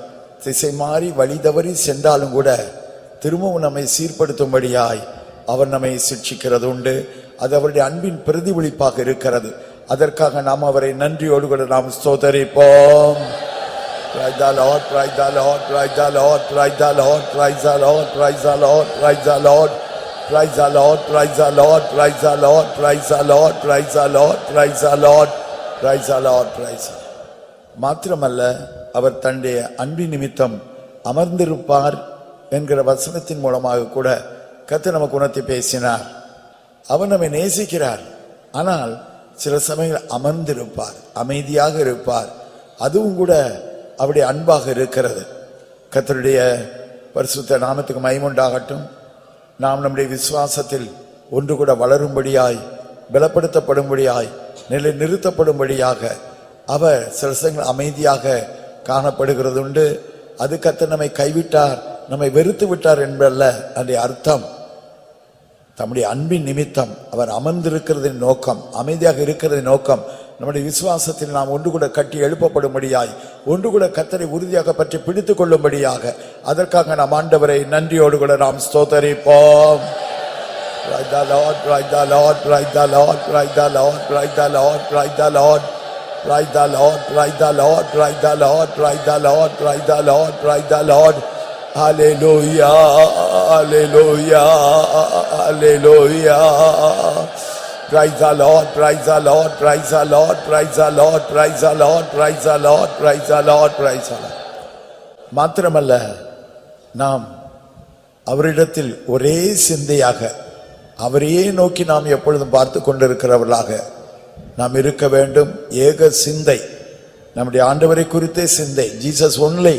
திசை மாறி வழி தவறி சென்றாலும் கூட திரும்பவும் நம்மை சீர்படுத்தும்படியாய் அவர் நம்மை சிட்சிக்கிறது உண்டு. அது அவருடைய அன்பின் பிரதிபலிப்பாக இருக்கிறது. அதற்காக நாம் அவரை நன்றியோடு கூட நாம் ஸ்தோத்தரிப்போம். Praise the Lord, praise the Lord, praise the Lord, praise the Lord, praise the Lord, praise the Lord, praise the Lord, praise the Lord, praise the Lord, praise the Lord, praise the Lord, praise the Lord, praise the Lord, praise the Lord, praise. மாத்திரமல்ல, அவர் தன்னுடைய அன்பின் நிமித்தம் அமர்ந்திருப்பார் என்கிற வசனத்தின் மூலமாக கூட கர்த்தர் நமக்கு உணர்த்தி பேசினார். அவர் நம்மை நேசிக்கிறார், ஆனால் சில சமயங்கள் அமர்ந்திருப்பார், அமைதியாக இருப்பார். அதுவும் கூட அவருடைய அன்பாக இருக்கிறது. கர்த்தருடைய பரிசுத்த நாமத்துக்கு மகிமை உண்டாகட்டும். நாம் நம்முடைய விசுவாசத்தில் ஒன்று கூட வளரும்படியாய், பலப்படுத்தப்படும்படியாய், நிலை நிறுத்தப்படும்படியாக அவர் சில சமயங்கள் அமைதியாக காணப்படுகிறது உண்டு. அது கர்த்தர் நம்மை கைவிட்டார், நம்மை வெறுத்து விட்டார் என்பதல்ல. அதனுடைய அர்த்தம் தம்முடைய அன்பின் நிமித்தம் அவர் அமர்ந்திருக்கிறதின் நோக்கம், அமைதியாக இருக்கிறதின் நோக்கம் நம்முடைய விசுவாசத்தில் நாம் ஒன்று கூட கட்டி எழுப்பப்படும்படியாய், ஒன்று கூட கர்த்தரை உறுதியாக பற்றி பிடித்துக் கொள்ளும்படியாக, அதற்காக நாம் ஆண்டவரை நன்றியோடு கூட நாம் ஸ்தோத்தரிப்போம். Praise the Lord, praise the Lord, praise the Lord, praise the Lord, praise the Lord, praise the Lord, praise the Lord, praise the Lord, praise the Lord, praise the Lord, praise the Lord, praise the Lord. Hallelujah, hallelujah, hallelujah. Praise the Lord, praise the Lord, praise the Lord, praise the Lord, praise the Lord, praise the Lord, praise the Lord, praise the Lord. மாத்திரமல்ல, நாம் அவரிடத்தில் ஒரே சிந்தையாக அவரையே நோக்கி நாம் எப்பொழுதும் பார்த்து கொண்டிருக்கிறவர்களாக நாம் இருக்க வேண்டும். ஏக சிந்தை, நம்முடைய ஆண்டவரை குறித்தே சிந்தை, ஜீசஸ் ஒன்லி,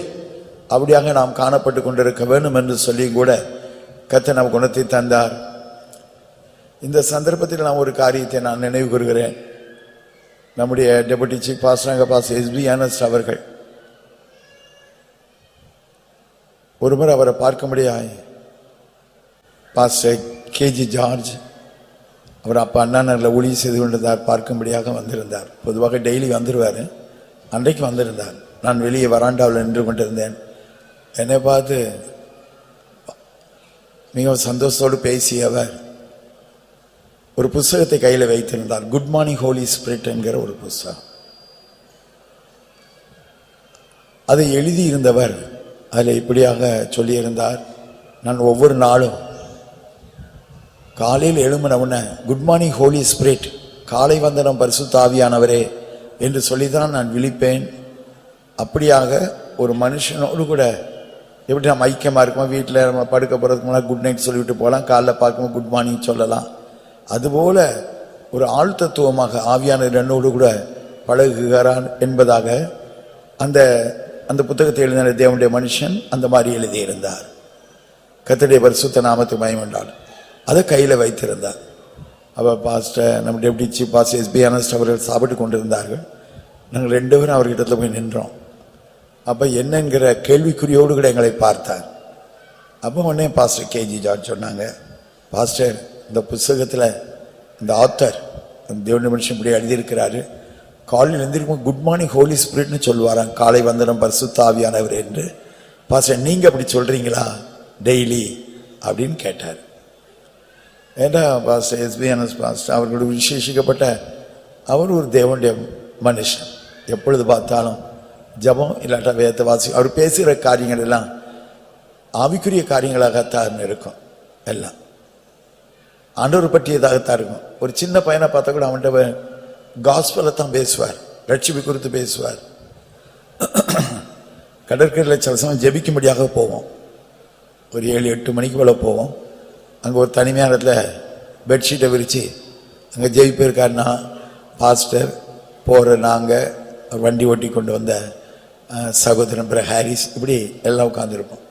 அப்படியாக நாம் காணப்பட்டு கொண்டிருக்க வேண்டும் என்று சொல்லி கூட கர்த்தர் நமக்கு உணர்த்தி தந்தார். இந்த சந்தர்ப்பத்தில் நான் ஒரு காரியத்தை நான் நினைவு கூறுகிறேன். நம்முடைய deputy chief pastor SP honest அவர்கள் ஒருமுறை அவரை பார்க்க முடியாது. பாஸ்டர் கேஜி ஜார்ஜ் அவர் அப்போ அண்ணா நகரில் ஊழியம் செய்து கொண்டிருந்தார், பார்க்கும்படியாக வந்திருந்தார். பொதுவாக டெய்லி வந்துடுவார், அன்றைக்கு வந்திருந்தார். நான் வெளியே வராண்டாவில் நின்று கொண்டிருந்தேன். என்னை பார்த்து மிகவும் சந்தோஷத்தோடு பேசியவர் ஒரு புஸ்தகத்தை கையில் வைத்திருந்தார். குட் மார்னிங் ஹோலி ஸ்பிரிட் என்கிற ஒரு புஸ்தகம். அதை எழுதியிருந்தவர் அதில் இப்படியாக சொல்லியிருந்தார், நான் ஒவ்வொரு நாளும் காலையில் எழும்பினவுடனே குட் மார்னிங் ஹோலி ஸ்பிரிட், காலை வந்தனம் பரிசுத்த ஆவியானவரே என்று சொல்லிதான் நான் விழிப்பேன். அப்படியாக ஒரு மனுஷனோடு கூட எப்படி நம்ம ஐக்கியமாக இருக்கோம், வீட்டில் நம்ம படுக்க போகிறதுக்கு முன்னாடி குட் நைட் சொல்லிவிட்டு போகலாம், காலைல பார்க்கும்போது குட் மார்னிங் சொல்லலாம். அதுபோல ஒரு ஆழ்தத்துவமாக ஆவியானவர் என்னோடு கூட பழகுகிறான் என்பதாக அந்த புத்தகத்தை எழுதின தேவனுடைய மனுஷன் அந்த மாதிரி எழுதியிருந்தார். கர்த்தருடைய பரிசுத்த நாமத்துக்கு மகிமை உண்டாகட்டும். அதை கையில் வைத்திருந்தார். அவர் பாஸ்டர் நம்ம deputy chief pastor SP honest அவர்கள் சாப்பிட்டு கொண்டிருந்தார்கள். நாங்கள் 2 பேரும் அவர்கிட்ட போய் நின்றோம். அப்போ என்னங்கிற கேள்விக்குறியோடு கூட எங்களை பார்த்தார். அப்போ உடனே பாஸ்டர் கேஜி ஜார்ஜ் சொன்னாங்க, பாஸ்டர் இந்த புஸ்தகத்தில் இந்த ஆத்தர் தேவனுடைய மனுஷன் இப்படி எழுதியிருக்கிறாரு, காலையில் எழுந்திருக்கும் குட் மார்னிங் ஹோலி ஸ்பிரிட்னு சொல்லுவாராம், காலை வந்தனம் பரிசுத்த ஆவியானவர் என்று. பாஸ்டர் நீங்கள் அப்படி சொல்கிறீங்களா டெய்லி அப்படின்னு கேட்டார். ஏன்னா பாஸ்டர் எஸ்பி அனஸ் பாஸ்டர் அவர்களோட விசேஷிக்கப்பட்ட அவர் ஒரு தேவனுடைய மனுஷன். எப்பொழுது பார்த்தாலும் ஜபம் இல்லாட்டா வேதத்தை வாசி. அவர் பேசுகிற காரியங்கள் எல்லாம் ஆவிக்குரிய காரியங்களாகத்தான் இருக்கும். எல்லாம் ஆண்டவர் பற்றியதாகத்தான் இருக்கும். ஒரு சின்ன பையனை பார்த்தா கூட அவன்கிட்ட காஸ்பலை தான் பேசுவார், ரட்சிப்பு குறித்து பேசுவார். கடற்கரையில் சில சமயம் ஜெபிக்கும்படியாக போவோம். ஒரு 7-8 மணிக்கு போல போவோம். அங்கே ஒரு தனிமையான இடத்துல பெட்ஷீட்டை விரித்து அங்கே ஜெயிப்பிருக்காருன்னா பாஸ்டர் போகிற நாங்கள் வண்டி ஓட்டி கொண்டு வந்த சகோதரன் பிற ஹாரிஸ் இப்படி எல்லாம் உட்காந்துருப்போம்.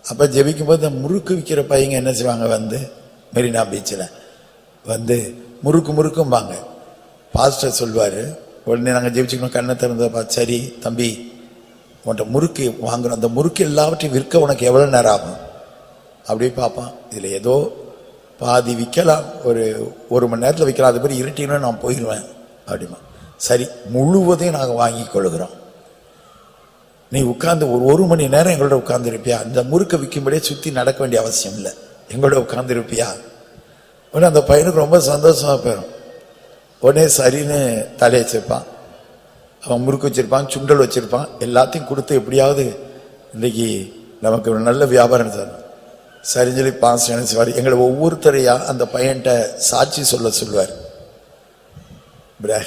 அப்போ ஜெபிக்கும்போது இந்த முறுக்கு விற்கிற பையங்க என்ன செய்வாங்க, வந்து மெரினா பீச்சில் வந்து முறுக்கும்பாங்க. பாஸ்டர் சொல்வார், உடனே நாங்கள் ஜெபிச்சுக்கணும், கண்ணை திறந்தப்பா, சரி தம்பி உன்ட்ட முறுக்கு வாங்குறோம், அந்த முறுக்கு எல்லாவற்றையும் விற்க உனக்கு எவ்வளோ நேரம் ஆகும் அப்படியே பார்ப்பான். இதில் ஏதோ பாதி விற்கலாம், ஒரு மணி நேரத்தில் விற்கலாம், அது மாதிரி இருட்டினா நான் போயிடுவேன் அப்படிமா. சரி முழுவதையும் நாங்கள் வாங்கி கொள்கிறோம், நீ உட்கார்ந்து ஒரு மணி நேரம் எங்களோட உட்கார்ந்துருப்பியா, அந்த முறுக்கை விற்கும்படியே சுற்றி நடக்க வேண்டிய அவசியம் இல்லை, எங்களோட உட்கார்ந்துருப்பியா. உடனே அந்த பையனுக்கு ரொம்ப சந்தோஷமாக போயிடும். உடனே சரின்னு தலையை வச்சிருப்பான், அவன் முறுக்கு வச்சிருப்பான், சுண்டல் வச்சிருப்பான், எல்லாத்தையும் கொடுத்து எப்படியாவது இன்றைக்கி நமக்கு ஒரு நல்ல வியாபாரம் தரணும். சரின்னு சொல்லி பாஸ் நினைச்சுவார். எங்களை ஒவ்வொருத்தரையா அந்த பையன்கிட்ட சாட்சி சொல்லுவார்.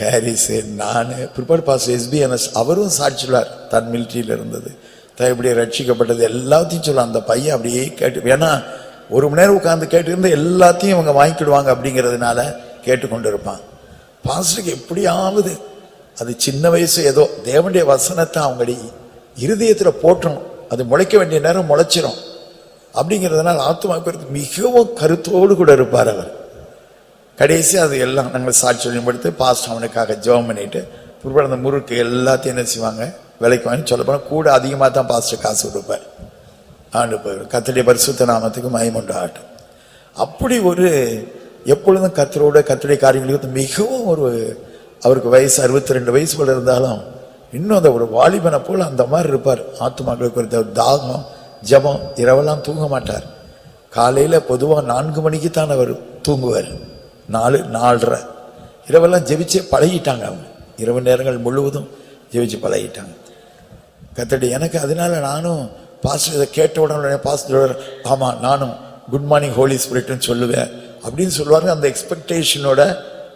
ஹாரிஸு, நான், பிற்பாடு பாஸ் SBNS அவரும் சாட்சி சொல்லுவார். தன் மிலிட்ரியில் இருந்தது, தான் இப்படி ரட்சிக்கப்பட்டது எல்லாத்தையும் சொல்லுவான். அந்த பையன் அப்படியே கேட்டு, ஏன்னா ஒரு மணி நேரம் உட்காந்து கேட்டு எல்லாத்தையும் அவங்க வாங்கிக்கிடுவாங்க அப்படிங்கிறதுனால கேட்டுக்கொண்டு இருப்பான். பாஸ்டருக்கு எப்படியாவது அது சின்ன வயசு ஏதோ தேவனுடைய வசனத்தை அவங்களுடைய இருதயத்தில் போட்டணும், அது முளைக்க வேண்டிய நேரம் முளைச்சிரும் அப்படிங்கிறதுனால ஆத்துமாக்கு மிகவும் கருத்தோடு கூட இருப்பார் அவர். கடைசி அது எல்லாம் நாங்கள் சாட்சி சொல்லிப்படுத்து பாஸ்டர் அவனுக்காக ஜெபம் பண்ணிட்டு பிற்பாடு அந்த முறுக்கு எல்லாத்தையும் என்ன செய்வாங்க, விலைக்கு வாங்கி சொல்ல போனால் கூட அதிகமாக தான் பாஸ்டர் காசு கொடுப்பார். ஆண்டு போயிடும். கர்த்தருடைய பரிசுத்த நாமத்துக்கு மகிமை உண்டாகட்டும். அப்படி ஒரு எப்பொழுதும் கர்த்தருடைய காரியங்களுக்கு மிகவும் அவருக்கு வயசு 62 வயசு போல இருந்தாலும் இன்னும் அந்த ஒரு வாலிபனை போல் அந்த மாதிரி இருப்பார். ஆத்துமாக்களுக்கு குறித்த தாகம், ஜபம், இரவெல்லாம் தூங்க மாட்டார். காலையில் பொதுவாக 4 மணிக்கு தான் அவர் தூங்குவார், 4-4:30. இரவெல்லாம் ஜெபிச்சே பழகிட்டாங்க அவங்க, இரவு நேரங்கள் முழுவதும் ஜெபிச்சு பழகிட்டாங்க. கர்த்தருடைய எனக்கு அதனால நானும் பாஸ்டர் இதை கேட்ட உடனே பாஸ்டர் ஆமாம் நானும் குட் மார்னிங் ஹோலி ஸ்பிரிட்னு சொல்லுவேன் அப்படின்னு சொல்லுவாங்க. அந்த எக்ஸ்பெக்டேஷனோட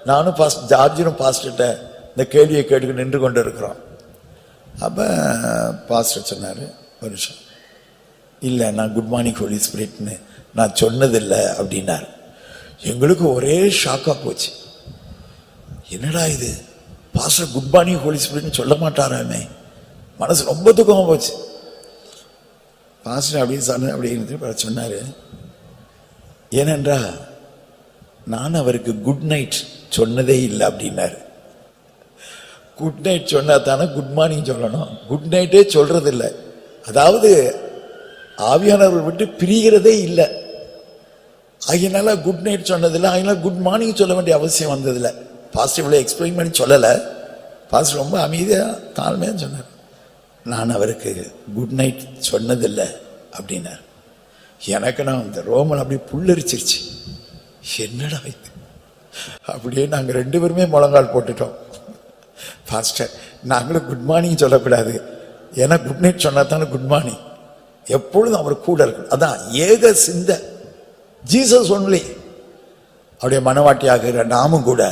நானும் ஜார்ஜனும் பாஸ்டர்கிட்ட இந்த கேள்வியை கேட்டுக்கிட்டு நின்று கொண்டு இருக்கிறோம். அப்போ பாஸ்டர் சொன்னார், ஒரு நிமிஷம், இல்லை நான் குட் மார்னிங் ஹோலி ஸ்பிரிட்னு நான் சொன்னதில்லை அப்படின்னார். எங்களுக்கு ஒரே ஷாக்காக போச்சு. என்னடா இது, பாஸ்டர் குட் மார்னிங் ஹோலி ஸ்பிரிட்னு சொல்ல மாட்டாராமே, மனசு ரொம்ப துக்கமாக போச்சு. பாஸ்டர் அப்படின்னு சொன்னார், ஏனென்றா நான் அவருக்கு குட் நைட் சொன்னதே இல்லை அப்படின்னாரு. குட் நைட் சொன்னா தானே குட் மார்னிங் சொல்லணும், குட் நைட்டே சொல்றது இல்லை. அதாவது ஆவியானவர்கள் விட்டு பிரிகிறதே இல்லை, அதனால குட் நைட் சொன்னதில்லை, அதனால குட் மார்னிங் சொல்ல வேண்டிய அவசியம் வந்ததில்லை. பாஸ்டர் இவ்வளோ எக்ஸ்பிளைன் பண்ணி சொல்லலை, பாஸ்டர் ரொம்ப அமைதியாக தாழ்மையாக சொன்னார், நான் அவருக்கு குட் நைட் சொன்னதில்லை அப்படின்னார். எனக்கு நான் இந்த ரோமன் அப்படியே புல்லரிச்சிருச்சு. என்னடா இது, அப்படியே நாங்கள் 2 பேருமே முழங்கால் போட்டுட்டோம். பாஸ்டர் நாங்களும் குட் மார்னிங் சொல்லக்கூடாது, ஏன்னா குட் நைட் சொன்னா தானே குட் மார்னிங், எப்பொழுதும் அவர் கூட இருக்கணும். அதான் ஏக சிந்தை, ஜீசஸ் ஒன்லி. அவருடைய மனவாட்டியாகிற நாமும் கூட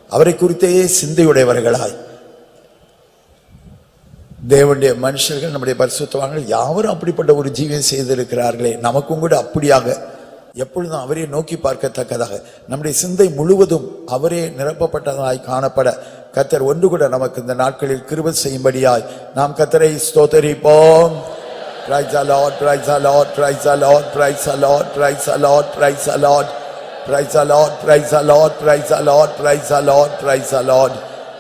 அவரை குறித்தே சிந்தையுடையவர்களாய் தேவனுடைய மனுஷர்கள், நம்முடைய பரிசுத்தவான்கள் யாவரும் அப்படிப்பட்ட ஒரு ஜீவியம் செய்திருக்கிறார்களே, நமக்கும் கூட அப்படியாக எப்பொழுதும் அவரே நோக்கி பார்க்கத்தக்கதாக நம்முடைய சிந்தை முழுவதும் அவரே நிரப்பப்பட்டதாய் காணப்பட கர்த்தர் ஒன்று கூட நமக்கு இந்த நாட்களில் கிருபை செய்யும்படியாய் நாம் கர்த்தரை ஸ்தோத்தரிப்போம். Praise the Lord, praise the Lord, praise the Lord, praise the Lord, praise the Lord, praise the Lord, praise the Lord, praise the Lord, praise the Lord, praise the Lord, praise the Lord,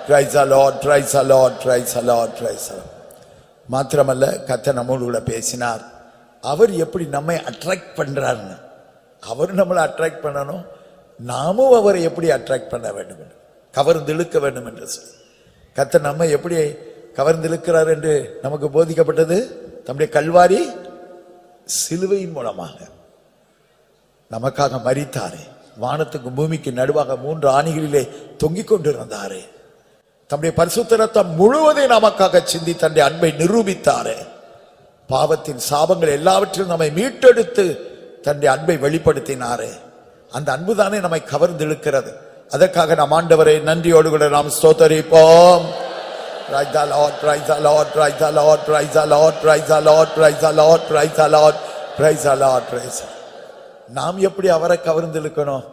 praise the Lord, praise the Lord, praise the Lord, praise the Lord. மாத்திரமல்ல கர்த்தர் நம்மோடு கூட பேசினார். அவர் எப்படி நம்மை attract பண்றாருன்னு, அவர் நம்மளை attract பண்ணணும், நாமும் அவரை எப்படி அட்ராக்ட் பண்ண வேண்டும் என்று, கவர்ந்து இழுக்க வேண்டும் என்று சொல்லி கர்த்தர் நம்மை எப்படி கவர்ந்து இழுக்கிறார் என்று நமக்கு போதிக்கப்பட்டது தம்முடைய கல்வாரி சிலுவையின் மூலமாக. நமக்காக மரித்தாரே, வானத்துக்கு பூமிக்கு நடுவாக 3 ஆணிகளிலே தொங்கிக் கொண்டிருந்தாரே, தம்முடைய பரிசுத்த ரத்தம் முழுவதையும் நமக்காக சிந்தி தன்னுடைய அன்பை நிரூபித்தாரே. பாவத்தின் சாபங்கள் எல்லாவற்றிலும் நம்மை மீட்டெடுத்து தன்னுடைய அன்பை வெளிப்படுத்தினாரே. அந்த அன்புதானே நம்மை கவர்ந்திழுக்கிறது. அதற்காக நாம் ஆண்டவரை நன்றியோடு கூட நாம் ஸ்தோத்தரிப்போம். Praise the Lord, praise the Lord, praise the Lord, praise the Lord, praise the Lord, praise the Lord, praise the Lord, praise the Lord, praise the Lord. நாம் எப்படி அவரை கவர்ந்திழுக்கணும்?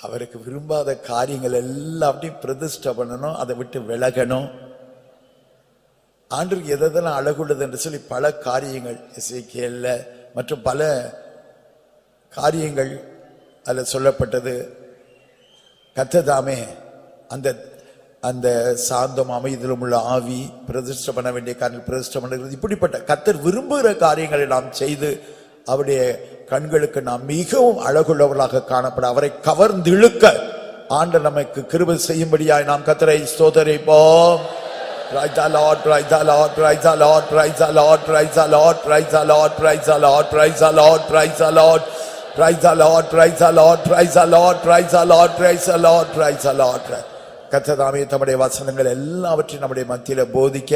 அவருக்கு விரும்பாத காரியங்கள் எல்லாத்தையும் பிரதிஷ்டை பண்ணணும், அதை விட்டு விலகணும். ஆண்டவருக்கு எதெல்லாம் அழகுள்ளது என்று சொல்லி பல காரியங்கள் எசேக்கியேல்ல மற்றும் பல காரியங்கள் அதில் சொல்லப்பட்டது. கர்த்தர் அந்த அந்த சாந்தம் அமைதியிலும் உள்ள ஆவி பிரதிஷ்டை பண்ண வேண்டிய காரியங்கள் பிரதிஷ்டை பண்ணுகிறது. இப்படிப்பட்ட கர்த்தர் விரும்புகிற காரியங்களை நாம் செய்து அவருடைய கண்களுக்கு நாம் மிகவும் அழகுள்ளவர்களாக காணப்பட அவரை கவர்ந்திழுக்க ஆண்டவர் நமக்கு கிருபை செய்யும்படியாய் நாம் கர்த்தரை ஸ்தோத்தரிப்போம். Praise the Lord, praise the Lord, praise the Lord, praise the Lord, praise the Lord, praise the Lord, praise the Lord, praise the Lord, praise the Lord, praise the Lord, praise the Lord, praise the Lord, praise the Lord, praise the Lord, praise the Lord. கர்த்தர் தாமே தம்முடைய வசனங்கள் எல்லாவற்றையும் நம்முடைய மத்தியில போதிக்க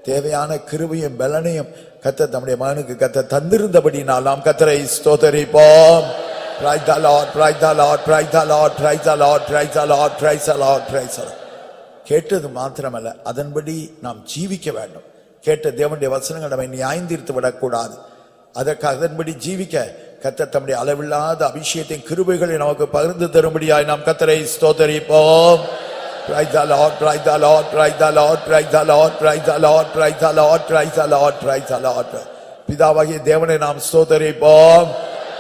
தேவையான கிருபையும் பலனையும் கர்த்தர் தம்முடைய மகனுக்கு கர்த்தர் தந்திருந்தபடினால் நாம் கர்த்தரை ஸ்தோத்தரிப்போம். Praise the Lord, praise the Lord, praise the Lord, praise the Lord, praise the Lord, praise the Lord, praise the Lord. கேட்டது மாத்திரமல்ல, அதன்படி நாம் ஜீவிக்க வேண்டும். கேட்ட தேவனுடைய வசனங்கள் நம்மை நியாயந்தீர்த்து விடக்கூடாது. அதற்காக அதன்படி ஜீவிக்க கர்த்தர் தம்முடைய அளவில்லாத அபிஷேகத்தின் கிருபைகளை நமக்கு பகிர்ந்து தரும்படியாய் நாம் கர்த்தரை ஸ்தோத்தரிப்போம். Praise the Lord, praise the Lord, praise the Lord, praise the Lord, praise the Lord, praise the Lord, praise the Lord, praise the Lord. பிதாவாகிய தேவனை நாம் ஸ்தோத்தரிப்போம்.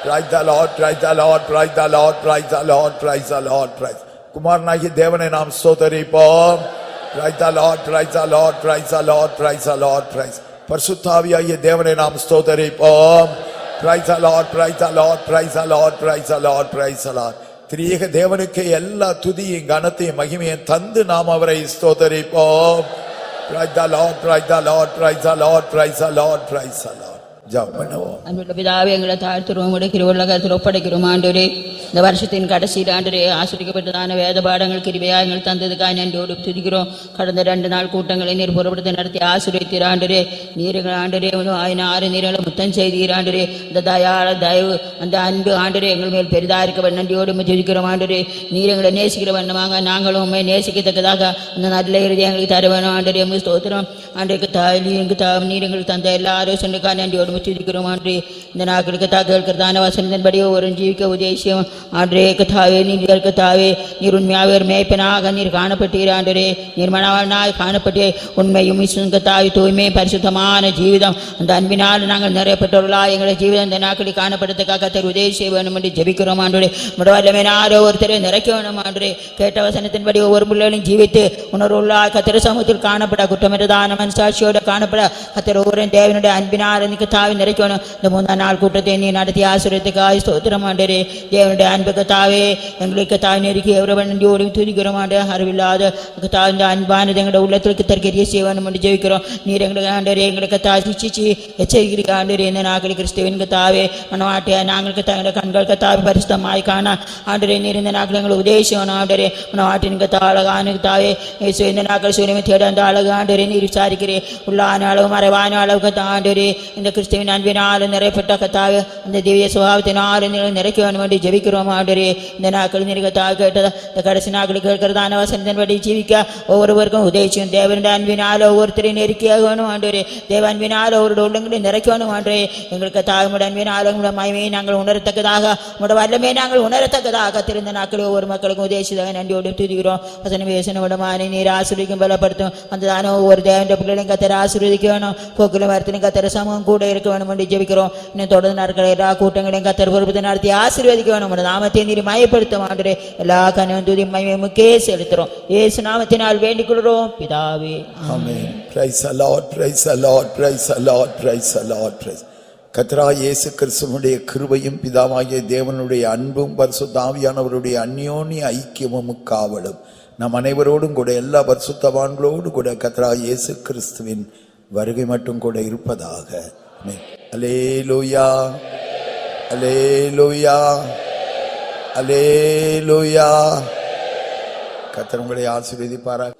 Praise the Lord, praise the Lord, praise the Lord, praise the Lord, praise the Lord, praise. குமாரனாகிய தேவனை நாம் ஸ்தோத்தரிப்போம். Praise the Lord, praise the Lord, praise the Lord, praise the Lord, praise. பரிசுத்த ஆவியாகிய தேவனை நாம் ஸ்தோத்தரிப்போம். Praise the Lord, praise the Lord, praise the Lord, praise the Lord, praise the Lord. திரியேக தேவனுக்கு எல்லா துதியும் கனத்தையும் மகிமையும் தந்து நாம் அவரை ஸ்தோத்தரிப்போம். Praise the Lord, praise the Lord, praise the Lord, praise the Lord, praise the Lord. ஜெபம் பண்ணுவோம். அன்புள்ள பிதாவே, எங்களை தாழ்த்துறோம், உடைய கிருபையுள்ள கரத்தில் ஒப்படைக்கிறோம் ஆண்டவரே. இந்த வருஷத்தின் கடைசியில் ஆண்டவரே ஆசிரியப்பட்டதான வேத பாடங்கள் கிருபையாக எங்கள் தந்ததுக்காக நன்றியோடு துதிக்கிறோம். கடந்த 2 நாள் கூட்டங்களை நீர் புறப்படுத்தி நடத்தி ஆசீர்வதித்தீர் ஆண்டவரே. நீர்கள் ஆண்டவரே 6 நீர்களை முத்தம் செய்தீர் ஆண்டவரே. அந்த தயவு அந்த அன்பு ஆண்டவரே எங்கள் மேல் பெரிதாக இருக்க நன்றியோடு துதிக்கிறோம் ஆண்டவரே. நீர் எங்களை நேசிக்கிற வண்ணமாக நாங்களும் உண்மை நேசிக்கத்தக்கதாக அந்த நல்ல இறுதி எங்களுக்கு தர வேணும் ஆண்டவரே. ஸ்தோத்திரம் ஆண்டவருக்கு நீர் எங்களுக்கு தந்த எல்லா ஆலோசனைக்காக நன்றியோடு துதிக்கிறோம் ஆண்டவரே. இந்த நாட்களுக்கு கேட்கிறதான வசனத்தின்படி ஒரு ஜீவிக்க உதேசியம் ஆண்டரே. கத்தாவே நீர் கத்தாவே நீர் உண்மையாவே ஒரு மேய்ப்பனாக நீர் காணப்பட்டீர் ஆண்டரே. நீர் மனவாளனாய் காணப்பட்டே உண்மையும் கத்தாவி தூய்மை பரிசுத்தமான ஜீவிதம் அந்த அன்பினால் நாங்கள் நிறையப்பட்டவர்களாக எங்களை ஜீவிதம் இந்த நாட்களில் காணப்படுறதுக்காக கத்தர் உதவி வேணும் என்று ஜெபிக்கிறோம் ஆண்டரே. முடவல்லமையினாரோ ஒருத்தரை நிறைக்க வேணும் ஆண்டரே. கேட்ட வசனத்தின்படி ஒவ்வொரு பிள்ளைகளையும் ஜீவித்து உணர்வுள்ளா கத்திர சமூகத்தில் காணப்பட குற்றமற்றதான மனசாட்சியோடு காணப்பட கத்திர ஒவ்வொரு தேவனுடைய அன்பினால் கத்தாவி நிறைக்கணும். இந்த 3 நாள் கூட்டத்தை நீ நடத்தி ஆசீர்வதிக்காய் ஸ்தோத்திரம் ஆண்டரே. தேவனுடைய அன்பு கத்தாவே எங்களுக்கு தாய் நெருக்கி எவரவண்டியோடு துதிக்கிறோம் ஆண்டு. அறிவில்லாத கத்தாய் இந்த அன்பானது எங்களோட உள்ளத்திற்கு தற்கரிய செய்வனும் என்று ஜெயிக்கிறோம். நீர் எங்களுக்கு ஆண்டரே எங்களுக்கு தாய் சிச்சிச்சு எச்சரிக்கிற ஆண்டரே. இந்த நாட்கள் கிறிஸ்துவின் கத்தாவே மனவாட்டியா நாங்கள் கத்தாங்க கண்கள் கத்தாவி பரிசுத்தமாய் காண ஆண்டரே. நீர் இந்த நாட்கள் எங்களுக்கு உதேசம் ஆண்டரே. மனவாட்டின் கத்தா அழகான கத்தாவே இந்த நாட்கள் சூரியமை தேட அந்த அழகு ஆண்டரே நீர் விசாரிக்கிறே. உள்ளான அளவு மறைவான அளவு கத்தா ஆண்டரே. இந்த கிறிஸ்துவின் அன்பினால் நிறைப்பட்ட கத்தாவே அந்த திவ்ய சுபாவத்தினால் நிறைக்க வேண்டும் என்று ஜெபிக்கிறோம் ஆண்டரே. இந்த நாட்கள் கத்தாவை கேட்டதா இந்த கடைசி நாட்கள் கேட்கிறதான வசனத்தின்படி ஜீவிக்க ஒவ்வொருவருக்கும் உதவிச்சும் தேவனுடைய அன்பினால் ஒவ்வொருத்தரையும் நெருக்கியாக வேணும் ஆண்டரே. தேவ அன்பினால் அவருடைய உள்ளங்களை நிறைக்க வேணும் ஆண்டரே. எங்களுக்கு தாய்முடைய அன்பினால் உங்களோட மகிமையை நாங்கள் உணரத்தக்கதாக உங்களோட வல்லமையை நாங்கள் உணரத்தக்கதாக திறந்த நாட்கள் ஒவ்வொரு மக்களுக்கும் உதவிச்சதாக நன்றியோடு துதிக்கிறோம். வசன வேசன விடமான நீர் ஆசீர்வதிக்கும் பலப்படுத்தும் அந்த தானோ ஒவ்வொரு தேவனுடைய பிள்ளைகளையும் கத்தரை ஆசீர்வதிக்க வேணும். போக்கிலும் வரத்திலும் கத்தரை சமூகம் கூட இருக்க வேணும் என்று ஜெபிக்கிறோம். இன்னும் தொடர்ந்து நடக்கிற எல்லா கூட்டங்களையும் கத்தர் பொறுப்பு நடத்தி ஆசீர்வதிக்க வேணும். நாமத்தை நீர் மயப்படுத்த மாட்டே எல்லா கனவும் துதி மகிமையுமே செலுத்துறோம். இயேசு நாமத்தினால் வேண்டிக் கொள்கிறோம் பிதாவே. ஆமென். Praise the Lord, praise the Lord, praise the Lord, praise the Lord, praise. கர்த்தராகிய இயேசு கிறிஸ்துவினுடைய கிருபையும் பிதாவாகிய தேவனுடைய அன்பும் பரிசுத்த ஆவியானவருடைய அந்யோன்ய ஐக்கியமும் காவலும் நம் அனைவரோடும் கூட எல்லா பரிசுத்தவான்களோடு கூட கர்த்தராகிய இயேசு கிறிஸ்துவின் வருகை மட்டும் கூட இருப்பதாக. அல்லேலூயா, அல்லேலூயா, அல்லேலூயா. கர்த்தர் உங்களை ஆசீர்வதிப்பாராக.